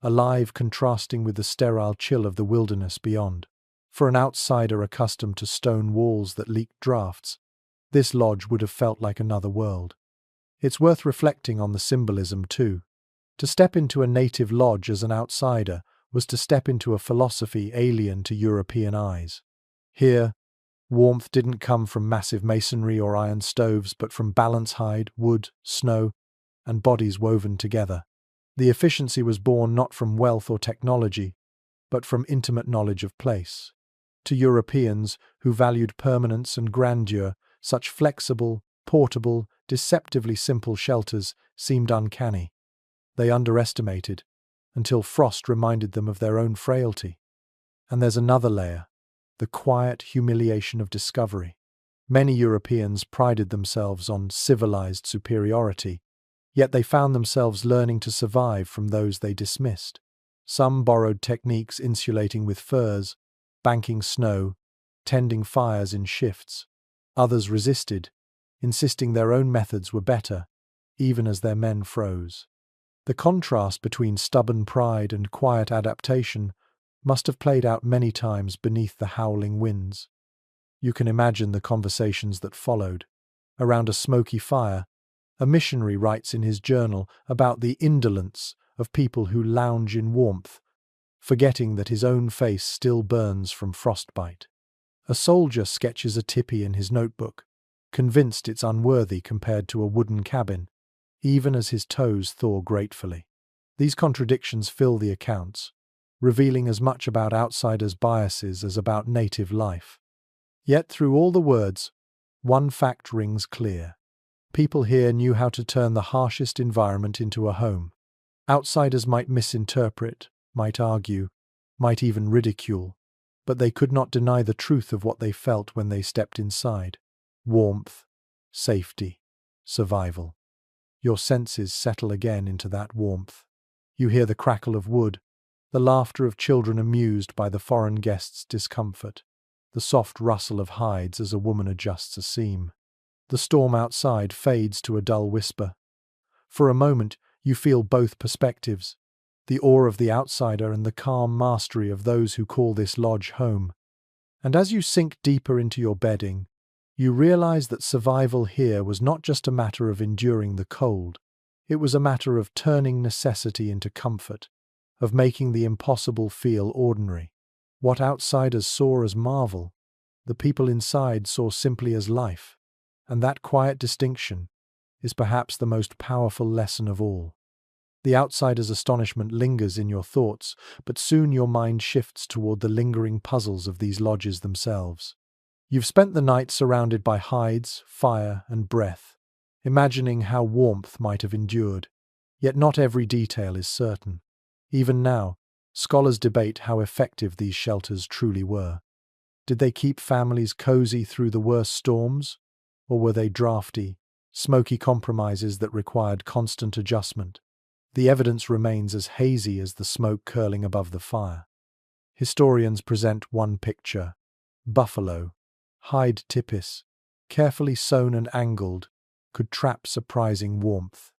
alive contrasting with the sterile chill of the wilderness beyond. For an outsider accustomed to stone walls that leaked drafts, this lodge would have felt like another world. It's worth reflecting on the symbolism too. To step into a native lodge as an outsider was to step into a philosophy alien to European eyes. Here, warmth didn't come from massive masonry or iron stoves, but from balance hide, wood, snow, and bodies woven together. The efficiency was born not from wealth or technology, but from intimate knowledge of place. To Europeans, who valued permanence and grandeur, such flexible, portable, deceptively simple shelters seemed uncanny. They underestimated, until frost reminded them of their own frailty. And there's another layer, the quiet humiliation of discovery. Many Europeans prided themselves on civilized superiority, yet they found themselves learning to survive from those they dismissed. Some borrowed techniques insulating with furs, banking snow, tending fires in shifts. Others resisted, insisting their own methods were better, even as their men froze. The contrast between stubborn pride and quiet adaptation must have played out many times beneath the howling winds. You can imagine the conversations that followed. Around a smoky fire, a missionary writes in his journal about the indolence of people who lounge in warmth, forgetting that his own face still burns from frostbite. A soldier sketches a tipi in his notebook, convinced it's unworthy compared to a wooden cabin, even as his toes thaw gratefully. These contradictions fill the accounts, revealing as much about outsiders' biases as about native life. Yet through all the words, one fact rings clear. People here knew how to turn the harshest environment into a home. Outsiders might misinterpret, might argue, might even ridicule, but they could not deny the truth of what they felt when they stepped inside. Warmth, safety, survival. Your senses settle again into that warmth. You hear the crackle of wood, the laughter of children amused by the foreign guest's discomfort, the soft rustle of hides as a woman adjusts a seam. The storm outside fades to a dull whisper. For a moment, you feel both perspectives, the awe of the outsider and the calm mastery of those who call this lodge home. And as you sink deeper into your bedding, you realize that survival here was not just a matter of enduring the cold. It was a matter of turning necessity into comfort, of making the impossible feel ordinary. What outsiders saw as marvel, the people inside saw simply as life. And that quiet distinction is perhaps the most powerful lesson of all. The outsider's astonishment lingers in your thoughts, but soon your mind shifts toward the lingering puzzles of these lodges themselves. You've spent the night surrounded by hides, fire, and breath, imagining how warmth might have endured. Yet not every detail is certain. Even now, scholars debate how effective these shelters truly were. Did they keep families cozy through the worst storms? Or were they drafty, smoky compromises that required constant adjustment? The evidence remains as hazy as the smoke curling above the fire. Historians present one picture: buffalo, hide tipis, carefully sewn and angled, could trap surprising warmth.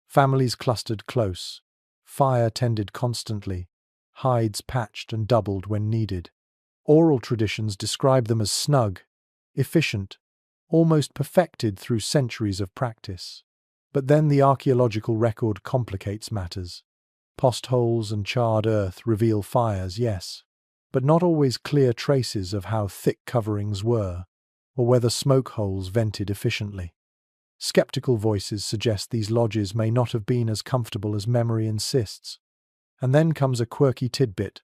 Families clustered close, fire tended constantly, hides patched and doubled when needed. Oral traditions describe them as snug, efficient, almost perfected through centuries of practice. But then the archaeological record complicates matters. Postholes and charred earth reveal fires, yes, but not always clear traces of how thick coverings were, or whether smoke holes vented efficiently. Skeptical voices suggest these lodges may not have been as comfortable as memory insists. And then comes a quirky tidbit,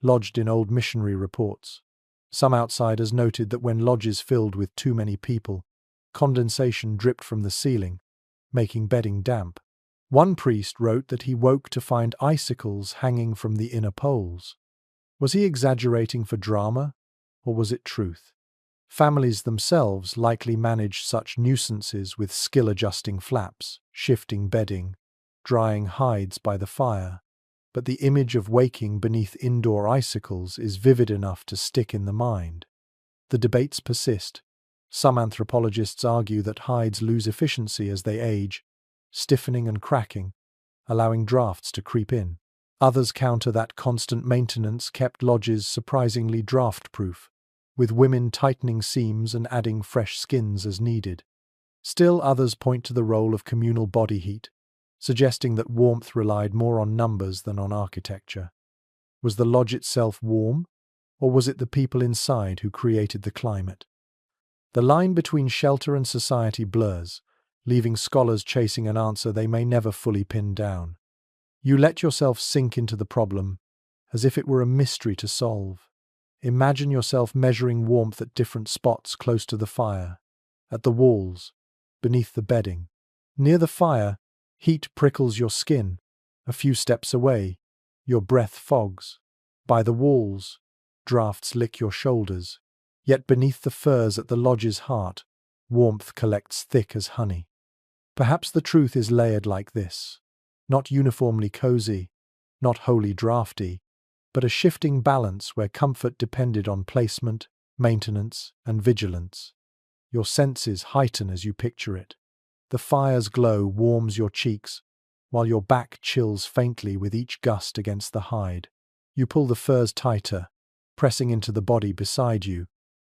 lodged in old missionary reports. Some outsiders noted that when lodges filled with too many people, condensation dripped from the ceiling, making bedding damp. One priest wrote that he woke to find icicles hanging from the inner poles. Was he exaggerating for drama, or was it truth? Families themselves likely managed such nuisances with skill-adjusting flaps, shifting bedding, drying hides by the fire. But the image of waking beneath indoor icicles is vivid enough to stick in the mind. The debates persist. Some anthropologists argue that hides lose efficiency as they age, stiffening and cracking, allowing drafts to creep in. Others counter that constant maintenance kept lodges surprisingly draft-proof, with women tightening seams and adding fresh skins as needed. Still others point to the role of communal body heat, suggesting that warmth relied more on numbers than on architecture. Was the lodge itself warm, or was it the people inside who created the climate? The line between shelter and society blurs, leaving scholars chasing an answer they may never fully pin down. You let yourself sink into the problem, as if it were a mystery to solve. Imagine yourself measuring warmth at different spots close to the fire, at the walls, beneath the bedding. Near the fire, heat prickles your skin. A few steps away, your breath fogs. By the walls, drafts lick your shoulders. Yet beneath the furs at the lodge's heart, warmth collects thick as honey. Perhaps the truth is layered like this. Not uniformly cozy, not wholly drafty, but a shifting balance where comfort depended on placement, maintenance, and vigilance. Your senses heighten as you picture it. The fire's glow warms your cheeks, while your back chills faintly with each gust against the hide. You pull the furs tighter, pressing into the body beside you,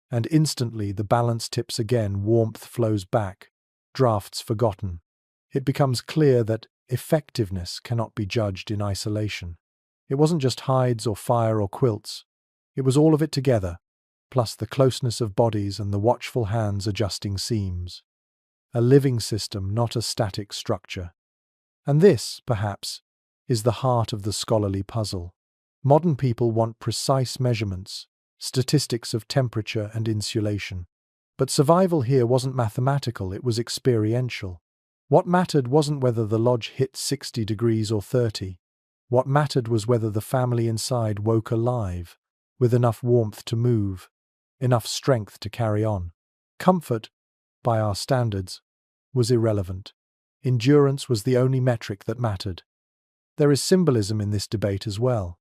and instantly the balance tips again, warmth flows back, drafts forgotten. It becomes clear that effectiveness cannot be judged in isolation. It wasn't just hides or fire or quilts. It was all of it together, plus the closeness of bodies and the watchful hands adjusting seams. A living system, not a static structure. And this, perhaps, is the heart of the scholarly puzzle. Modern people want precise measurements, statistics of temperature and insulation. But survival here wasn't mathematical, it was experiential. What mattered wasn't whether the lodge hit 60 degrees or 30. What mattered was whether the family inside woke alive, with enough warmth to move, enough strength to carry on. Comfort, by our standards, was irrelevant. Endurance was the only metric that mattered. There is symbolism in this debate as well.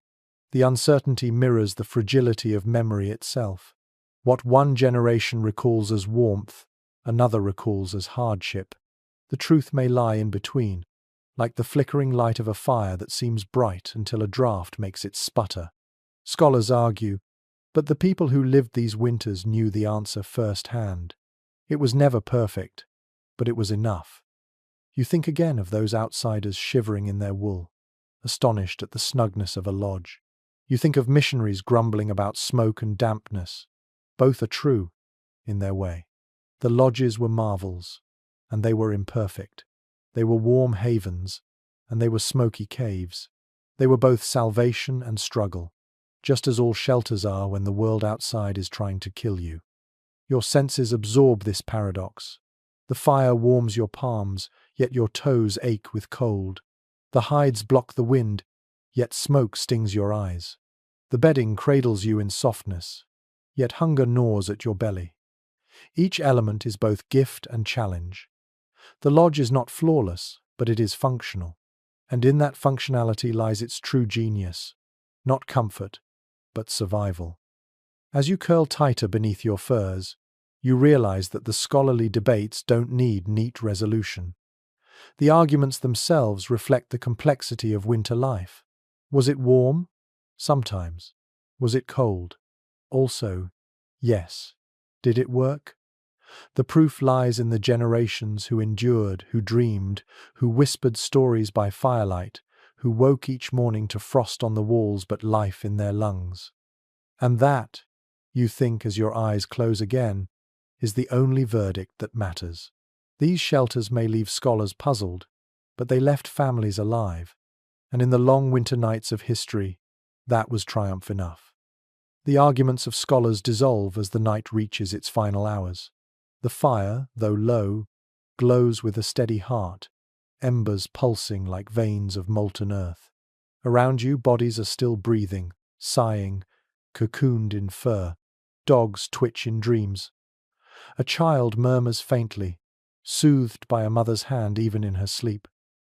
The uncertainty mirrors the fragility of memory itself. What one generation recalls as warmth, another recalls as hardship. The truth may lie in between, like the flickering light of a fire that seems bright until a draft makes it sputter. Scholars argue, but the people who lived these winters knew the answer firsthand. It was never perfect, but it was enough. You think again of those outsiders shivering in their wool, astonished at the snugness of a lodge. You think of missionaries grumbling about smoke and dampness. Both are true, in their way. The lodges were marvels, and they were imperfect. They were warm havens, and they were smoky caves. They were both salvation and struggle, just as all shelters are when the world outside is trying to kill you. Your senses absorb this paradox. The fire warms your palms, yet your toes ache with cold. The hides block the wind, yet smoke stings your eyes. The bedding cradles you in softness, yet hunger gnaws at your belly. Each element is both gift and challenge. The lodge is not flawless, but it is functional. And in that functionality lies its true genius. Not comfort, but survival. As you curl tighter beneath your furs, You realize that the scholarly debates don't need neat resolution. The arguments themselves reflect the complexity of winter life. Was it warm? Sometimes. Was it cold? Also, yes. Did it work? The proof lies in the generations who endured, who dreamed, who whispered stories by firelight, who woke each morning to frost on the walls but life in their lungs. And that, you think as your eyes close again, is the only verdict that matters. These shelters may leave scholars puzzled, but they left families alive, and in the long winter nights of history, that was triumph enough. The arguments of scholars dissolve as the night reaches its final hours. The fire, though low, glows with a steady heart, embers pulsing like veins of molten earth. Around you, bodies are still breathing, sighing, cocooned in fur. Dogs twitch in dreams. A child murmurs faintly, soothed by a mother's hand even in her sleep.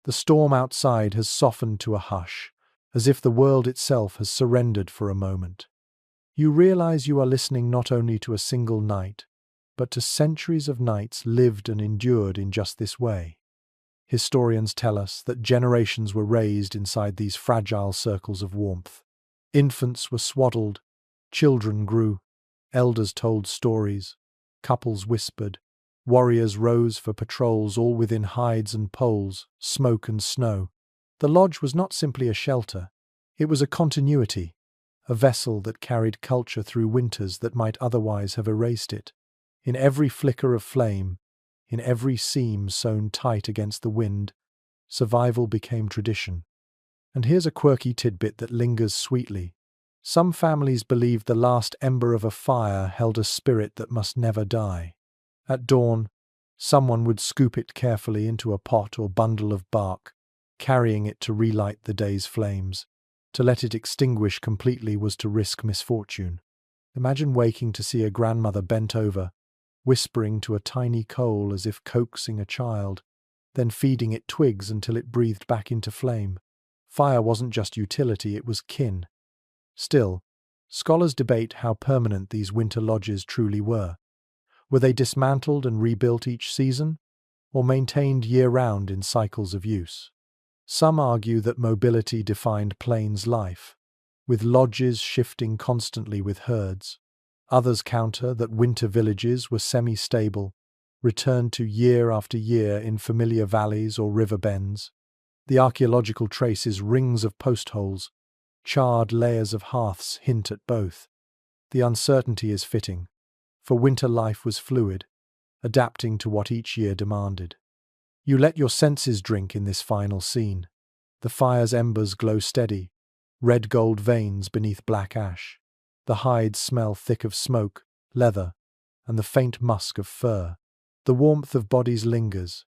The storm outside has softened to a hush, as if the world itself has surrendered for a moment. You realize you are listening not only to a single night, but to centuries of nights lived and endured in just this way. Historians tell us that generations were raised inside these fragile circles of warmth. Infants were swaddled, children grew, elders told stories, couples whispered, warriors rose for patrols all within hides and poles, smoke and snow. The lodge was not simply a shelter, it was a continuity, a vessel that carried culture through winters that might otherwise have erased it. In every flicker of flame, in every seam sewn tight against the wind, survival became tradition. And here's a quirky tidbit that lingers sweetly. Some families believed the last ember of a fire held a spirit that must never die. At dawn, someone would scoop it carefully into a pot or bundle of bark, carrying it to relight the day's flames. To let it extinguish completely was to risk misfortune. Imagine waking to see a grandmother bent over, whispering to a tiny coal as if coaxing a child, then feeding it twigs until it breathed back into flame. Fire wasn't just utility, it was kin. Still, scholars debate how permanent these winter lodges truly were. Were they dismantled and rebuilt each season, or maintained year-round in cycles of use? Some argue that mobility defined plains life, with lodges shifting constantly with herds. Others counter that winter villages were semi-stable, returned to year after year in familiar valleys or river bends. The archaeological traces, rings of post holes, charred layers of hearths hint at both. The uncertainty is fitting, for winter life was fluid, adapting to what each year demanded. You let your senses drink in this final scene. The fire's embers glow steady, red gold veins beneath black ash. The hides smell thick of smoke, leather, and the faint musk of fur. The warmth of bodies lingers,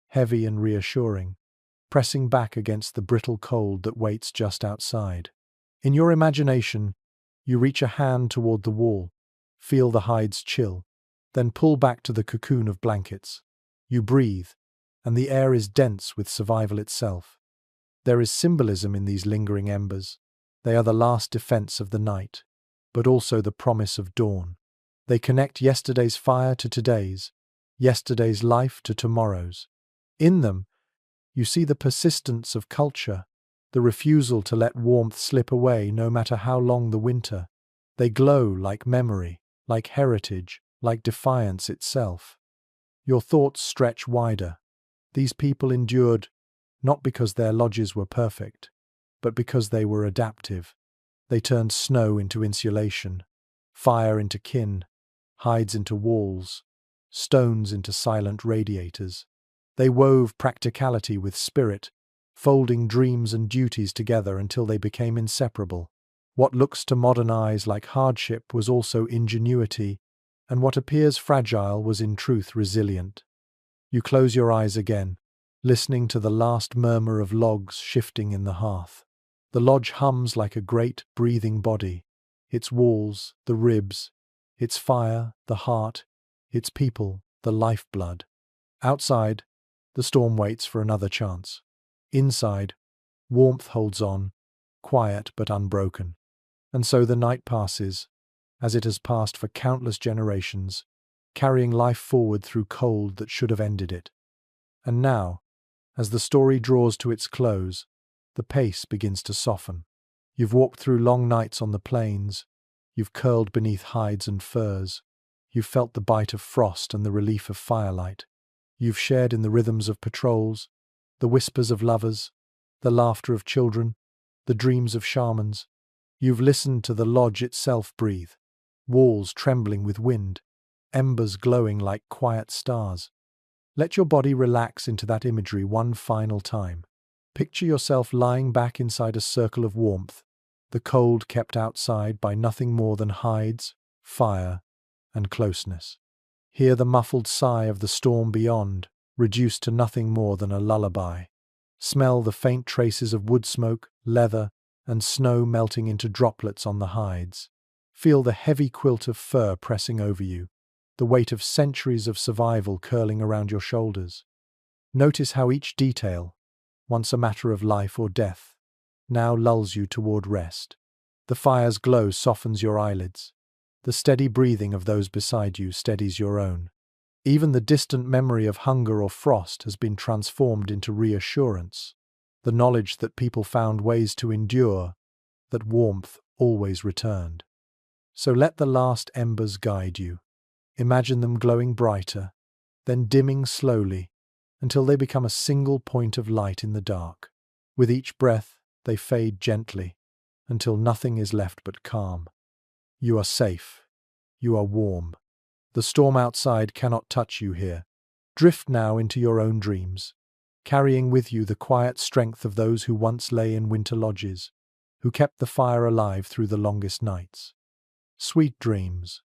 heavy and reassuring, pressing back against the brittle cold that waits just outside. In your imagination, you reach a hand toward the wall, feel the hides chill, then pull back to the cocoon of blankets. You breathe, and the air is dense with survival itself. There is symbolism in these lingering embers. They are the last defense of the night, but also the promise of dawn. They connect yesterday's fire to today's, yesterday's life to tomorrow's. In them, you see the persistence of culture, the refusal to let warmth slip away no matter how long the winter. They glow like memory, like heritage, like defiance itself. Your thoughts stretch wider. These people endured not because their lodges were perfect, but because they were adaptive. They turned snow into insulation, fire into kin, hides into walls, stones into silent radiators. They wove practicality with spirit, folding dreams and duties together until they became inseparable. What looks to modern eyes like hardship was also ingenuity, and what appears fragile was in truth resilient. You close your eyes again, listening to the last murmur of logs shifting in the hearth. The lodge hums like a great, breathing body. Its walls, the ribs, its fire, the heart, its people, the lifeblood. Outside, the storm waits for another chance. Inside, warmth holds on, quiet but unbroken. And so the night passes, as it has passed for countless generations, carrying life forward through cold that should have ended it. And now, as the story draws to its close, the pace begins to soften. You've walked through long nights on the plains, you've curled beneath hides and furs, you've felt the bite of frost and the relief of firelight. You've shared in the rhythms of patrols, the whispers of lovers, the laughter of children, the dreams of shamans. You've listened to the lodge itself breathe, walls trembling with wind, embers glowing like quiet stars. Let your body relax into that imagery one final time. Picture yourself lying back inside a circle of warmth, the cold kept outside by nothing more than hides, fire, and closeness. Hear the muffled sigh of the storm beyond, reduced to nothing more than a lullaby. Smell the faint traces of wood smoke, leather, and snow melting into droplets on the hides. Feel the heavy quilt of fur pressing over you, the weight of centuries of survival curling around your shoulders. Notice how each detail, once a matter of life or death, now lulls you toward rest. The fire's glow softens your eyelids. The steady breathing of those beside you steadies your own. Even the distant memory of hunger or frost has been transformed into reassurance. The knowledge that people found ways to endure, that warmth always returned. So let the last embers guide you. Imagine them glowing brighter, then dimming slowly, until they become a single point of light in the dark. With each breath, they fade gently, until nothing is left but calm. You are safe. You are warm. The storm outside cannot touch you here. Drift now into your own dreams, carrying with you the quiet strength of those who once lay in winter lodges, who kept the fire alive through the longest nights. Sweet dreams.